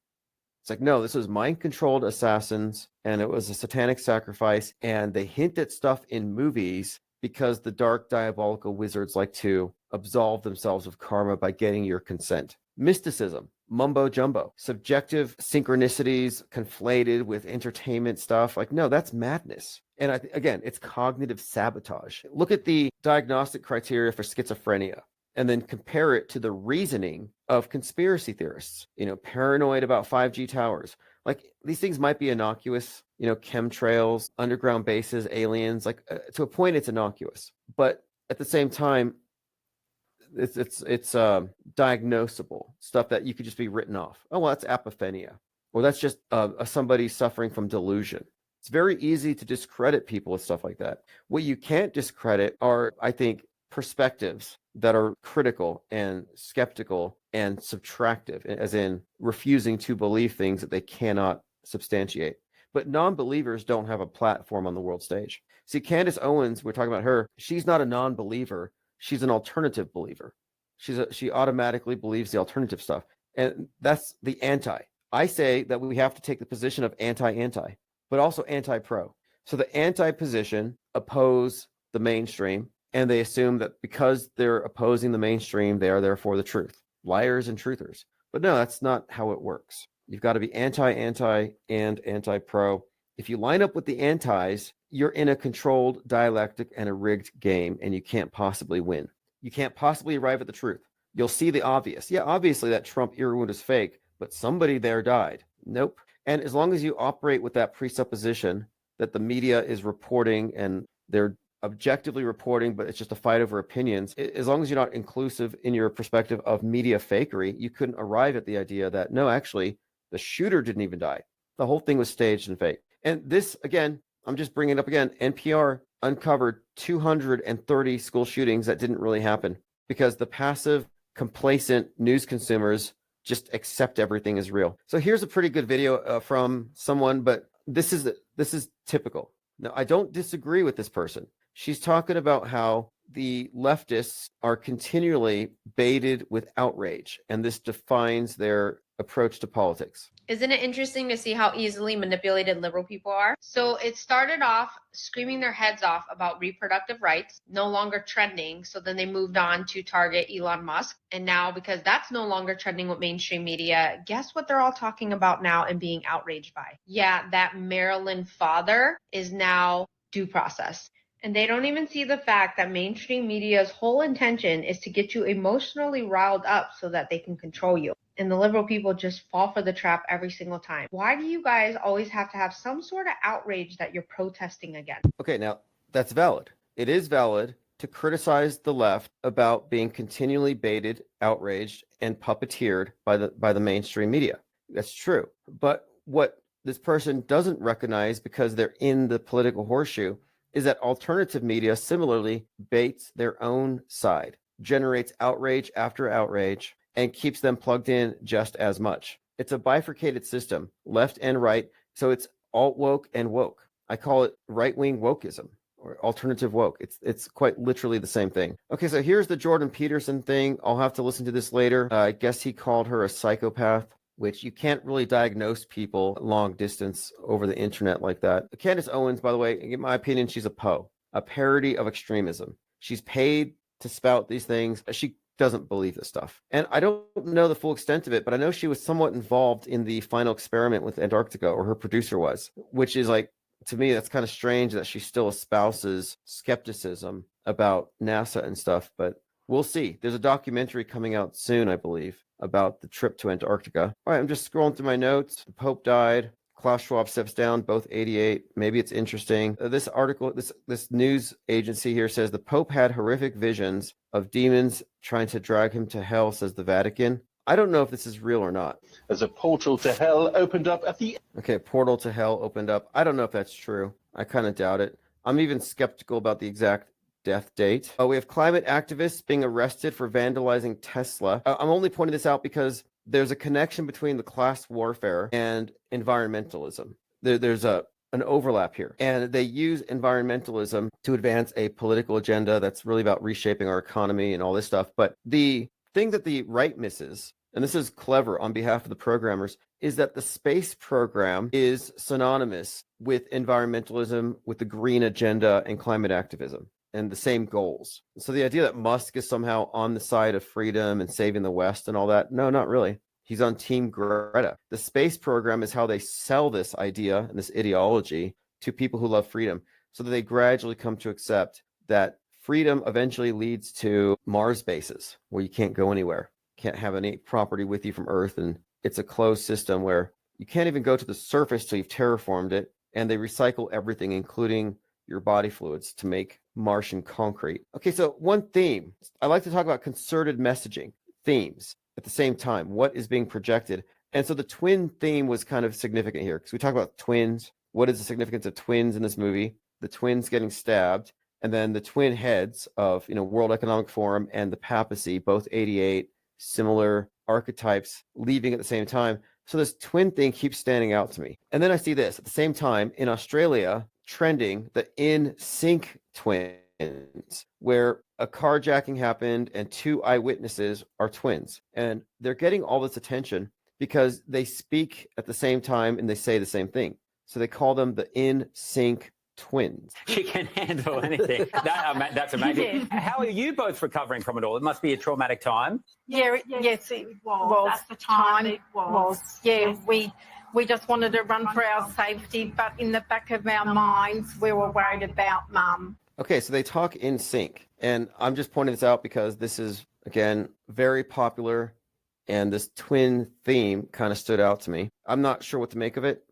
S1: it's like, no, this was mind-controlled assassins, and it was a satanic sacrifice, and they hint at stuff in movies because the dark diabolical wizards like to absolve themselves of karma by getting your consent. Mysticism, mumbo jumbo, subjective synchronicities conflated with entertainment stuff. Like, no, that's madness. And again, it's cognitive sabotage. Look at the diagnostic criteria for schizophrenia and then compare it to the reasoning of conspiracy theorists, paranoid about 5G towers. Like, these things might be innocuous, chemtrails, underground bases, aliens, to a point it's innocuous. But at the same time, it's diagnosable stuff that you could just be written off. Oh, well, that's apophenia, or that's just somebody suffering from delusion. It's very easy to discredit people with stuff like that. What you can't discredit are, I think, perspectives that are critical and skeptical and subtractive, as in refusing to believe things that they cannot substantiate. But non-believers don't have a platform on the world stage. See, Candace Owens, we're talking about her, she's not a non-believer. She's an alternative believer. She automatically believes the alternative stuff. And that's the anti. I say that we have to take the position of anti-anti, but also anti-pro. So the anti-position oppose the mainstream, and they assume that because they're opposing the mainstream, they are therefore the truth. Liars and truthers. But no, that's not how it works. You've got to be anti-anti and anti-pro. If you line up with the antis, you're in a controlled dialectic and a rigged game, and you can't possibly win. You can't possibly arrive at the truth. You'll see the obvious. Yeah, obviously that Trump ear wound is fake, but somebody there died. Nope. And as long as you operate with that presupposition that the media is reporting and they're objectively reporting, but it's just a fight over opinions, as long as you're not inclusive in your perspective of media fakery, you couldn't arrive at the idea that, no, actually, the shooter didn't even die. The whole thing was staged and fake. And this, again, I'm just bringing it up again, NPR uncovered 230 school shootings that didn't really happen because the passive, complacent news consumers just accept everything as real. So here's a pretty good video from someone, but this is typical. Now, I don't disagree with this person. She's talking about how the leftists are continually baited with outrage, and this defines their approach to politics.
S5: Isn't it interesting to see how easily manipulated liberal people are? So it started off screaming their heads off about reproductive rights, no longer trending. So then they moved on to target Elon Musk. And now, because that's no longer trending with mainstream media, guess what they're all talking about now and being outraged by? Yeah, that Maryland father is now due process. And they don't even see the fact that mainstream media's whole intention is to get you emotionally riled up so that they can control you. And the liberal people just fall for the trap every single time. Why do you guys always have to have some sort of outrage that you're protesting against?
S1: Okay, now that's valid. It is valid to criticize the left about being continually baited, outraged, and puppeteered by the mainstream media. That's true. But what this person doesn't recognize, because they're in the political horseshoe, is that alternative media similarly baits their own side, generates outrage after outrage, and keeps them plugged in just as much. It's a bifurcated system, left and right, so it's alt woke and woke. I call it right-wing wokeism or alternative woke. It's quite literally the same thing. Okay, so here's the Jordan Peterson thing. I'll have to listen to this later. I guess he called her a psychopath, which you can't really diagnose people long distance over the internet like that. Candace Owens, by the way, in my opinion, she's a parody of extremism. She's paid to spout these things. She doesn't believe this stuff. And I don't know the full extent of it, but I know she was somewhat involved in the final experiment with Antarctica, or her producer was, which is like, to me, that's kind of strange that she still espouses skepticism about NASA and stuff, but we'll see. There's a documentary coming out soon, I believe, about the trip to Antarctica. All right, I'm just scrolling through my notes. The Pope died. Of Klaus Schwab steps down, both 88. Maybe it's interesting. This article, this news agency here says the Pope had horrific visions of demons trying to drag him to hell, says the Vatican. I don't know if this is real or not.
S7: As a portal to hell opened up at the...
S1: Okay, portal to hell opened up. I don't know if that's true. I kind of doubt it. I'm even skeptical about the exact death date. We have climate activists being arrested for vandalizing Tesla. I'm only pointing this out because there's a connection between the class warfare and environmentalism. There's an overlap here. And they use environmentalism to advance a political agenda that's really about reshaping our economy and all this stuff. But the thing that the right misses, and this is clever on behalf of the programmers, is that the space program is synonymous with environmentalism, with the green agenda and climate activism, and the same goals. So the idea that Musk is somehow on the side of freedom and saving the West and all that, no, not really. He's on Team Greta. The space program is how they sell this idea and this ideology to people who love freedom, so that they gradually come to accept that freedom eventually leads to Mars bases where you can't go anywhere, can't have any property with you from Earth, and it's a closed system where you can't even go to the surface till you've terraformed it, and they recycle everything, including your body fluids, to make Martian concrete. Okay, so one theme. I like to talk about concerted messaging, themes at the same time. What is being projected? And so the twin theme was kind of significant here, because we talk about twins. What is the significance of twins in this movie? The twins getting stabbed, and then the twin heads of, World Economic Forum and the papacy, both 88, similar archetypes leaving at the same time. So this twin thing keeps standing out to me. And then I see this at the same time in Australia, trending the in sync twins, where a carjacking happened and 2 eyewitnesses are twins. And they're getting all this attention because they speak at the same time and they say the same thing. So they call them the in sync twins.
S8: She can handle anything. That's amazing. Yeah. How are you both recovering from it all? It must be a traumatic time.
S9: Yes, it was. That's the time it was. Yeah, we just wanted to run for our safety, but in the back of our minds, we were worried about Mum.
S1: Okay, so they talk in sync, and I'm just pointing this out because this is, again, very popular, and this twin theme kind of stood out to me. I'm not sure what to make of it.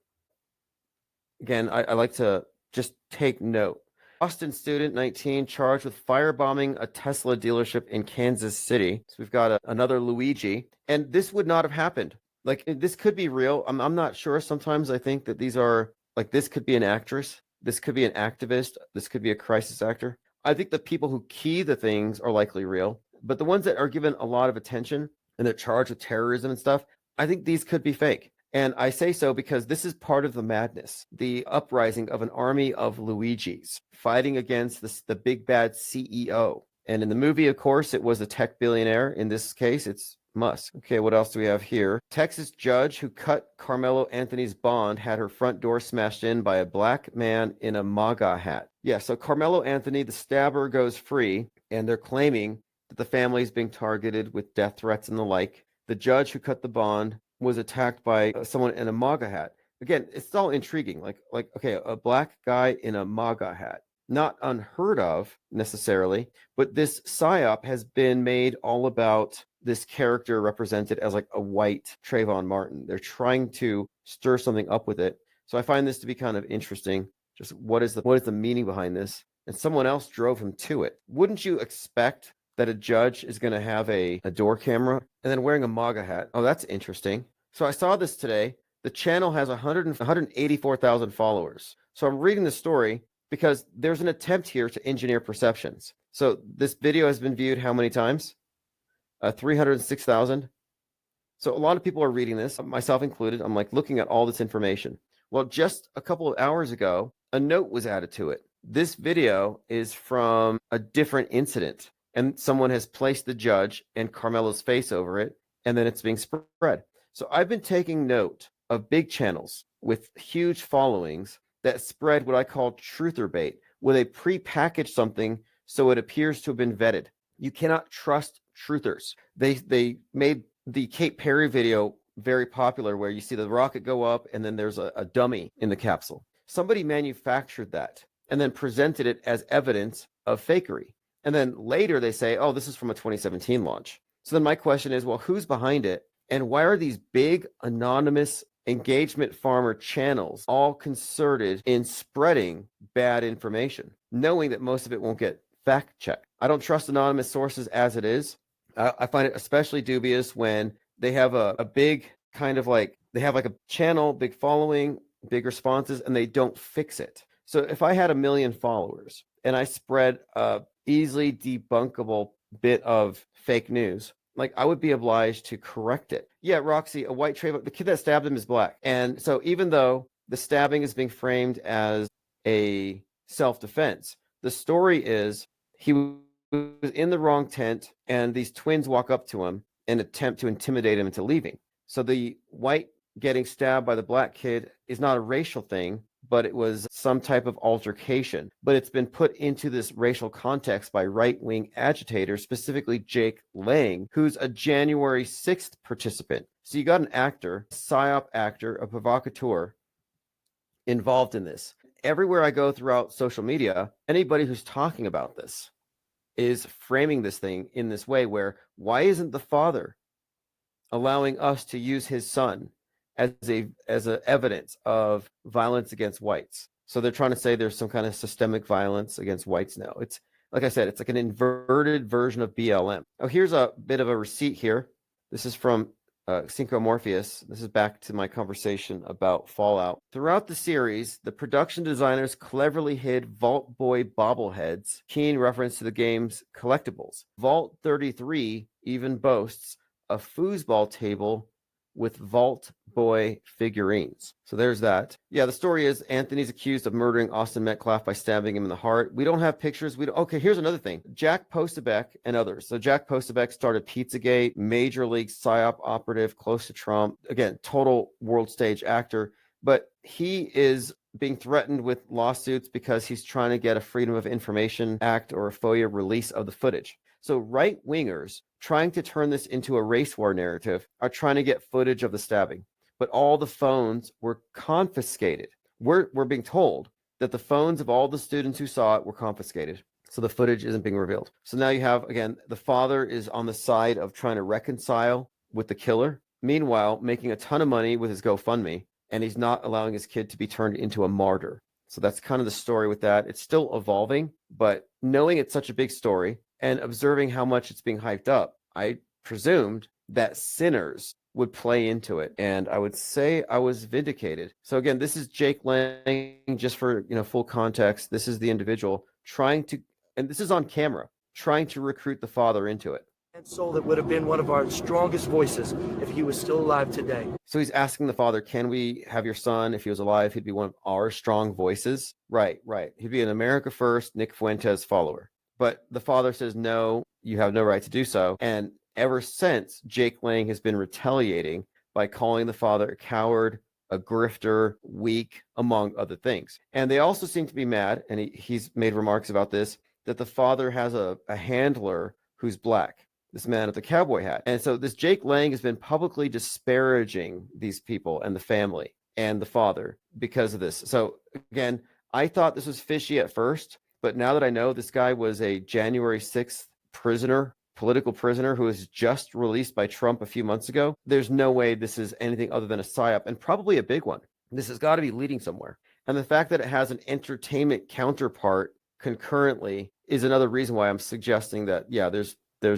S1: Again, I like to just take note. Austin student, 19, charged with firebombing a Tesla dealership in Kansas City. So we've got another Luigi, and this would not have happened. Like, this could be real. I'm not sure. Sometimes I think that these are, like, this could be an actress. This could be an activist. This could be a crisis actor. I think the people who key the things are likely real, but the ones that are given a lot of attention and they're charged with terrorism and stuff, I think these could be fake. And I say so because this is part of the madness, the uprising of an army of Luigis fighting against the big bad CEO. And in the movie, of course, it was a tech billionaire. In this case, it's Musk. Okay, what else do we have here? Texas judge who cut Carmelo Anthony's bond had her front door smashed in by a black man in a MAGA hat. Yeah, so Carmelo Anthony, the stabber, goes free, and they're claiming that the family is being targeted with death threats and the like. The judge who cut the bond was attacked by someone in a MAGA hat. Again, it's all intriguing. Like, okay, a black guy in a MAGA hat. Not unheard of necessarily, but this psyop has been made all about this character represented as like a white Trayvon Martin. They're trying to stir something up with it. So I find this to be kind of interesting. Just what is the meaning behind this? And someone else drove him to it. Wouldn't you expect that a judge is going to have a door camera and then wearing a MAGA hat? Oh, that's interesting. So I saw this today. The channel has 184,000 followers. So I'm reading the story because there's an attempt here to engineer perceptions. So this video has been viewed how many times? 306,000. So a lot of people are reading this, myself included. I'm like looking at all this information. Well, just a couple of hours ago, a note was added to it. This video is from a different incident, and someone has placed the judge and Carmelo's face over it, and then it's being spread. So I've been taking note of big channels with huge followings that spread what I call truther bait, where they pre-package something so it appears to have been vetted. You cannot trust truthers. They made the Kate Perry video very popular, where you see the rocket go up and then there's a dummy in the capsule. Somebody manufactured that and then presented it as evidence of fakery. And then later they say, oh, this is from a 2017 launch. So then my question is, well, who's behind it? And why are these big anonymous engagement farmer channels, all concerted in spreading bad information, knowing that most of it won't get fact checked. I don't trust anonymous sources as it is. I find it especially dubious when they have a big kind of like, they have like a channel, big following, big responses, and they don't fix it. So if I had 1 million followers and I spread a easily debunkable bit of fake news, like I would be obliged to correct it. Yeah, Roxy, a white Trayvon, the kid that stabbed him is black. And so even though the stabbing is being framed as a self-defense, the story is he was in the wrong tent and these twins walk up to him and attempt to intimidate him into leaving. So the white getting stabbed by the black kid is not a racial thing, but it was some type of altercation. But it's been put into this racial context by right-wing agitators, specifically Jake Lang, who's a January 6th participant. So you got an actor, a PSYOP actor, a provocateur involved in this. Everywhere I go throughout social media, anybody who's talking about this is framing this thing in this way where, why isn't the father allowing us to use his son as a evidence of violence against whites? So they're trying to say there's some kind of systemic violence against whites now. It's like I said, it's like an inverted version of BLM. Oh, here's a bit of a receipt here. This is from Synchro Morpheus. This is back to my conversation about Fallout. Throughout the series, the production designers cleverly hid Vault Boy bobbleheads, keen reference to the game's collectibles. Vault 33 even boasts a foosball table with Vault Boy figurines. So there's that. Yeah, the story is Anthony's accused of murdering Austin Metcalf by stabbing him in the heart. We don't have pictures. Okay, here's another thing. Jack Posobiec and others. So Jack Posobiec started Pizzagate, major league PSYOP operative, close to Trump. Again, total world stage actor. But he is being threatened with lawsuits because he's trying to get a Freedom of Information Act or a FOIA release of the footage. So right-wingers trying to turn this into a race war narrative are trying to get footage of the stabbing. But all the phones were confiscated. We're being told that the phones of all the students who saw it were confiscated. So the footage isn't being revealed. So now you have, again, the father is on the side of trying to reconcile with the killer. Meanwhile, making a ton of money with his GoFundMe, and he's not allowing his kid to be turned into a martyr. So that's kind of the story with that. It's still evolving, but knowing it's such a big story, and observing how much it's being hyped up, I presumed that Sinners would play into it. And I would say I was vindicated. So again, this is Jake Lang, just for full context. This is the individual trying to, and this is on camera, trying to recruit the father into it.
S10: And soul that would have been one of our strongest voices if he was still alive today.
S1: So he's asking the father, can we have your son? If he was alive, he'd be one of our strong voices. Right. He'd be an America First, Nick Fuentes follower. But the father says, no, you have no right to do so. And ever since, Jake Lang has been retaliating by calling the father a coward, a grifter, weak, among other things. And they also seem to be mad, and he's made remarks about this, that the father has a handler who's black, this man with the cowboy hat. And so this Jake Lang has been publicly disparaging these people and the family and the father because of this. So again, I thought this was fishy at first. But now that I know this guy was a January 6th prisoner, political prisoner who was just released by Trump a few months ago, there's no way this is anything other than a PSYOP, and probably a big one. This has got to be leading somewhere. And the fact that it has an entertainment counterpart concurrently is another reason why I'm suggesting that, yeah, there's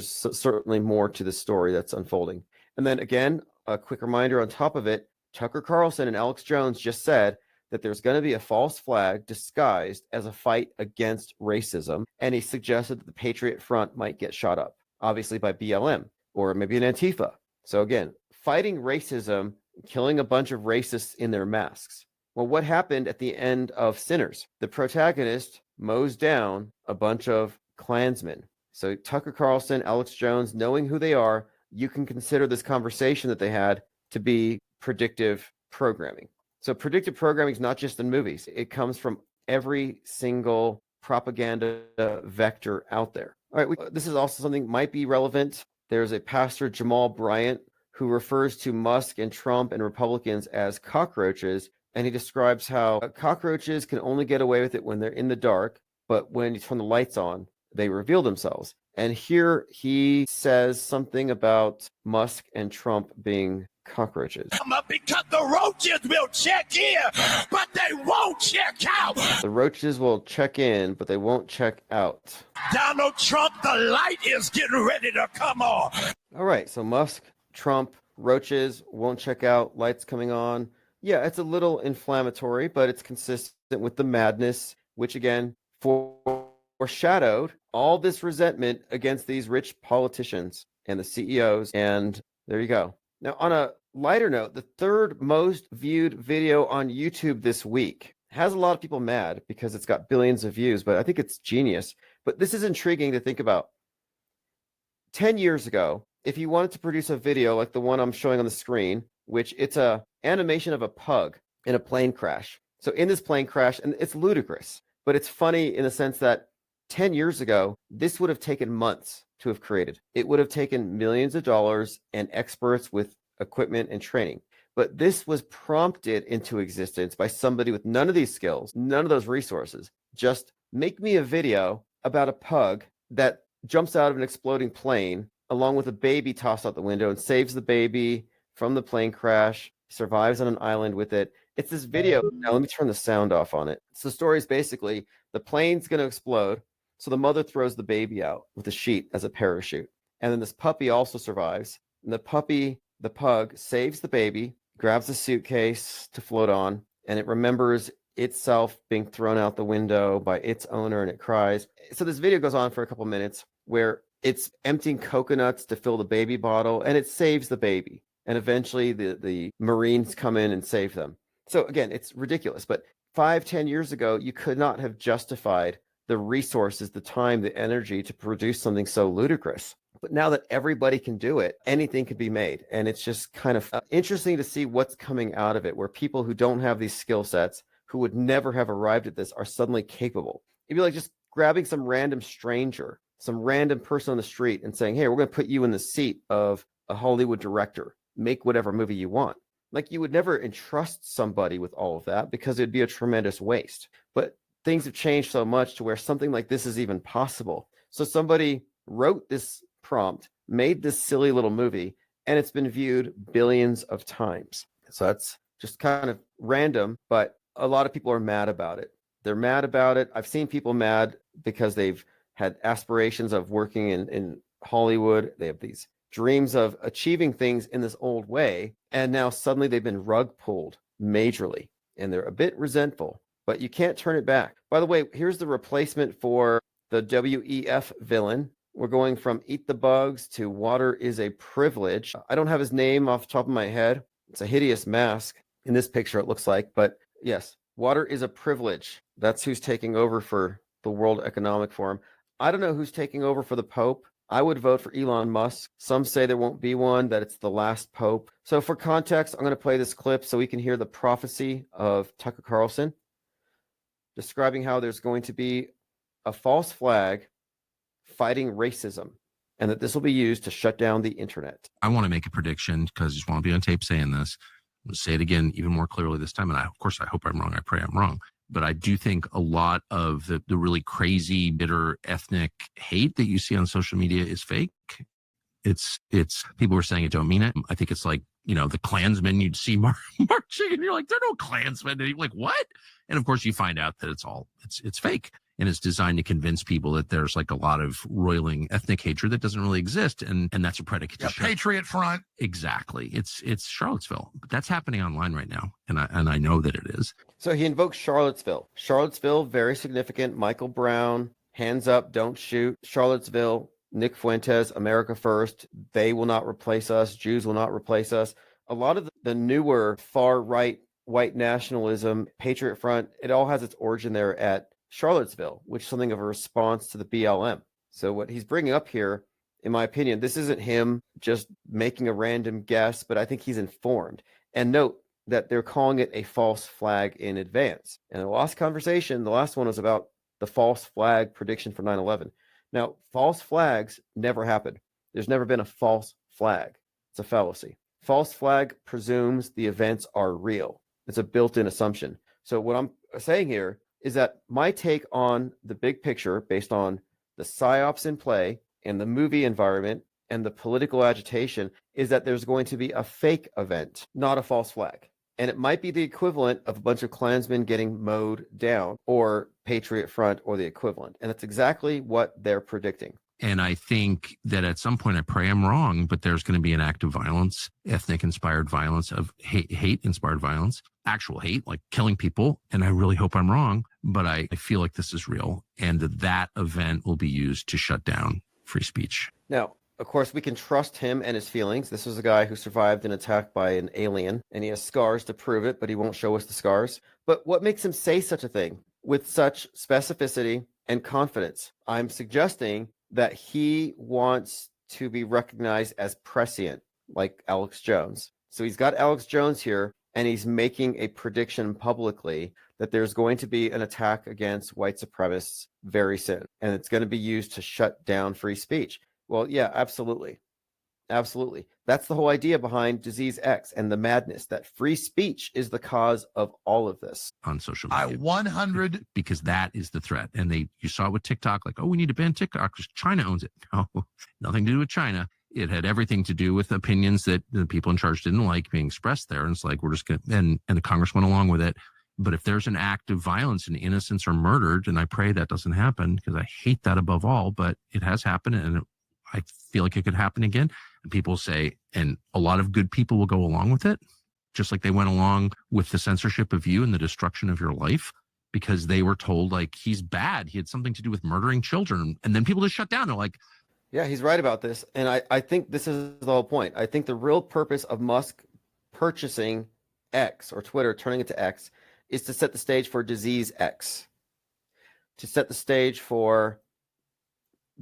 S1: certainly more to the story that's unfolding. And then again, a quick reminder on top of it, Tucker Carlson and Alex Jones just said that there's going to be a false flag disguised as a fight against racism. And he suggested that the Patriot Front might get shot up, obviously by BLM or maybe an Antifa. So again, fighting racism, killing a bunch of racists in their masks. Well, what happened at the end of Sinners? The protagonist mows down a bunch of Klansmen. So Tucker Carlson, Alex Jones, knowing who they are, you can consider this conversation that they had to be predictive programming. So predictive programming is not just in movies. It comes from every single propaganda vector out there. All right, this is also something might be relevant. There's a pastor, Jamal Bryant, who refers to Musk and Trump and Republicans as cockroaches. And he describes how cockroaches can only get away with it when they're in the dark, but when you turn the lights on, they reveal themselves. And here he says something about Musk and Trump being cockroaches.
S11: Because the roaches will check in, but they won't check out.
S1: The roaches will check in, but they won't check out.
S11: Donald Trump, the light is getting ready to come on.
S1: All right, so Musk, Trump, roaches won't check out, lights coming on. Yeah, it's a little inflammatory, but it's consistent with the madness, which again foreshadowed all this resentment against these rich politicians and the CEOs. And there you go. Now, on a lighter note, the third most viewed video on YouTube this week has a lot of people mad because it's got billions of views, but I think it's genius. But this is intriguing to think about. 10 years ago, if you wanted to produce a video like the one I'm showing on the screen, which it's a animation of a pug in a plane crash. So in this plane crash, and it's ludicrous, but it's funny in the sense that 10 years ago, this would have taken months to have created. It would have taken millions of dollars and experts with equipment and training. But this was prompted into existence by somebody with none of these skills, none of those resources. Just make me a video about a pug that jumps out of an exploding plane along with a baby tossed out the window and saves the baby from the plane crash, survives on an island with it. It's this video. Now, let me turn the sound off on it. So the story is basically the plane's going to explode. So the mother throws the baby out with a sheet as a parachute. And then this puppy also survives. And the pug, saves the baby, grabs a suitcase to float on, and it remembers itself being thrown out the window by its owner, and it cries. So this video goes on for a couple minutes where it's emptying coconuts to fill the baby bottle, and it saves the baby. And eventually the Marines come in and save them. So again, it's ridiculous. But 5-10 years ago, you could not have justified the resources, the time, the energy to produce something so ludicrous. But now that everybody can do it, anything can be made. And it's just kind of interesting to see what's coming out of it, where people who don't have these skill sets, who would never have arrived at this, are suddenly capable. It'd be like just grabbing some random stranger, some random person on the street and saying, hey, we're going to put you in the seat of a Hollywood director. Make whatever movie you want. Like, you would never entrust somebody with all of that because it'd be a tremendous waste. But things have changed so much to where something like this is even possible. So somebody wrote this prompt, made this silly little movie, and it's been viewed billions of times. So that's just kind of random, but a lot of people are mad about it. They're mad about it. I've seen people mad because they've had aspirations of working in Hollywood. They have these dreams of achieving things in this old way, and now suddenly they've been rug pulled majorly, and they're a bit resentful, but you can't turn it back. By the way, here's the replacement for the WEF villain. We're going from eat the bugs to water is a privilege. I don't have his name off the top of my head. It's a hideous mask in this picture, it looks like, but yes, water is a privilege. That's who's taking over for the World Economic Forum. I don't know who's taking over for the Pope. I would vote for Elon Musk. Some say there won't be one, that it's the last pope. So for context, I'm going to play this clip so we can hear the prophecy of Tucker Carlson describing how there's going to be a false flag fighting racism and that this will be used to shut down the internet.
S12: I want to make a prediction because I just want to be on tape saying this. I'm going to say it again even more clearly this time. And of course, I hope I'm wrong. I pray I'm wrong. But I do think a lot of the really crazy, bitter ethnic hate that you see on social media is fake. It's people were saying it don't mean it. I think it's like, the Klansmen you'd see marching and you're like, there are no Klansmen. And you're like, what? And of course you find out that it's fake. And it's designed to convince people that there's like a lot of roiling ethnic hatred that doesn't really exist. And that's a predicate.
S13: Patriot Front.
S12: Exactly. It's Charlottesville. But that's happening online right now. And I know that it is.
S1: So he invokes Charlottesville. Charlottesville, very significant. Michael Brown, hands up, don't shoot. Charlottesville, Nick Fuentes, America First. They will not replace us. Jews will not replace us. A lot of the newer far-right white nationalism, Patriot Front, it all has its origin there at Charlottesville, which is something of a response to the BLM. So what he's bringing up here, in my opinion, this isn't him just making a random guess, but I think he's informed. And note that they're calling it a false flag in advance. And the last conversation, the last one was about the false flag prediction for 9/11. Now, false flags never happen. There's never been a false flag. It's a fallacy. False flag presumes the events are real. It's a built-in assumption. So what I'm saying here is that my take on the big picture, based on the psyops in play and the movie environment and the political agitation is that there's going to be a fake event, not a false flag. And it might be the equivalent of a bunch of Klansmen getting mowed down, or Patriot Front, or the equivalent. And that's exactly what they're predicting.
S12: And I think that at some point, I pray I'm wrong, but there's going to be an act of violence, ethnic-inspired violence, of hate-inspired violence, actual hate, like killing people. And I really hope I'm wrong, but I feel like this is real, and that event will be used to shut down free speech.
S1: Now, of course, we can trust him and his feelings. This was a guy who survived an attack by an alien, and he has scars to prove it, but he won't show us the scars. But what makes him say such a thing with such specificity and confidence? I'm suggesting that he wants to be recognized as prescient, like Alex Jones. So he's got Alex Jones here, and he's making a prediction publicly that there's going to be an attack against white supremacists very soon, and it's going to be used to shut down free speech. Well, yeah, absolutely. Absolutely. That's the whole idea behind Disease X and the madness, that free speech is the cause of all of this.
S12: On social media. 100. Because that is the threat. And you saw it with TikTok, like, oh, we need to ban TikTok because China owns it. No, nothing to do with China. It had everything to do with opinions that the people in charge didn't like being expressed there. And it's like, we're just going to, and the Congress went along with it. But if there's an act of violence and innocents are murdered, and I pray that doesn't happen because I hate that above all, but it has happened, and I feel like it could happen again. And people say, and a lot of good people will go along with it, just like they went along with the censorship of you and the destruction of your life, because they were told, like, he's bad. He had something to do with murdering children. And then people just shut down. They're like,
S1: yeah, he's right about this. And I think this is the whole point. I think the real purpose of Musk purchasing X, or Twitter turning it to X, is to set the stage for Disease X, to set the stage for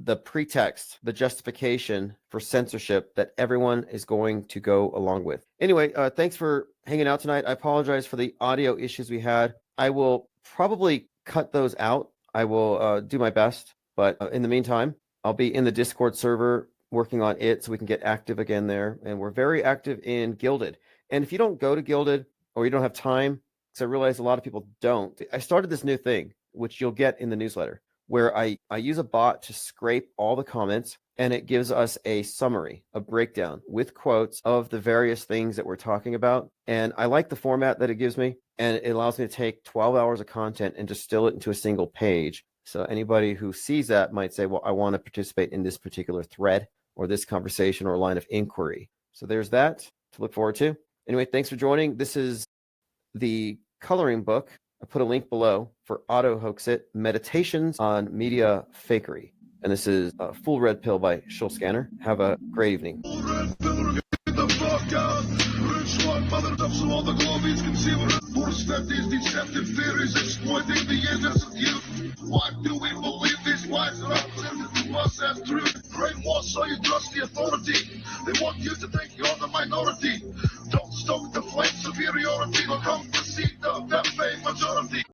S1: the pretext, the justification for censorship that everyone is going to go along with. Anyway, thanks for hanging out tonight. I apologize for the audio issues we had. I will probably cut those out. I will do my best. But in the meantime, I'll be in the Discord server working on it so we can get active again there. And we're very active in Gilded. And if you don't go to Gilded, or you don't have time, because I realize a lot of people don't, I started this new thing, which you'll get in the newsletter, where I use a bot to scrape all the comments, and it gives us a summary, a breakdown with quotes of the various things that we're talking about. And I like the format that it gives me, and it allows me to take 12 hours of content and distill it into a single page. So anybody who sees that might say, well, I want to participate in this particular thread or this conversation or line of inquiry. So there's that to look forward to. Anyway, thanks for joining. This is the coloring book. I put a link below for Auto Hoaxit, Meditations on Media Fakery. And this is a Full Red Pill by Shill Scanner. Have a great evening.
S11: Deceptive theories exploiting the innocent youth. Why do we believe these lies that are presented to us as truth? Brainwash so you trust the authority. They want you to think you're the minority.